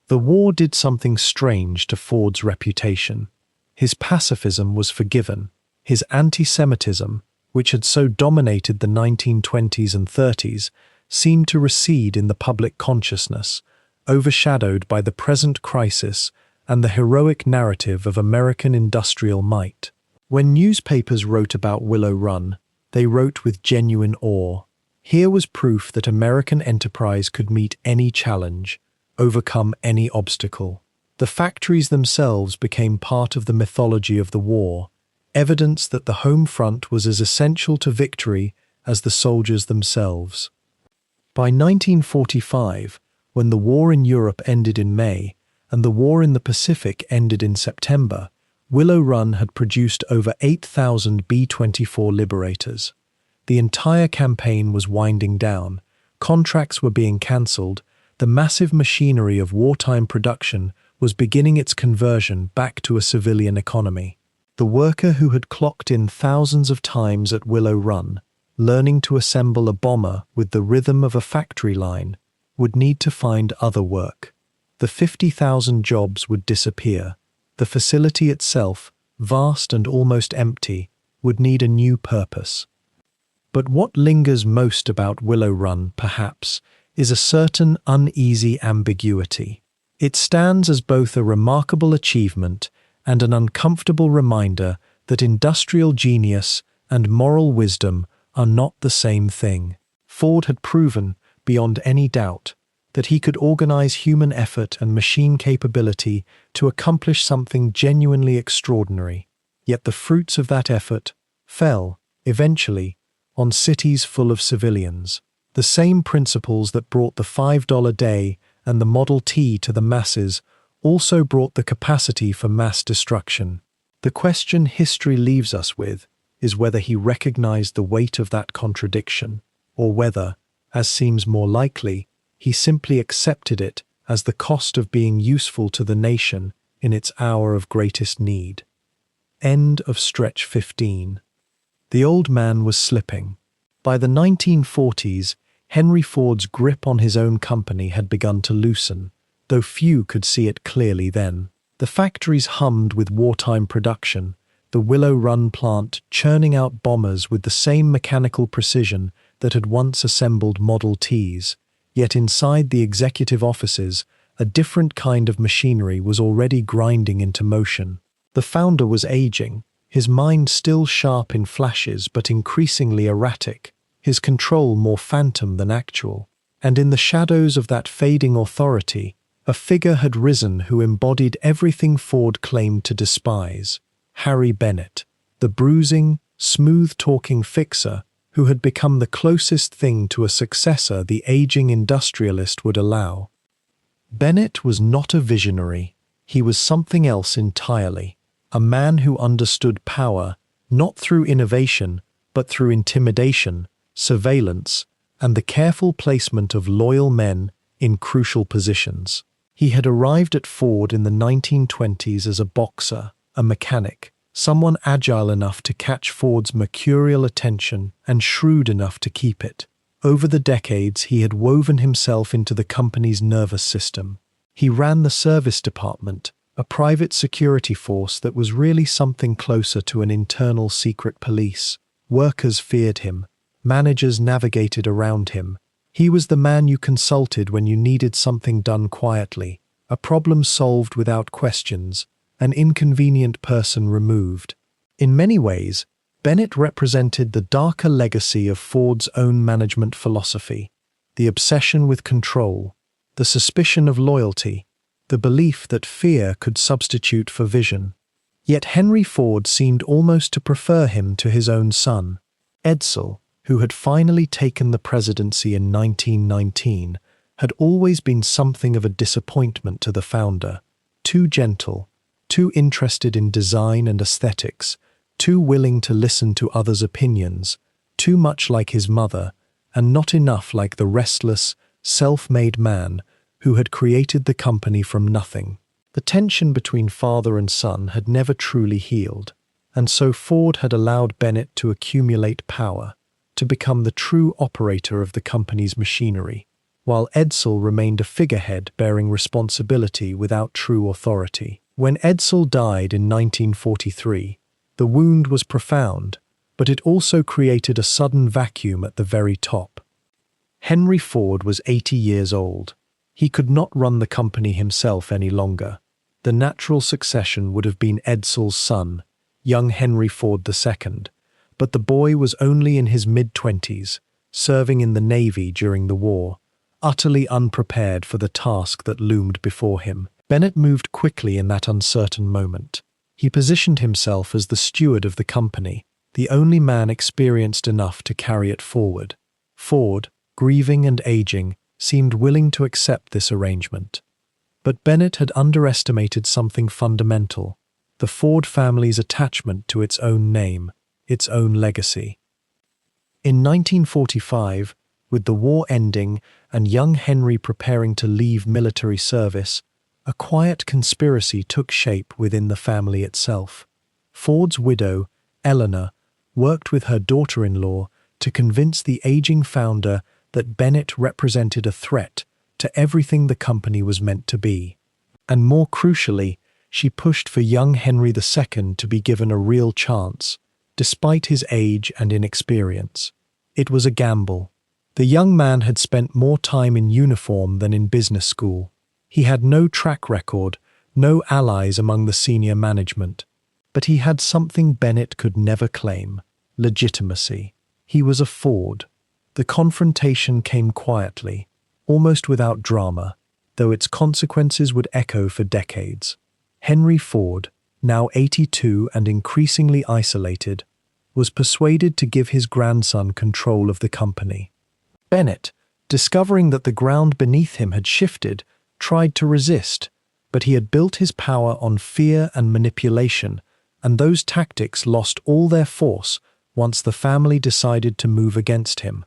The war did something strange to Ford's reputation. His pacifism was forgiven. His antisemitism, which had so dominated the 1920s and 30s, seemed to recede in the public consciousness, overshadowed by the present crisis and the heroic narrative of American industrial might. When newspapers wrote about Willow Run, they wrote with genuine awe. Here was proof that American enterprise could meet any challenge, overcome any obstacle. The factories themselves became part of the mythology of the war, evidence that the home front was as essential to victory as the soldiers themselves. By 1945, when the war in Europe ended in May and the war in the Pacific ended in September, Willow Run had produced over 8,000 B-24 Liberators. The entire campaign was winding down, contracts were being cancelled, the massive machinery of wartime production was beginning its conversion back to a civilian economy. The worker who had clocked in thousands of times at Willow Run, learning to assemble a bomber with the rhythm of a factory line, would need to find other work. The 50,000 jobs would disappear. The facility itself, vast and almost empty, would need a new purpose. But what lingers most about Willow Run, perhaps, is a certain uneasy ambiguity. It stands as both a remarkable achievement and an uncomfortable reminder that industrial genius and moral wisdom are not the same thing. Ford had proven, beyond any doubt, that he could organize human effort and machine capability to accomplish something genuinely extraordinary. Yet the fruits of that effort fell, eventually, on cities full of civilians. The same principles that brought the $5 day and the Model T to the masses also brought the capacity for mass destruction. The question history leaves us with is whether he recognized the weight of that contradiction, or whether, as seems more likely, he simply accepted it as the cost of being useful to the nation in its hour of greatest need. End of stretch 15. The old man was slipping. By the 1940s, Henry Ford's grip on his own company had begun to loosen, though few could see it clearly then. The factories hummed with wartime production, the Willow Run plant churning out bombers with the same mechanical precision that had once assembled Model Ts. Yet inside the executive offices, a different kind of machinery was already grinding into motion. The founder was aging, his mind still sharp in flashes but increasingly erratic, his control more phantom than actual. And in the shadows of that fading authority, a figure had risen who embodied everything Ford claimed to despise: Harry Bennett, the bruising, smooth-talking fixer who had become the closest thing to a successor the aging industrialist would allow. Bennett was not a visionary. He was something else entirely, a man who understood power, not through innovation, but through intimidation, surveillance, and the careful placement of loyal men in crucial positions. He had arrived at Ford in the 1920s as a boxer, a mechanic, someone agile enough to catch Ford's mercurial attention and shrewd enough to keep it. Over the decades, he had woven himself into the company's nervous system. He ran the service department, a private security force that was really something closer to an internal secret police. Workers feared him. Managers navigated around him. He was the man you consulted when you needed something done quietly, a problem solved without questions, an inconvenient person removed. In many ways, Bennett represented the darker legacy of Ford's own management philosophy: the obsession with control, the suspicion of loyalty, the belief that fear could substitute for vision. Yet Henry Ford seemed almost to prefer him to his own son. Edsel, who had finally taken the presidency in 1919, had always been something of a disappointment to the founder. Too gentle, too interested in design and aesthetics, too willing to listen to others' opinions, too much like his mother, and not enough like the restless, self-made man who had created the company from nothing. The tension between father and son had never truly healed, and so Ford had allowed Bennett to accumulate power, to become the true operator of the company's machinery, while Edsel remained a figurehead bearing responsibility without true authority. When Edsel died in 1943, the wound was profound, but it also created a sudden vacuum at the very top. Henry Ford was 80 years old. He could not run the company himself any longer. The natural succession would have been Edsel's son, young Henry Ford II, but the boy was only in his mid-20s, serving in the Navy during the war, utterly unprepared for the task that loomed before him. Bennett moved quickly in that uncertain moment. He positioned himself as the steward of the company, the only man experienced enough to carry it forward. Ford, grieving and aging, seemed willing to accept this arrangement. But Bennett had underestimated something fundamental: the Ford family's attachment to its own name, its own legacy. In 1945, with the war ending and young Henry preparing to leave military service, a quiet conspiracy took shape within the family itself. Ford's widow, Eleanor, worked with her daughter-in-law to convince the aging founder that Bennett represented a threat to everything the company was meant to be. And more crucially, she pushed for young Henry II to be given a real chance, despite his age and inexperience. It was a gamble. The young man had spent more time in uniform than in business school. He had no track record, no allies among the senior management. But he had something Bennett could never claim: legitimacy. He was a Ford. The confrontation came quietly, almost without drama, though its consequences would echo for decades. Henry Ford, now 82 and increasingly isolated, was persuaded to give his grandson control of the company. Bennett, discovering that the ground beneath him had shifted, tried to resist, but he had built his power on fear and manipulation, and those tactics lost all their force once the family decided to move against him.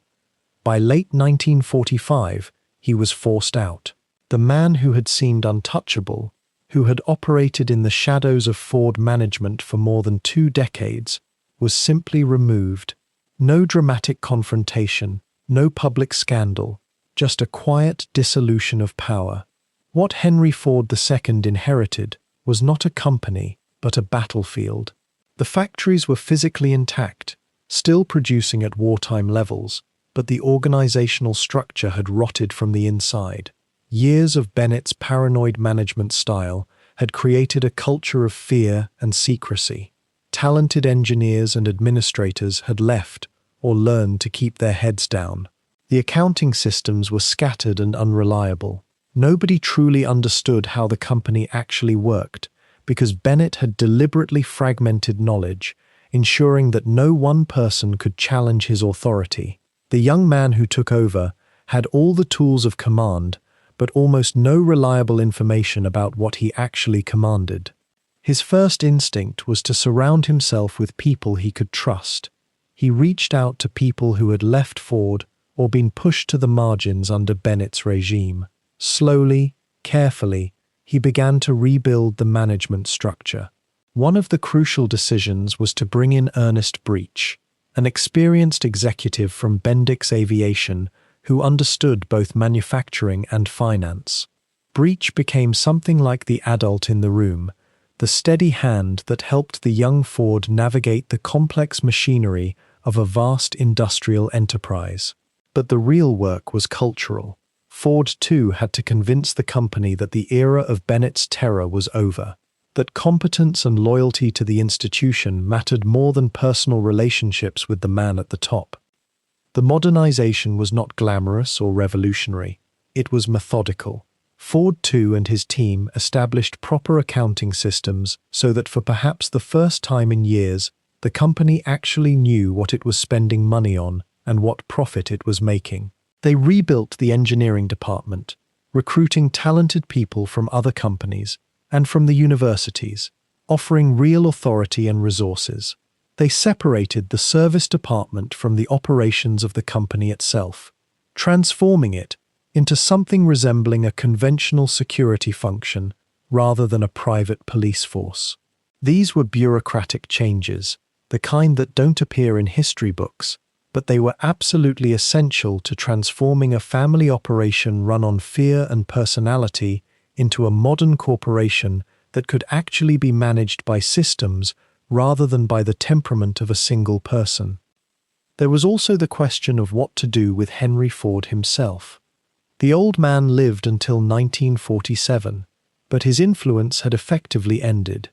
By late 1945, he was forced out. The man who had seemed untouchable, who had operated in the shadows of Ford management for more than 2 decades, was simply removed. No dramatic confrontation, no public scandal, just a quiet dissolution of power. What Henry Ford II inherited was not a company, but a battlefield. The factories were physically intact, still producing at wartime levels, but the organizational structure had rotted from the inside. Years of Bennett's paranoid management style had created a culture of fear and secrecy. Talented engineers and administrators had left or learned to keep their heads down. The accounting systems were scattered and unreliable. Nobody truly understood how the company actually worked, because Bennett had deliberately fragmented knowledge, ensuring that no one person could challenge his authority. The young man who took over had all the tools of command, but almost no reliable information about what he actually commanded. His first instinct was to surround himself with people he could trust. He reached out to people who had left Ford or been pushed to the margins under Bennett's regime. Slowly, carefully, he began to rebuild the management structure. One of the crucial decisions was to bring in Ernest Breach, an experienced executive from Bendix Aviation who understood both manufacturing and finance. Breach became something like the adult in the room, the steady hand that helped the young Ford navigate the complex machinery of a vast industrial enterprise. But the real work was cultural. Ford, too, had to convince the company that the era of Bennett's terror was over, that competence and loyalty to the institution mattered more than personal relationships with the man at the top. The modernization was not glamorous or revolutionary. It was methodical. Ford, too, and his team established proper accounting systems so that for perhaps the first time in years, the company actually knew what it was spending money on and what profit it was making. They rebuilt the engineering department, recruiting talented people from other companies and from the universities, offering real authority and resources. They separated the service department from the operations of the company itself, transforming it into something resembling a conventional security function rather than a private police force. These were bureaucratic changes, the kind that don't appear in history books, but they were absolutely essential to transforming a family operation run on fear and personality into a modern corporation that could actually be managed by systems rather than by the temperament of a single person. There was also the question of what to do with Henry Ford himself. The old man lived until 1947, but his influence had effectively ended.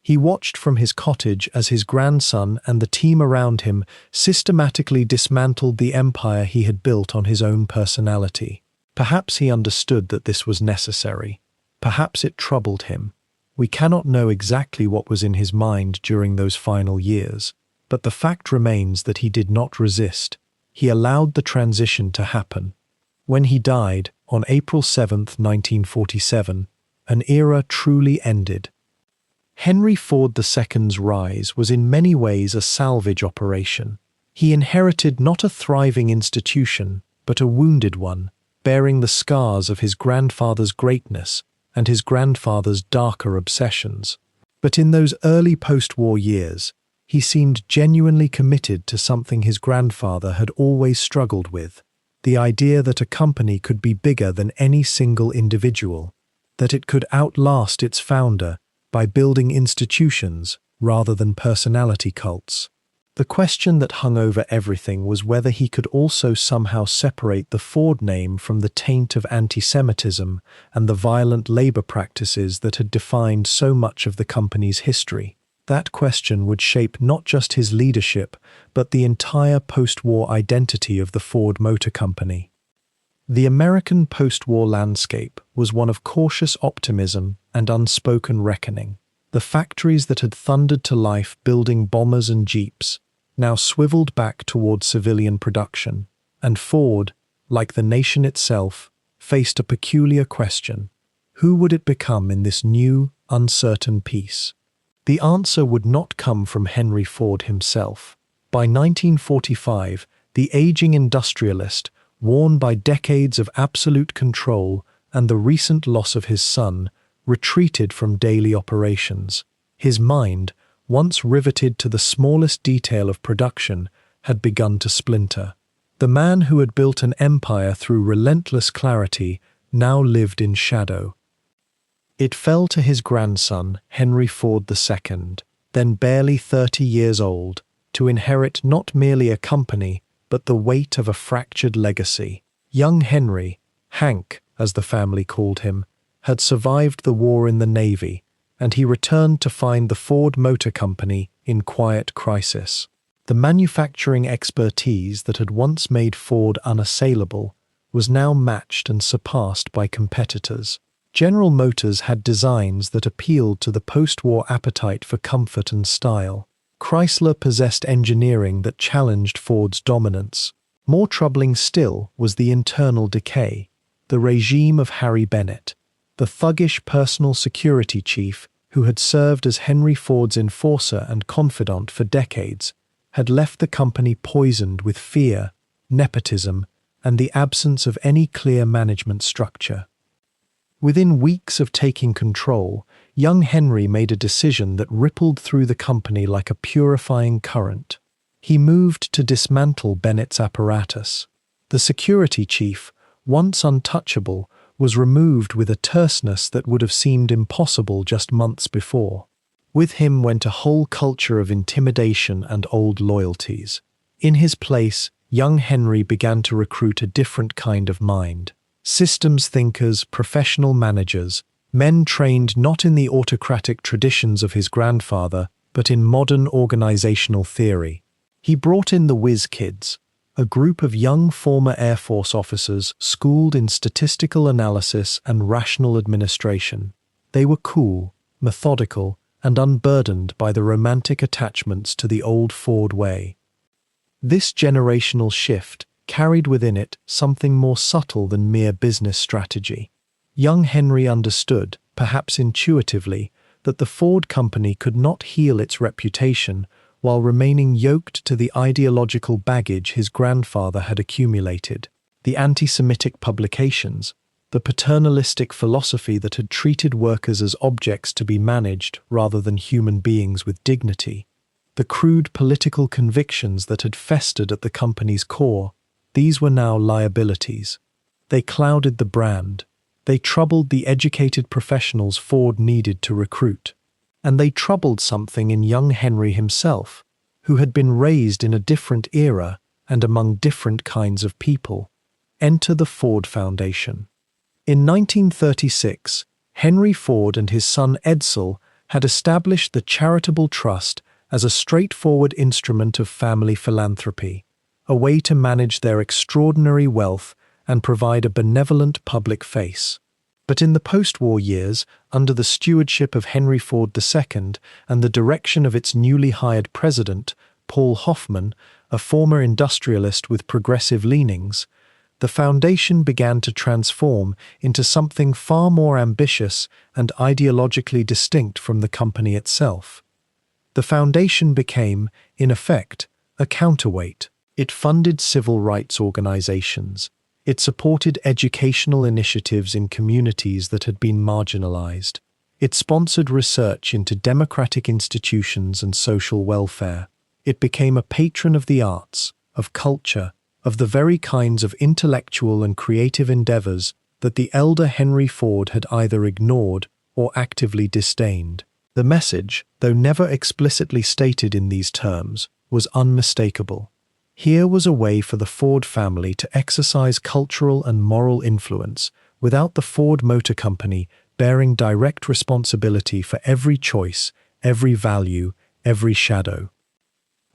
He watched from his cottage as his grandson and the team around him systematically dismantled the empire he had built on his own personality. Perhaps he understood that this was necessary. Perhaps it troubled him. We cannot know exactly what was in his mind during those final years, but the fact remains that he did not resist. He allowed the transition to happen. When he died, on April 7, 1947, an era truly ended. Henry Ford II's rise was in many ways a salvage operation. He inherited not a thriving institution, but a wounded one, bearing the scars of his grandfather's greatness and his grandfather's darker obsessions. But in those early post-war years, he seemed genuinely committed to something his grandfather had always struggled with: the idea that a company could be bigger than any single individual, that it could outlast its founder by building institutions rather than personality cults. The question that hung over everything was whether he could also somehow separate the Ford name from the taint of anti-Semitism and the violent labor practices that had defined so much of the company's history. That question would shape not just his leadership, but the entire post-war identity of the Ford Motor Company. The American post-war landscape was one of cautious optimism and unspoken reckoning. The factories that had thundered to life building bombers and jeeps now swiveled back toward civilian production, and Ford, like the nation itself, faced a peculiar question. Who would it become in this new, uncertain peace? The answer would not come from Henry Ford himself. By 1945, the aging industrialist, worn by decades of absolute control and the recent loss of his son, retreated from daily operations. His mind, once riveted to the smallest detail of production, had begun to splinter. The man who had built an empire through relentless clarity now lived in shadow. It fell to his grandson, Henry Ford II, then barely 30 years old, to inherit not merely a company, but the weight of a fractured legacy. Young Henry, Hank, as the family called him, had survived the war in the Navy, and he returned to find the Ford Motor Company in quiet crisis. The manufacturing expertise that had once made Ford unassailable was now matched and surpassed by competitors. General Motors had designs that appealed to the post-war appetite for comfort and style. Chrysler possessed engineering that challenged Ford's dominance. More troubling still was the internal decay. The regime of Harry Bennett, the thuggish personal security chief who had served as Henry Ford's enforcer and confidant for decades, had left the company poisoned with fear, nepotism, and the absence of any clear management structure. Within weeks of taking control, young Henry made a decision that rippled through the company like a purifying current. He moved to dismantle Bennett's apparatus. The security chief, once untouchable, was removed with a terseness that would have seemed impossible just months before. With him went a whole culture of intimidation and old loyalties. In his place, young Henry began to recruit a different kind of mind. Systems thinkers, professional managers, men trained not in the autocratic traditions of his grandfather, but in modern organizational theory. He brought in the whiz kids, a group of young former Air Force officers schooled in statistical analysis and rational administration. They were cool, methodical, and unburdened by the romantic attachments to the old Ford way. This generational shift carried within it something more subtle than mere business strategy. Young Henry understood, perhaps intuitively, that the Ford Company could not heal its reputation while remaining yoked to the ideological baggage his grandfather had accumulated. The anti-Semitic publications, the paternalistic philosophy that had treated workers as objects to be managed rather than human beings with dignity, the crude political convictions that had festered at the company's core, these were now liabilities. They clouded the brand. They troubled the educated professionals Ford needed to recruit. And they troubled something in young Henry himself, who had been raised in a different era and among different kinds of people. Enter the Ford Foundation. In 1936, Henry Ford and his son Edsel had established the charitable trust as a straightforward instrument of family philanthropy, a way to manage their extraordinary wealth and provide a benevolent public face. But in the post-war years, under the stewardship of Henry Ford II and the direction of its newly hired president, Paul Hoffman, a former industrialist with progressive leanings, the foundation began to transform into something far more ambitious and ideologically distinct from the company itself. The foundation became, in effect, a counterweight. It funded civil rights organizations. It supported educational initiatives in communities that had been marginalized. It sponsored research into democratic institutions and social welfare. It became a patron of the arts, of culture, of the very kinds of intellectual and creative endeavors that the elder Henry Ford had either ignored or actively disdained. The message, though never explicitly stated in these terms, was unmistakable. Here was a way for the Ford family to exercise cultural and moral influence without the Ford Motor Company bearing direct responsibility for every choice, every value, every shadow.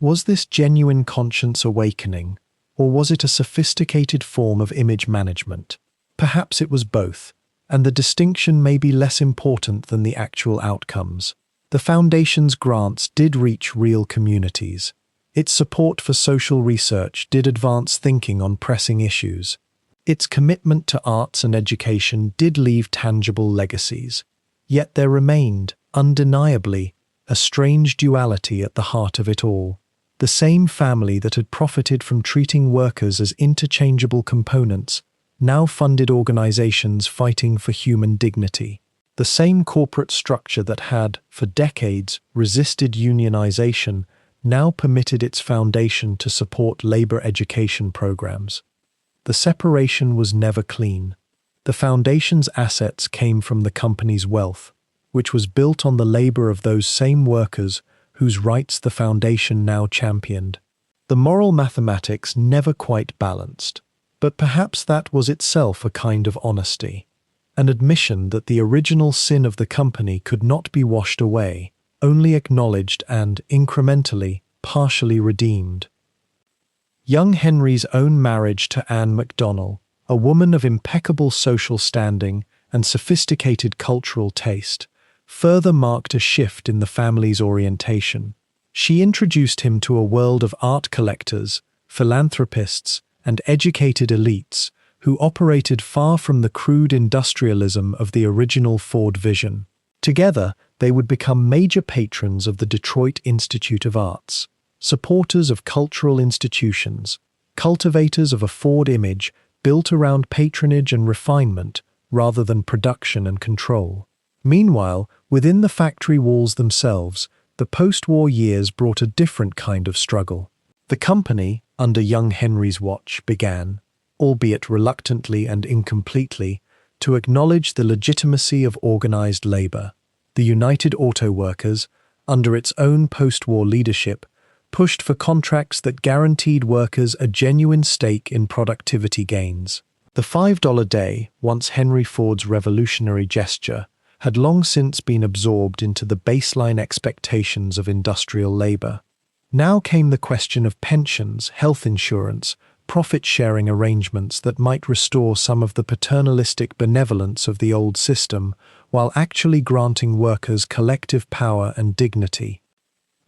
Was this genuine conscience awakening, or was it a sophisticated form of image management? Perhaps it was both, and the distinction may be less important than the actual outcomes. The Foundation's grants did reach real communities. Its support for social research did advance thinking on pressing issues. Its commitment to arts and education did leave tangible legacies. Yet there remained, undeniably, a strange duality at the heart of it all. The same family that had profited from treating workers as interchangeable components now funded organizations fighting for human dignity. The same corporate structure that had, for decades, resisted unionization now permitted its foundation to support labor education programs. The separation was never clean. The Foundation's assets came from the company's wealth, which was built on the labor of those same workers whose rights the Foundation now championed. The moral mathematics never quite balanced, but perhaps that was itself a kind of honesty, an admission that the original sin of the company could not be washed away, only acknowledged and, incrementally, partially redeemed. Young Henry's own marriage to Anne MacDonald, a woman of impeccable social standing and sophisticated cultural taste, further marked a shift in the family's orientation. She introduced him to a world of art collectors, philanthropists, and educated elites who operated far from the crude industrialism of the original Ford vision. Together, they would become major patrons of the Detroit Institute of Arts, supporters of cultural institutions, cultivators of a Ford image built around patronage and refinement rather than production and control. Meanwhile, within the factory walls themselves, the post-war years brought a different kind of struggle. The company, under young Henry's watch, began, albeit reluctantly and incompletely, to acknowledge the legitimacy of organized labor. The United Auto Workers, under its own post-war leadership, pushed for contracts that guaranteed workers a genuine stake in productivity gains. The $5 day, once Henry Ford's revolutionary gesture, had long since been absorbed into the baseline expectations of industrial labor. Now came the question of pensions, health insurance, profit-sharing arrangements that might restore some of the paternalistic benevolence of the old system while actually granting workers collective power and dignity.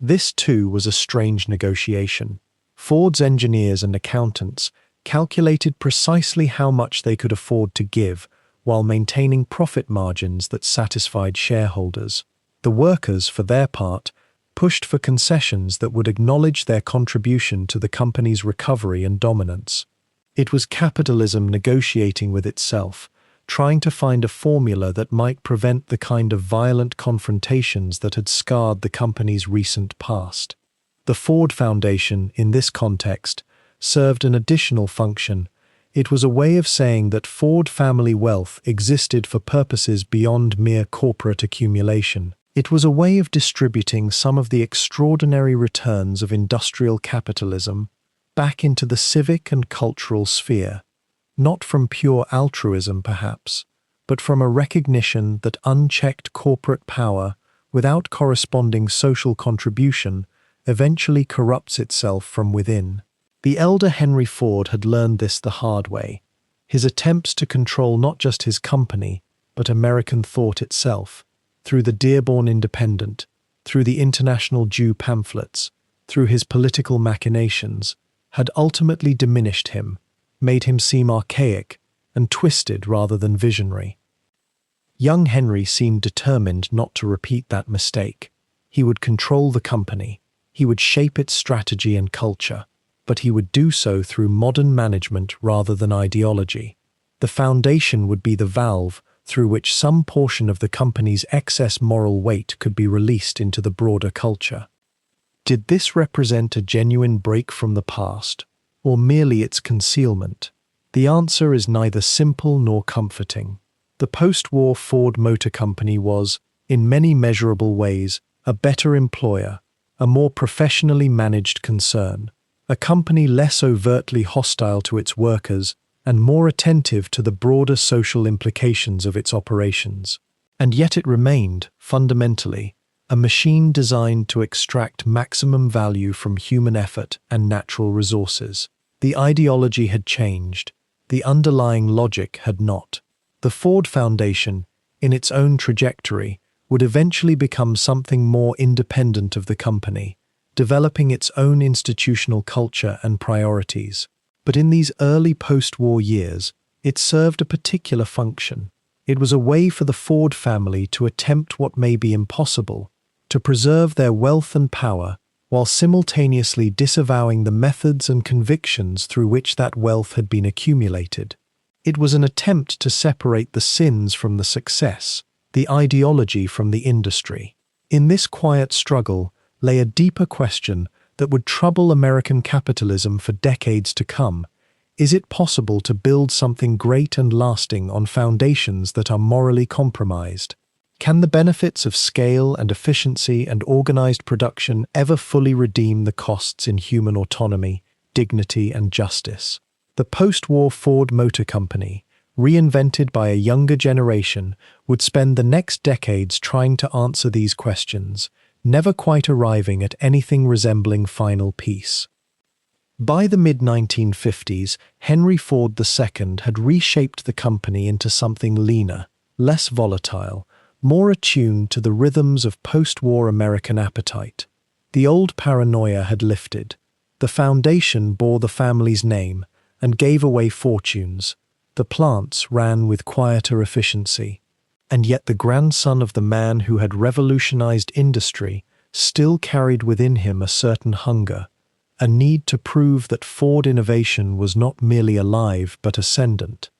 This, too, was a strange negotiation. Ford's engineers and accountants calculated precisely how much they could afford to give while maintaining profit margins that satisfied shareholders. The workers, for their part, pushed for concessions that would acknowledge their contribution to the company's recovery and dominance. It was capitalism negotiating with itself, trying to find a formula that might prevent the kind of violent confrontations that had scarred the company's recent past. The Ford Foundation, in this context, served an additional function. It was a way of saying that Ford family wealth existed for purposes beyond mere corporate accumulation. It was a way of distributing some of the extraordinary returns of industrial capitalism back into the civic and cultural sphere, not from pure altruism perhaps, but from a recognition that unchecked corporate power, without corresponding social contribution, eventually corrupts itself from within. The elder Henry Ford had learned this the hard way. His attempts to control not just his company, but American thought itself, through the Dearborn Independent, through the International Jew pamphlets, through his political machinations, had ultimately diminished him, made him seem archaic and twisted rather than visionary. Young Henry seemed determined not to repeat that mistake. He would control the company, he would shape its strategy and culture, but he would do so through modern management rather than ideology. The foundation would be the valve through which some portion of the company's excess moral weight could be released into the broader culture. Did this represent a genuine break from the past, or merely its concealment? The answer is neither simple nor comforting. The post-war Ford Motor Company was, in many measurable ways, a better employer, a more professionally managed concern, a company less overtly hostile to its workers and more attentive to the broader social implications of its operations. And yet it remained, fundamentally, a machine designed to extract maximum value from human effort and natural resources. The ideology had changed, the underlying logic had not. The Ford Foundation, in its own trajectory, would eventually become something more independent of the company, developing its own institutional culture and priorities. But in these early post-war years, it served a particular function. It was a way for the Ford family to attempt what may be impossible, to preserve their wealth and power, while simultaneously disavowing the methods and convictions through which that wealth had been accumulated. It was an attempt to separate the sins from the success, the ideology from the industry. In this quiet struggle lay a deeper question that would trouble American capitalism for decades to come. Is it possible to build something great and lasting on foundations that are morally compromised? Can the benefits of scale and efficiency and organized production ever fully redeem the costs in human autonomy, dignity, and justice? The post-war Ford Motor Company, reinvented by a younger generation, would spend the next decades trying to answer these questions, never quite arriving at anything resembling final peace. By the mid-1950s, Henry Ford II had reshaped the company into something leaner, less volatile, more attuned to the rhythms of post-war American appetite. The old paranoia had lifted. The foundation bore the family's name and gave away fortunes. The plants ran with quieter efficiency. And yet the grandson of the man who had revolutionized industry still carried within him a certain hunger, a need to prove that Ford innovation was not merely alive but ascendant.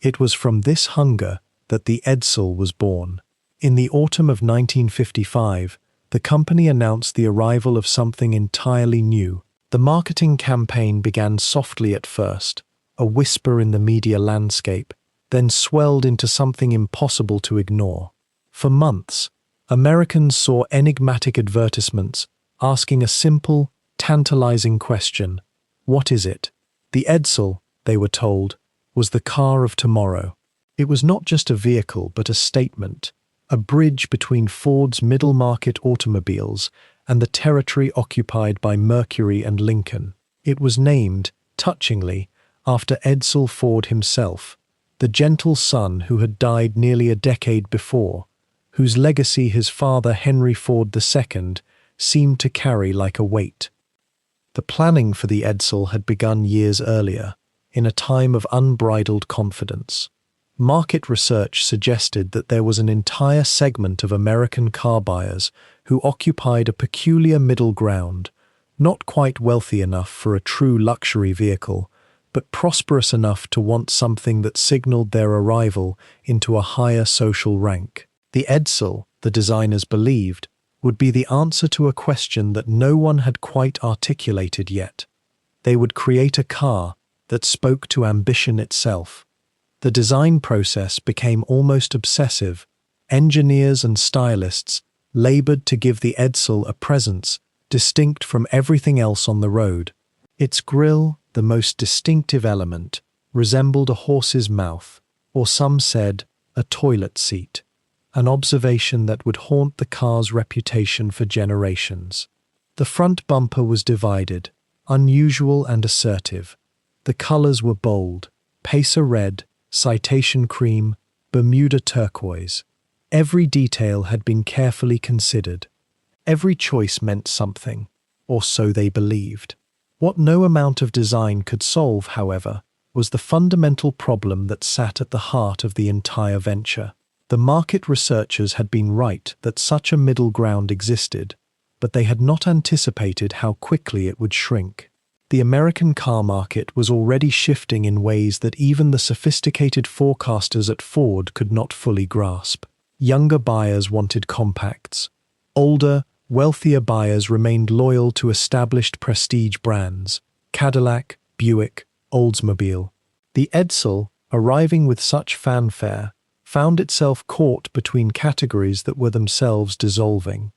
It was from this hunger that the Edsel was born. In the autumn of 1955, the company announced the arrival of something entirely new. The marketing campaign began softly at first, a whisper in the media landscape, then swelled into something impossible to ignore. For months, Americans saw enigmatic advertisements asking a simple, tantalizing question: what is it? The Edsel, they were told, was the car of tomorrow. It was not just a vehicle but a statement, a bridge between Ford's middle-market automobiles and the territory occupied by Mercury and Lincoln. It was named, touchingly, after Edsel Ford himself, the gentle son who had died nearly a decade before, whose legacy his father Henry Ford II seemed to carry like a weight. The planning for the Edsel had begun years earlier, in a time of unbridled confidence. Market research suggested that there was an entire segment of American car buyers who occupied a peculiar middle ground, not quite wealthy enough for a true luxury vehicle, but prosperous enough to want something that signaled their arrival into a higher social rank. The Edsel, the designers believed, would be the answer to a question that no one had quite articulated yet. They would create a car that spoke to ambition itself. The design process became almost obsessive. Engineers and stylists labored to give the Edsel a presence distinct from everything else on the road. Its grille, the most distinctive element, resembled a horse's mouth, or some said, a toilet seat, an observation that would haunt the car's reputation for generations. The front bumper was divided, unusual and assertive. The colors were bold: Pacer red, Citation cream, Bermuda turquoise. Every detail had been carefully considered. Every choice meant something, or so they believed. What no amount of design could solve, however, was the fundamental problem that sat at the heart of the entire venture. The market researchers had been right that such a middle ground existed, but they had not anticipated how quickly it would shrink. The American car market was already shifting in ways that even the sophisticated forecasters at Ford could not fully grasp. Younger buyers wanted compacts. Older, wealthier buyers remained loyal to established prestige brands: Cadillac, Buick, Oldsmobile. The Edsel, arriving with such fanfare, found itself caught between categories that were themselves dissolving.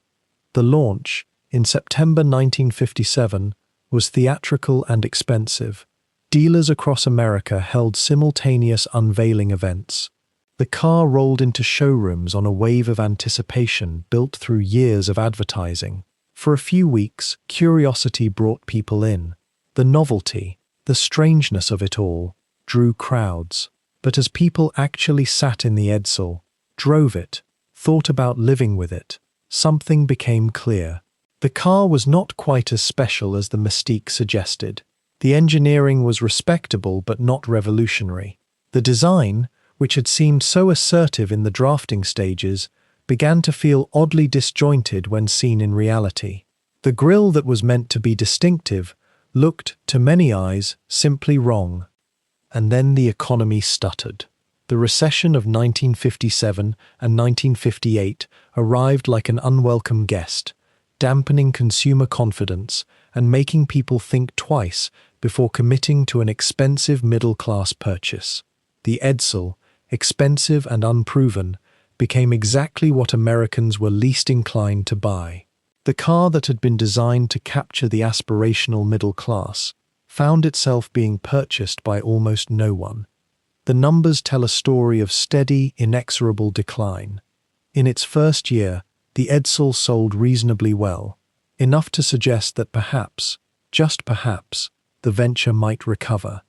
The launch, in September 1957, was theatrical and expensive. Dealers across America held simultaneous unveiling events. The car rolled into showrooms on a wave of anticipation built through years of advertising. For a few weeks, curiosity brought people in. The novelty, the strangeness of it all, drew crowds. But as people actually sat in the Edsel, drove it, thought about living with it, something became clear. The car was not quite as special as the mystique suggested. The engineering was respectable but not revolutionary. The design, which had seemed so assertive in the drafting stages, began to feel oddly disjointed when seen in reality. The grille that was meant to be distinctive looked, to many eyes, simply wrong. And then the economy stuttered. The recession of 1957 and 1958 arrived like an unwelcome guest, dampening consumer confidence and making people think twice before committing to an expensive middle-class purchase. The Edsel, expensive and unproven, became exactly what Americans were least inclined to buy. The car that had been designed to capture the aspirational middle class found itself being purchased by almost no one. The numbers tell a story of steady, inexorable decline. In its first year, the Edsel sold reasonably well, enough to suggest that perhaps, just perhaps, the venture might recover.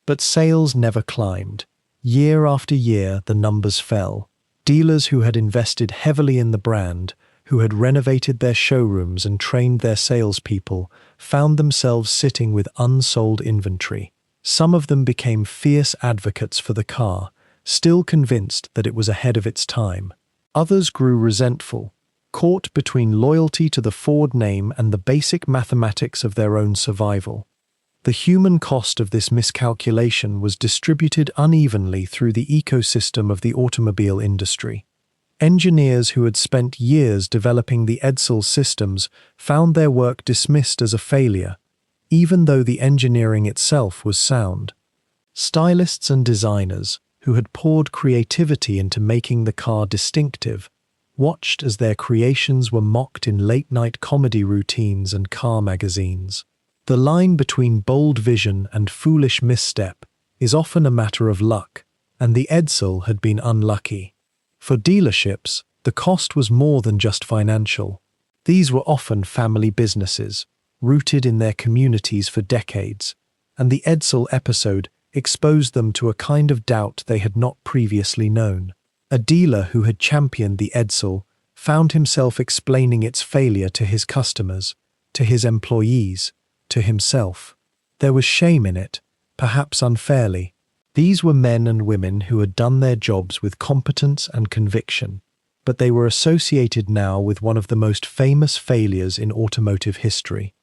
But sales never climbed. Year after year, the numbers fell. Dealers who had invested heavily in the brand, who had renovated their showrooms and trained their salespeople, found themselves sitting with unsold inventory. Some of them became fierce advocates for the car, still convinced that it was ahead of its time. Others grew resentful, caught between loyalty to the Ford name and the basic mathematics of their own survival. The human cost of this miscalculation was distributed unevenly through the ecosystem of the automobile industry. Engineers who had spent years developing the Edsel systems found their work dismissed as a failure, even though the engineering itself was sound. Stylists and designers, who had poured creativity into making the car distinctive, watched as their creations were mocked in late-night comedy routines and car magazines. The line between bold vision and foolish misstep is often a matter of luck, and the Edsel had been unlucky. For dealerships, the cost was more than just financial. These were often family businesses, rooted in their communities for decades, and the Edsel episode exposed them to a kind of doubt they had not previously known. A dealer who had championed the Edsel found himself explaining its failure to his customers, to his employees, to himself. There was shame in it, perhaps unfairly. These were men and women who had done their jobs with competence and conviction, but they were associated now with one of the most famous failures in automotive history.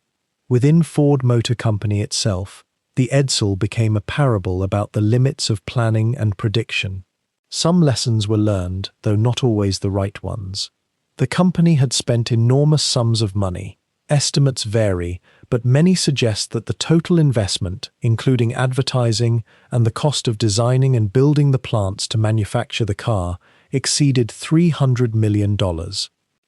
Within Ford Motor Company itself, the Edsel became a parable about the limits of planning and prediction. Some lessons were learned, though not always the right ones. The company had spent enormous sums of money. Estimates vary, but many suggest that the total investment, including advertising and the cost of designing and building the plants to manufacture the car, exceeded $300 million.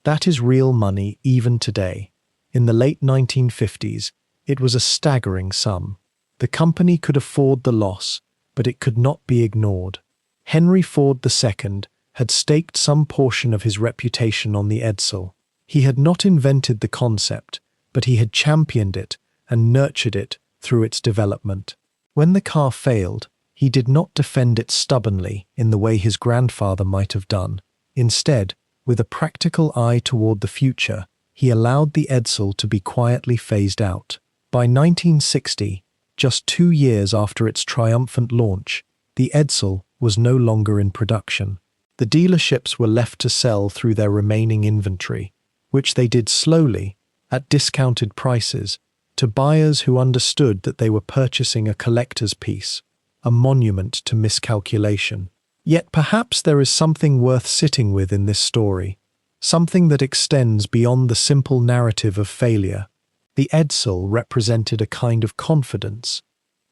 That is real money even today. In the late 1950s, it was a staggering sum. The company could afford the loss, but it could not be ignored. Henry Ford II had staked some portion of his reputation on the Edsel. He had not invented the concept, but he had championed it and nurtured it through its development. When the car failed, he did not defend it stubbornly in the way his grandfather might have done. Instead, with a practical eye toward the future, he allowed the Edsel to be quietly phased out. By 1960, just 2 years after its triumphant launch, the Edsel was no longer in production. The dealerships were left to sell through their remaining inventory, which they did slowly, at discounted prices, to buyers who understood that they were purchasing a collector's piece, a monument to miscalculation. Yet perhaps there is something worth sitting with in this story, something that extends beyond the simple narrative of failure. The Edsel represented a kind of confidence,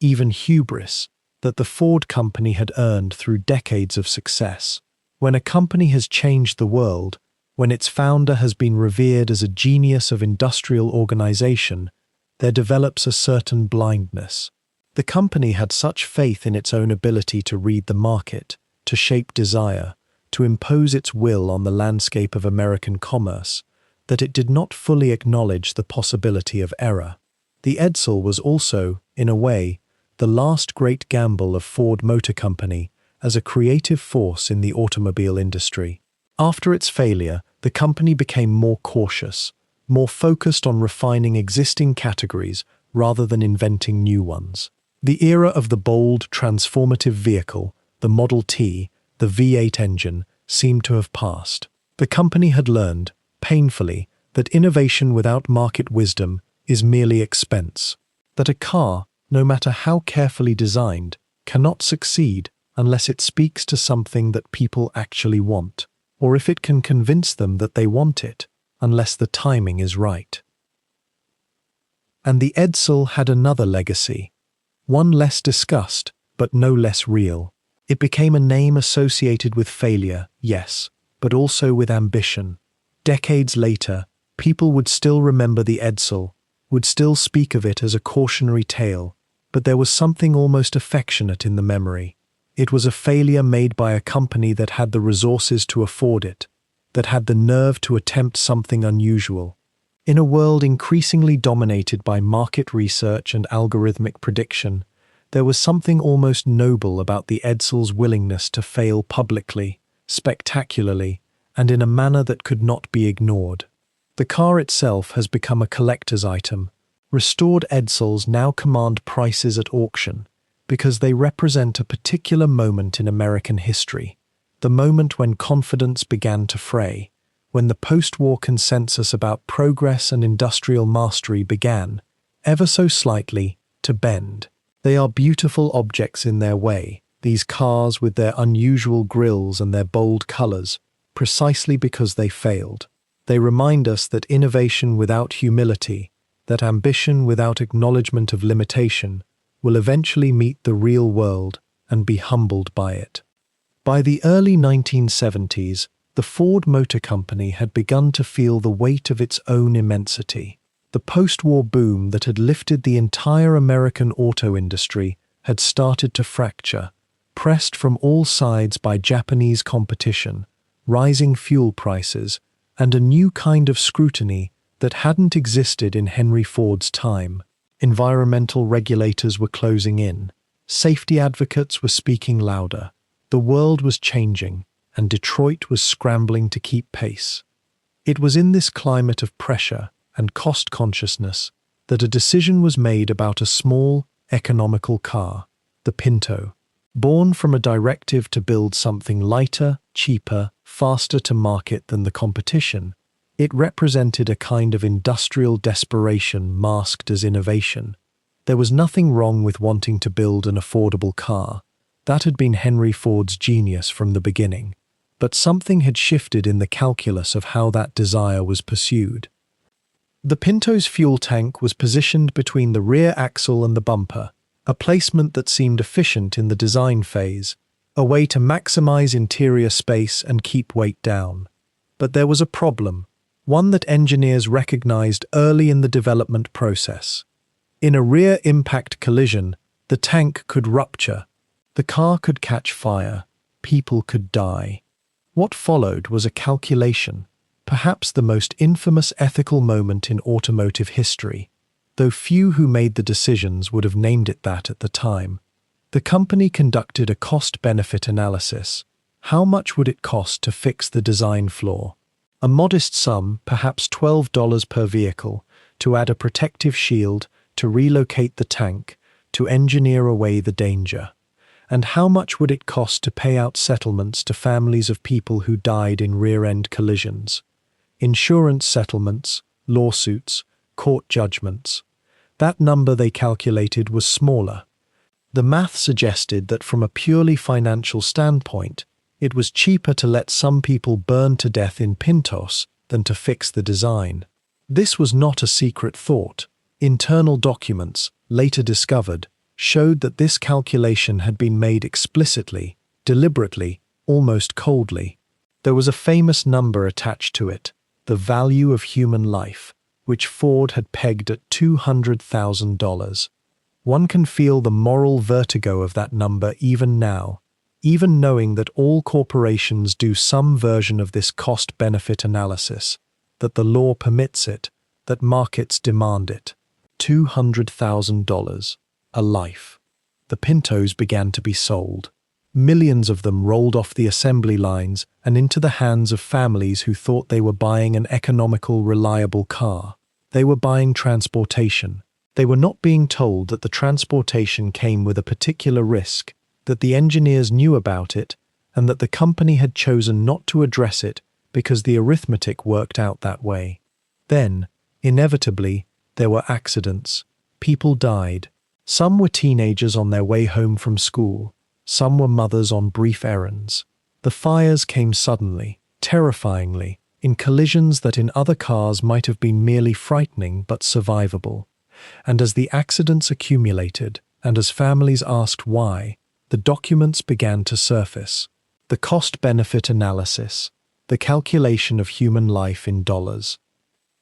even hubris, that the Ford company had earned through decades of success. When a company has changed the world, When its founder has been revered as a genius of industrial organization, there develops a certain blindness. The company had such faith in its own ability to read the market, to shape desire, to impose its will on the landscape of American commerce, that it did not fully acknowledge the possibility of error. The Edsel was also, in a way, the last great gamble of Ford Motor Company as a creative force in the automobile industry. After its failure, the company became more cautious, more focused on refining existing categories rather than inventing new ones. The era of the bold, transformative vehicle, the Model T, the V8 engine, seemed to have passed. The company had learned, painfully, that innovation without market wisdom is merely expense. That a car, no matter how carefully designed, cannot succeed unless it speaks to something that people actually want, or if it can convince them that they want it, unless the timing is right. And the Edsel had another legacy, one less discussed, but no less real. It became a name associated with failure, yes, but also with ambition. Decades later, people would still remember the Edsel, would still speak of it as a cautionary tale, but there was something almost affectionate in the memory. It was a failure made by a company that had the resources to afford it, that had the nerve to attempt something unusual. In a world increasingly dominated by market research and algorithmic prediction, there was something almost noble about the Edsel's willingness to fail publicly, spectacularly, and in a manner that could not be ignored. The car itself has become a collector's item. Restored Edsels now command prices at auction because they represent a particular moment in American history, the moment when confidence began to fray, when the post-war consensus about progress and industrial mastery began, ever so slightly, to bend. They are beautiful objects in their way, these cars with their unusual grilles and their bold colors, precisely because they failed. They remind us that innovation without humility, that ambition without acknowledgement of limitation, will eventually meet the real world and be humbled by it. By the early 1970s, the Ford Motor Company had begun to feel the weight of its own immensity. The post-war boom that had lifted the entire American auto industry had started to fracture, pressed from all sides by Japanese competition, rising fuel prices, and a new kind of scrutiny that hadn't existed in Henry Ford's time. Environmental regulators were closing in. Safety advocates were speaking louder. The world was changing, and Detroit was scrambling to keep pace. It was in this climate of pressure and cost consciousness that a decision was made about a small, economical car, the Pinto. Born from a directive to build something lighter, cheaper, faster to market than the competition, it represented a kind of industrial desperation masked as innovation. There was nothing wrong with wanting to build an affordable car. That had been Henry Ford's genius from the beginning. But something had shifted in the calculus of how that desire was pursued. The Pinto's fuel tank was positioned between the rear axle and the bumper, a placement that seemed efficient in the design phase, a way to maximize interior space and keep weight down. But there was a problem, one that engineers recognized early in the development process. In a rear impact collision, the tank could rupture, the car could catch fire, people could die. What followed was a calculation, perhaps the most infamous ethical moment in automotive history, though few who made the decisions would have named it that at the time. The company conducted a cost-benefit analysis. How much would it cost to fix the design flaw? A modest sum, perhaps $12 per vehicle, to add a protective shield, to relocate the tank, to engineer away the danger. And how much would it cost to pay out settlements to families of people who died in rear-end collisions? Insurance settlements, lawsuits, court judgments. That number they calculated was smaller. The math suggested that from a purely financial standpoint, it was cheaper to let some people burn to death in Pintos than to fix the design. This was not a secret thought. Internal documents, later discovered, showed that this calculation had been made explicitly, deliberately, almost coldly. There was a famous number attached to it, the value of human life, which Ford had pegged at $200,000. One can feel the moral vertigo of that number even now, even knowing that all corporations do some version of this cost-benefit analysis, that the law permits it, that markets demand it. $200,000. A life. The Pintos began to be sold. Millions of them rolled off the assembly lines and into the hands of families who thought they were buying an economical, reliable car. They were buying transportation. They were not being told that the transportation came with a particular risk, that the engineers knew about it, and that the company had chosen not to address it because the arithmetic worked out that way. Then, inevitably, there were accidents. People died. Some were teenagers on their way home from school. Some were mothers on brief errands. The fires came suddenly, terrifyingly, in collisions that in other cars might have been merely frightening but survivable. And as the accidents accumulated, and as families asked why, the documents began to surface. The cost-benefit analysis, the calculation of human life in dollars.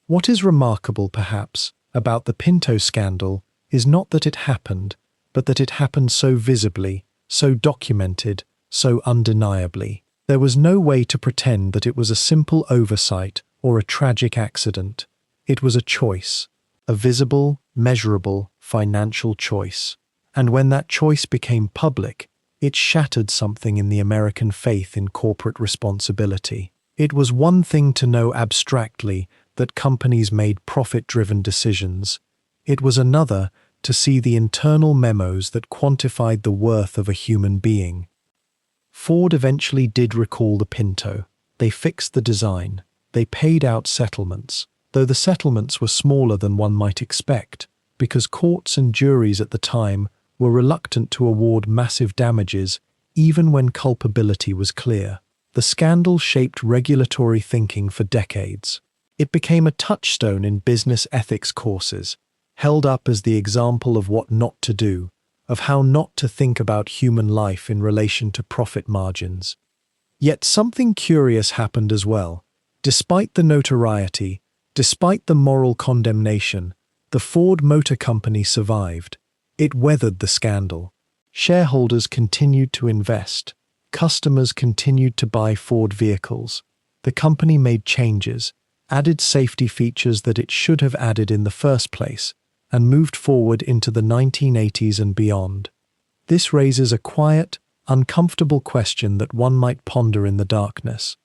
What is remarkable, perhaps, about the Pinto scandal is not that it happened, but that it happened so visibly, so documented, so undeniably. There was no way to pretend that it was a simple oversight or a tragic accident. It was a choice, a visible, measurable, financial choice. And when that choice became public, it shattered something in the American faith in corporate responsibility. It was one thing to know abstractly that companies made profit-driven decisions. It was another to see the internal memos that quantified the worth of a human being. Ford eventually did recall the Pinto. They fixed the design. They paid out settlements, though the settlements were smaller than one might expect, because courts and juries at the time were reluctant to award massive damages even when culpability was clear. The scandal shaped regulatory thinking for decades. It became a touchstone in business ethics courses, held up as the example of what not to do, of how not to think about human life in relation to profit margins. Yet something curious happened as well. Despite the notoriety, despite the moral condemnation, the Ford Motor Company survived. It weathered the scandal. Shareholders continued to invest. Customers continued to buy Ford vehicles. The company made changes, added safety features that it should have added in the first place, and moved forward into the 1980s and beyond. This raises a quiet, uncomfortable question that one might ponder in the darkness.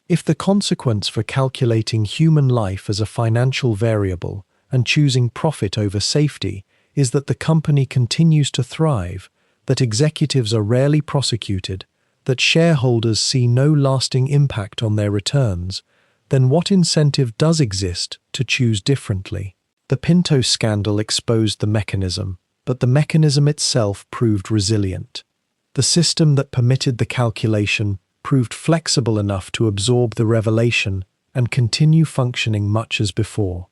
If the consequence for calculating human life as a financial variable and choosing profit over safety is that the company continues to thrive, that executives are rarely prosecuted, that shareholders see no lasting impact on their returns, then what incentive does exist to choose differently? The Pinto scandal exposed the mechanism, but the mechanism itself proved resilient. The system that permitted the calculation proved flexible enough to absorb the revelation and continue functioning much as before.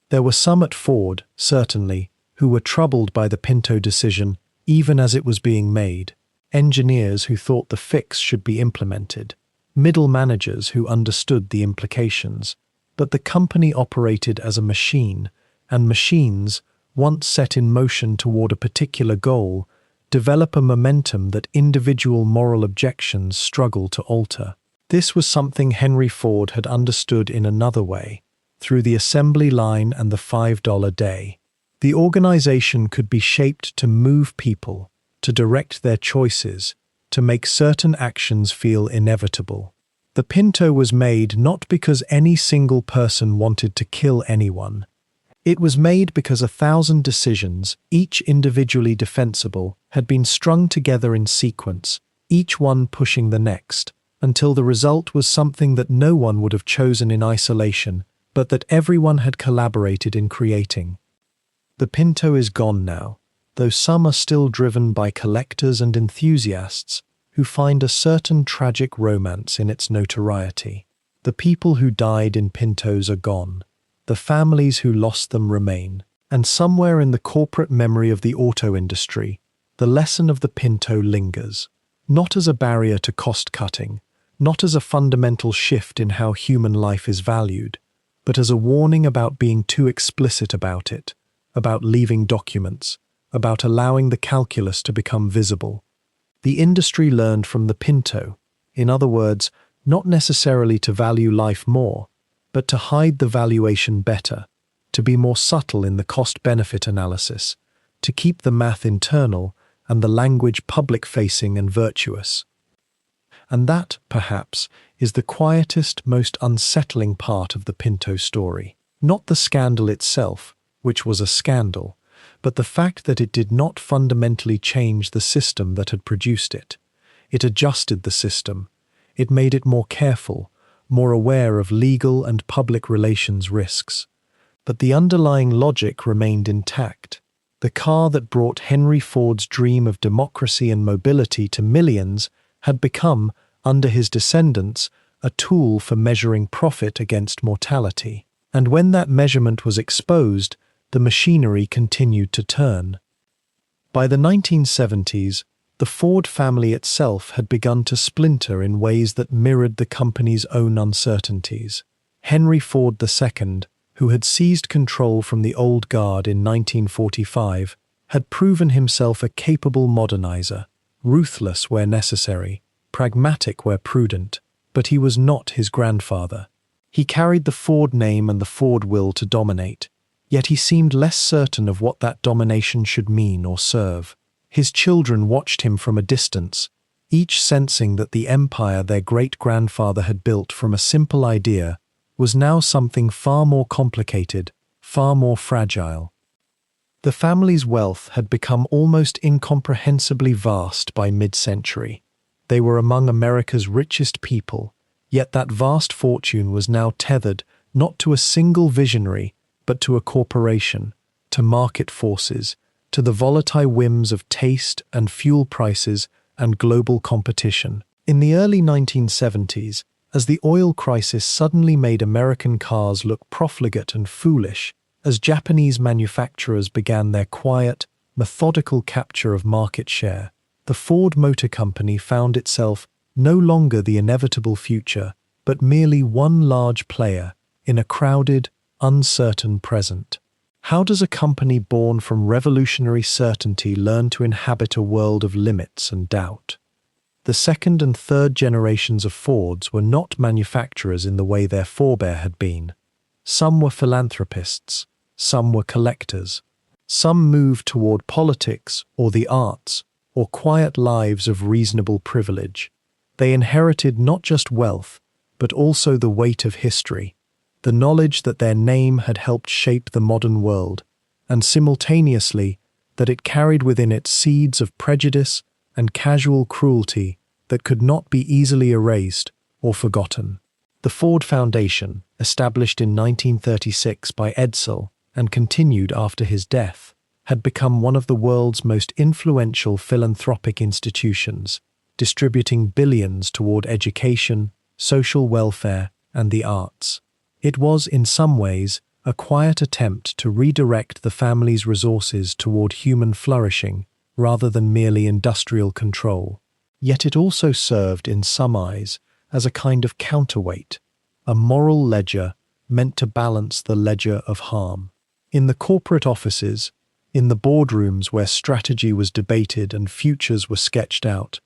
There were some at Ford, certainly, who were troubled by the Pinto decision even as it was being made, engineers who thought the fix should be implemented, middle managers who understood the implications. But the company operated as a machine, and machines, once set in motion toward a particular goal, develop a momentum that individual moral objections struggle to alter. This was something Henry Ford had understood in another way, through the assembly line and the $5 day. The organization could be shaped to move people, to direct their choices, to make certain actions feel inevitable. The Pinto was made not because any single person wanted to kill anyone. It was made because 1,000 decisions, each individually defensible, had been strung together in sequence, each one pushing the next, until the result was something that no one would have chosen in isolation, but that everyone had collaborated in creating. The Pinto is gone now, though some are still driven by collectors and enthusiasts who find a certain tragic romance in its notoriety. The people who died in Pintos are gone. The families who lost them remain. And somewhere in the corporate memory of the auto industry, the lesson of the Pinto lingers, not as a barrier to cost-cutting, not as a fundamental shift in how human life is valued, but as a warning about being too explicit about it, about leaving documents, about allowing the calculus to become visible. The industry learned from the Pinto, in other words, not necessarily to value life more, but to hide the valuation better, to be more subtle in the cost-benefit analysis, to keep the math internal and the language public-facing and virtuous. And that, perhaps, is the quietest, most unsettling part of the Pinto story. Not the scandal itself, which was a scandal, but the fact that it did not fundamentally change the system that had produced it. It adjusted the system. It made it more careful, more aware of legal and public relations risks. But the underlying logic remained intact. The car that brought Henry Ford's dream of democracy and mobility to millions had become, under his descendants, a tool for measuring profit against mortality. And when that measurement was exposed, the machinery continued to turn. By the 1970s, the Ford family itself had begun to splinter in ways that mirrored the company's own uncertainties. Henry Ford II, who had seized control from the old guard in 1945, had proven himself a capable modernizer, ruthless where necessary, pragmatic where prudent, but he was not his grandfather. He carried the Ford name and the Ford will to dominate, yet he seemed less certain of what that domination should mean or serve. His children watched him from a distance, each sensing that the empire their great-grandfather had built from a simple idea was now something far more complicated, far more fragile. The family's wealth had become almost incomprehensibly vast by mid-century. They were among America's richest people, yet that vast fortune was now tethered not to a single visionary, but to a corporation, to market forces, to the volatile whims of taste and fuel prices and global competition. In the early 1970s, as the oil crisis suddenly made American cars look profligate and foolish, as Japanese manufacturers began their quiet, methodical capture of market share, the Ford Motor Company found itself no longer the inevitable future, but merely one large player in a crowded, uncertain present. How does a company born from revolutionary certainty learn to inhabit a world of limits and doubt? The second and third generations of Fords were not manufacturers in the way their forebear had been. Some were philanthropists, some were collectors. Some moved toward politics or the arts, or quiet lives of reasonable privilege. They inherited not just wealth, but also the weight of history, the knowledge that their name had helped shape the modern world, and simultaneously that it carried within it seeds of prejudice and casual cruelty that could not be easily erased or forgotten. The Ford Foundation, established in 1936 by Edsel and continued after his death, had become one of the world's most influential philanthropic institutions, distributing billions toward education, social welfare, and the arts. It was, in some ways, a quiet attempt to redirect the family's resources toward human flourishing rather than merely industrial control. Yet it also served, in some eyes, as a kind of counterweight, a moral ledger meant to balance the ledger of harm. In the corporate offices, in the boardrooms where strategy was debated and futures were sketched out,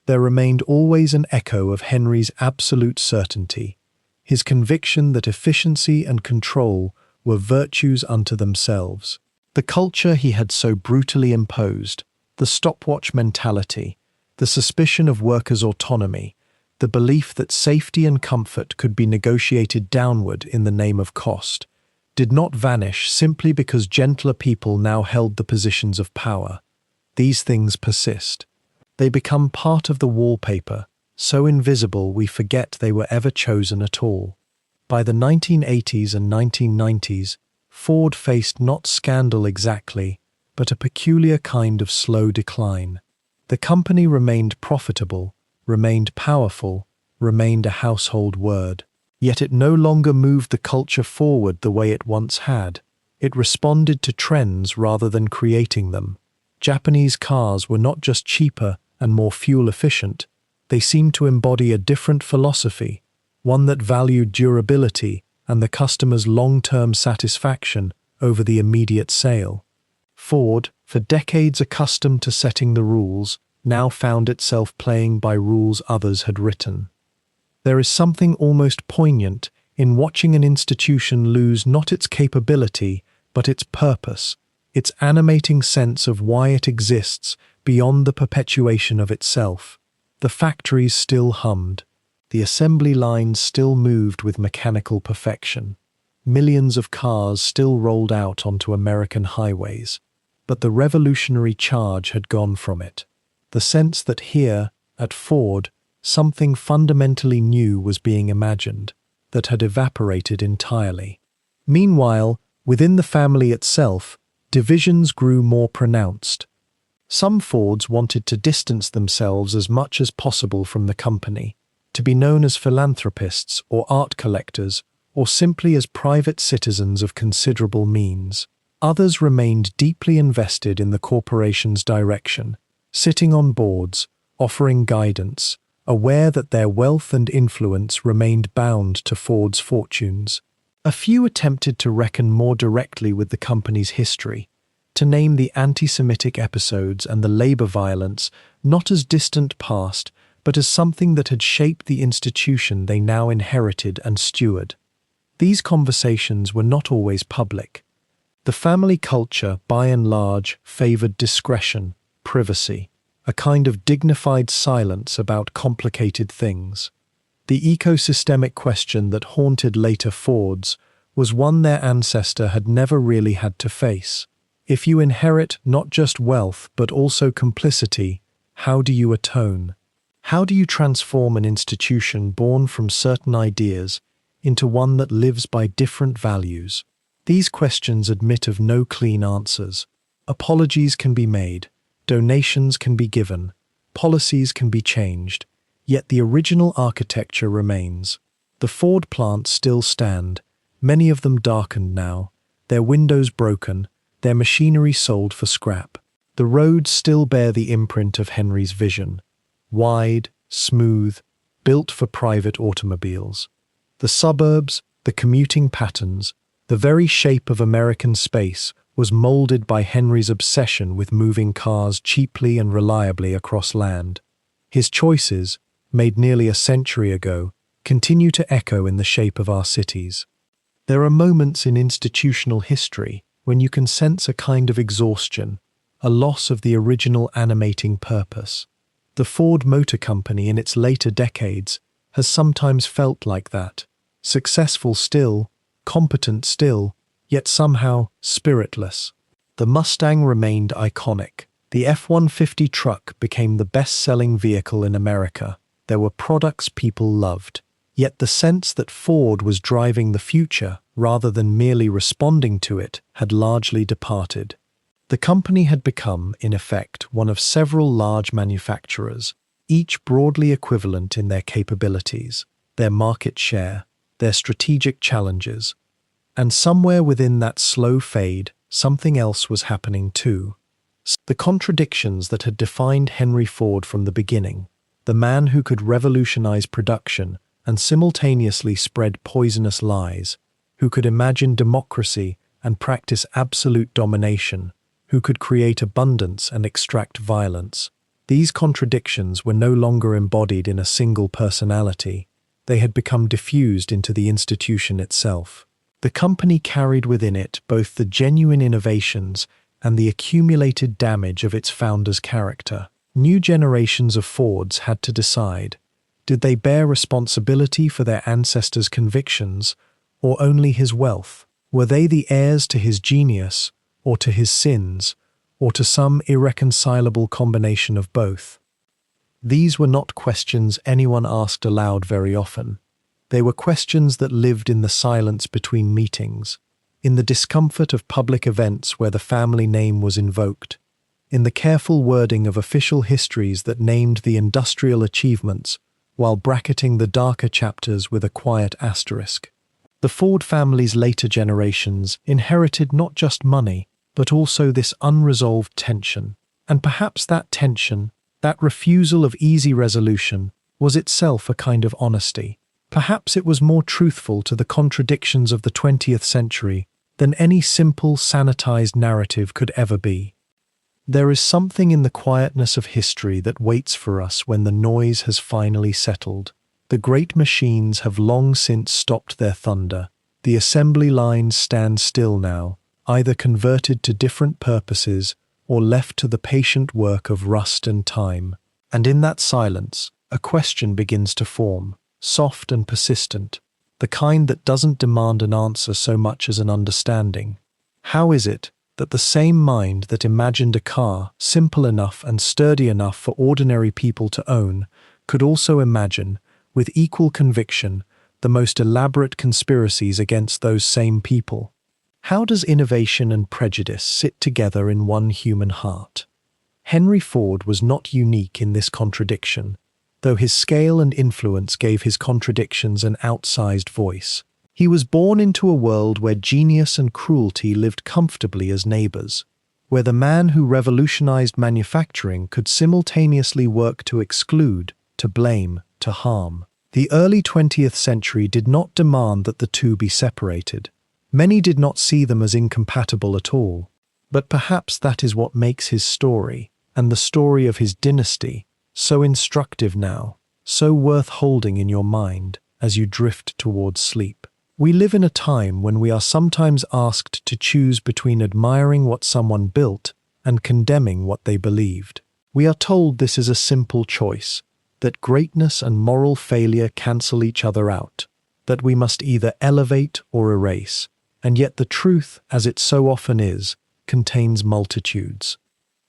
there remained always an echo of Henry's absolute certainty, his conviction that efficiency and control were virtues unto themselves. The culture he had so brutally imposed, the stopwatch mentality, the suspicion of workers' autonomy, the belief that safety and comfort could be negotiated downward in the name of cost, did not vanish simply because gentler people now held the positions of power. These things persist. They become part of the wallpaper, so invisible we forget they were ever chosen at all. By the 1980s and 1990s, Ford faced not scandal exactly, but a peculiar kind of slow decline. The company remained profitable, remained powerful, remained a household word. Yet it no longer moved the culture forward the way it once had. It responded to trends rather than creating them. Japanese cars were not just cheaper and more fuel efficient, They seemed to embody a different philosophy, one that valued durability and the customer's long-term satisfaction over the immediate sale. Ford, for decades accustomed to setting the rules, now found itself playing by rules others had written. There is something almost poignant in watching an institution lose not its capability, but its purpose, its animating sense of why it exists beyond the perpetuation of itself. The factories still hummed. The assembly lines still moved with mechanical perfection. Millions of cars still rolled out onto American highways. But the revolutionary charge had gone from it. The sense that here, at Ford, something fundamentally new was being imagined, that had evaporated entirely. Meanwhile, within the family itself, divisions grew more pronounced. Some Fords wanted to distance themselves as much as possible from the company, to be known as philanthropists or art collectors, or simply as private citizens of considerable means. Others remained deeply invested in the corporation's direction, sitting on boards, offering guidance, aware that their wealth and influence remained bound to Ford's fortunes. A few attempted to reckon more directly with the company's history, to name the anti-Semitic episodes and the labor violence not as distant past, but as something that had shaped the institution they now inherited and steward. These conversations were not always public. The family culture, by and large, favored discretion, privacy, a kind of dignified silence about complicated things. The ecosystemic question that haunted later Fords was one their ancestor had never really had to face. If you inherit not just wealth but also complicity, how do you atone? How do you transform an institution born from certain ideas into one that lives by different values? These questions admit of no clean answers. Apologies can be made, donations can be given, policies can be changed, yet the original architecture remains. The Ford plants still stand, many of them darkened now, their windows broken, their machinery sold for scrap. The roads still bear the imprint of Henry's vision. Wide, smooth, built for private automobiles. The suburbs, the commuting patterns, the very shape of American space was molded by Henry's obsession with moving cars cheaply and reliably across land. His choices, made nearly a century ago, continue to echo in the shape of our cities. There are moments in institutional history when you can sense a kind of exhaustion, a loss of the original animating purpose. The Ford Motor Company in its later decades has sometimes felt like that, successful still, competent still, yet somehow spiritless. The Mustang remained iconic. The F-150 truck became the best-selling vehicle in America. There were products people loved. Yet the sense that Ford was driving the future rather than merely responding to it had largely departed. The company had become, in effect, one of several large manufacturers, each broadly equivalent in their capabilities, their market share, their strategic challenges. And somewhere within that slow fade, something else was happening too. The contradictions that had defined Henry Ford from the beginning, the man who could revolutionize production and simultaneously spread poisonous lies, who could imagine democracy and practice absolute domination, who could create abundance and extract violence. These contradictions were no longer embodied in a single personality. They had become diffused into the institution itself. The company carried within it both the genuine innovations and the accumulated damage of its founder's character. New generations of Fords had to decide, did they bear responsibility for their ancestors' convictions, or only his wealth? Were they the heirs to his genius, or to his sins, or to some irreconcilable combination of both? These were not questions anyone asked aloud very often. They were questions that lived in the silence between meetings, in the discomfort of public events where the family name was invoked, in the careful wording of official histories that named the industrial achievements while bracketing the darker chapters with a quiet asterisk. The Ford family's later generations inherited not just money, but also this unresolved tension. And perhaps that tension, that refusal of easy resolution, was itself a kind of honesty. Perhaps it was more truthful to the contradictions of the 20th century than any simple, sanitized narrative could ever be. There is something in the quietness of history that waits for us when the noise has finally settled. The great machines have long since stopped their thunder. The assembly lines stand still now, either converted to different purposes or left to the patient work of rust and time. And in that silence, a question begins to form, soft and persistent, the kind that doesn't demand an answer so much as an understanding. How is it that the same mind that imagined a car simple enough and sturdy enough for ordinary people to own could also imagine, with equal conviction, the most elaborate conspiracies against those same people? How does innovation and prejudice sit together in one human heart? Henry Ford was not unique in this contradiction, though his scale and influence gave his contradictions an outsized voice. He was born into a world where genius and cruelty lived comfortably as neighbors, where the man who revolutionized manufacturing could simultaneously work to exclude, to blame, to harm. The early 20th century did not demand that the two be separated. Many did not see them as incompatible at all. But perhaps that is what makes his story, and the story of his dynasty, so instructive now, so worth holding in your mind as you drift towards sleep. We live in a time when we are sometimes asked to choose between admiring what someone built and condemning what they believed. We are told this is a simple choice, that greatness and moral failure cancel each other out, that we must either elevate or erase, and yet the truth, as it so often is, contains multitudes.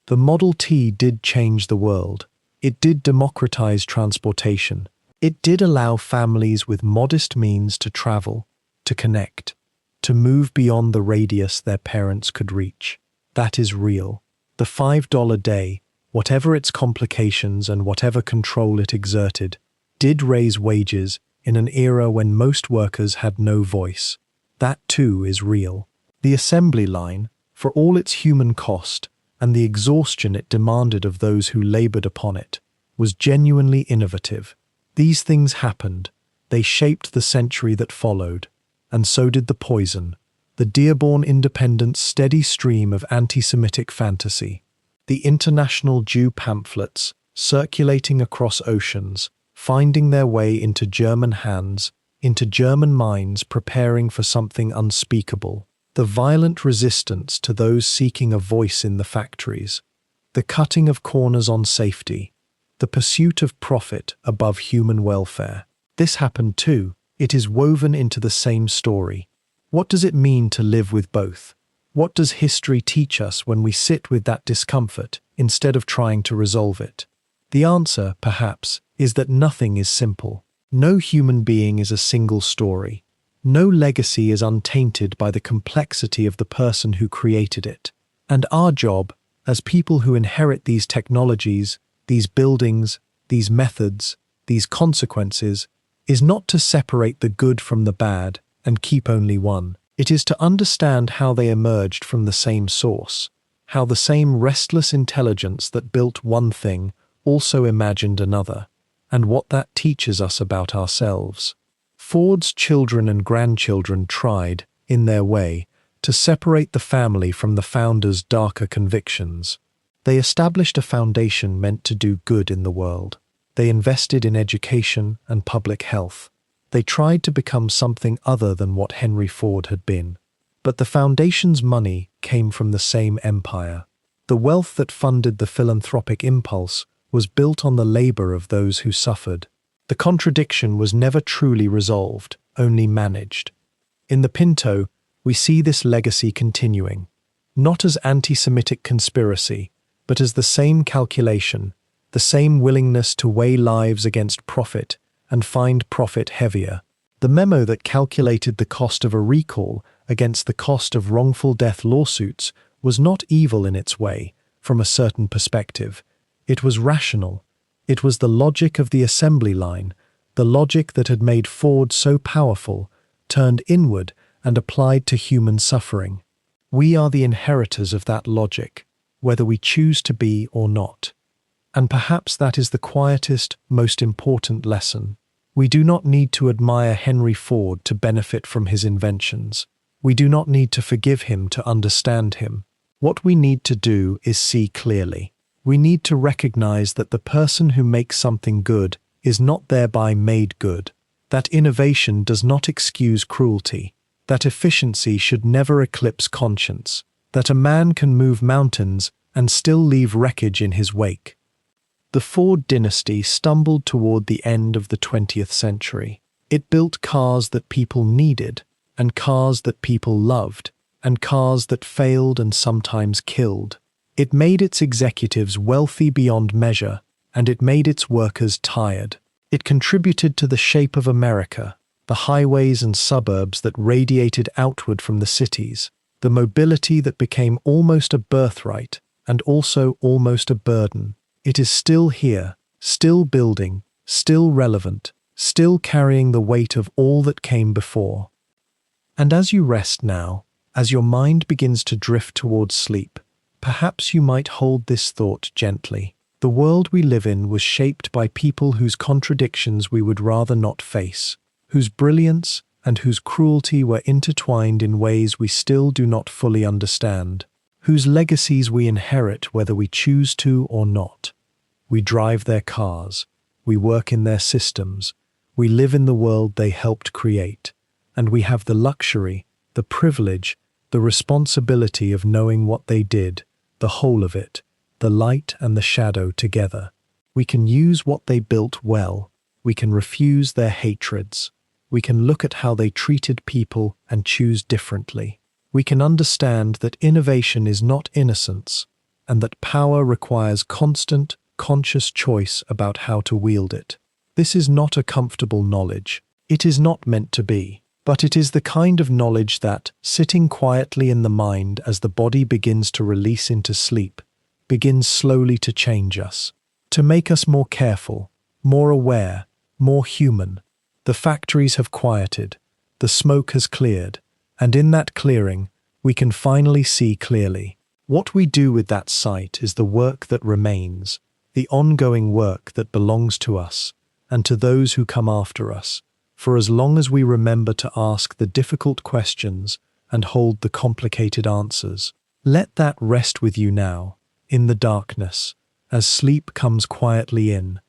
The Model T did change the world. It did democratize transportation. It did allow families with modest means to travel, to connect, to move beyond the radius their parents could reach. That is real. The $5 day, whatever its complications and whatever control it exerted, did raise wages in an era when most workers had no voice. That too is real. The assembly line, for all its human cost and the exhaustion it demanded of those who labored upon it, was genuinely innovative. These things happened. They shaped the century that followed. And so did the poison, the Dearborn Independent's steady stream of anti-Semitic fantasy, the international Jew pamphlets circulating across oceans, finding their way into German hands, into German minds preparing for something unspeakable, the violent resistance to those seeking a voice in the factories, the cutting of corners on safety, the pursuit of profit above human welfare. This happened too. It is woven into the same story. What does it mean to live with both? What does history teach us when we sit with that discomfort instead of trying to resolve it? The answer, perhaps, is that nothing is simple. No human being is a single story. No legacy is untainted by the complexity of the person who created it. And our job, as people who inherit these technologies, these buildings, these methods, these consequences, is not to separate the good from the bad and keep only one. It is to understand how they emerged from the same source, how the same restless intelligence that built one thing also imagined another, and what that teaches us about ourselves. Ford's children and grandchildren tried, in their way, to separate the family from the founder's darker convictions. They established a foundation meant to do good in the world. They invested in education and public health. They tried to become something other than what Henry Ford had been. But the foundation's money came from the same empire. The wealth that funded the philanthropic impulse was built on the labor of those who suffered. The contradiction was never truly resolved, only managed. In the Pinto, we see this legacy continuing, not as anti-Semitic conspiracy, but as the same calculation, the same willingness to weigh lives against profit and find profit heavier. The memo that calculated the cost of a recall against the cost of wrongful death lawsuits was not evil in its way, from a certain perspective. It was rational. It was the logic of the assembly line, the logic that had made Ford so powerful, turned inward and applied to human suffering. We are the inheritors of that logic, whether we choose to be or not. And perhaps that is the quietest, most important lesson. We do not need to admire Henry Ford to benefit from his inventions. We do not need to forgive him to understand him. What we need to do is see clearly. We need to recognize that the person who makes something good is not thereby made good, that innovation does not excuse cruelty, that efficiency should never eclipse conscience, that a man can move mountains and still leave wreckage in his wake. The Ford dynasty stumbled toward the end of the 20th century. It built cars that people needed, and cars that people loved, and cars that failed and sometimes killed. It made its executives wealthy beyond measure, and it made its workers tired. It contributed to the shape of America, the highways and suburbs that radiated outward from the cities, the mobility that became almost a birthright and also almost a burden. It is still here, still building, still relevant, still carrying the weight of all that came before. And as you rest now, as your mind begins to drift towards sleep, perhaps you might hold this thought gently. The world we live in was shaped by people whose contradictions we would rather not face, whose brilliance and whose cruelty were intertwined in ways we still do not fully understand, whose legacies we inherit whether we choose to or not. We drive their cars, we work in their systems, we live in the world they helped create, and we have the luxury, the privilege, the responsibility of knowing what they did, the whole of it, the light and the shadow together. We can use what they built well, we can refuse their hatreds, we can look at how they treated people and choose differently. We can understand that innovation is not innocence, and that power requires constant, conscious choice about how to wield it. This is not a comfortable knowledge. It is not meant to be. But it is the kind of knowledge that, sitting quietly in the mind as the body begins to release into sleep, begins slowly to change us, to make us more careful, more aware, more human. The factories have quieted, the smoke has cleared, and in that clearing, we can finally see clearly. What we do with that sight is the work that remains, the ongoing work that belongs to us and to those who come after us. For as long as we remember to ask the difficult questions and hold the complicated answers, let that rest with you now, in the darkness, as sleep comes quietly in,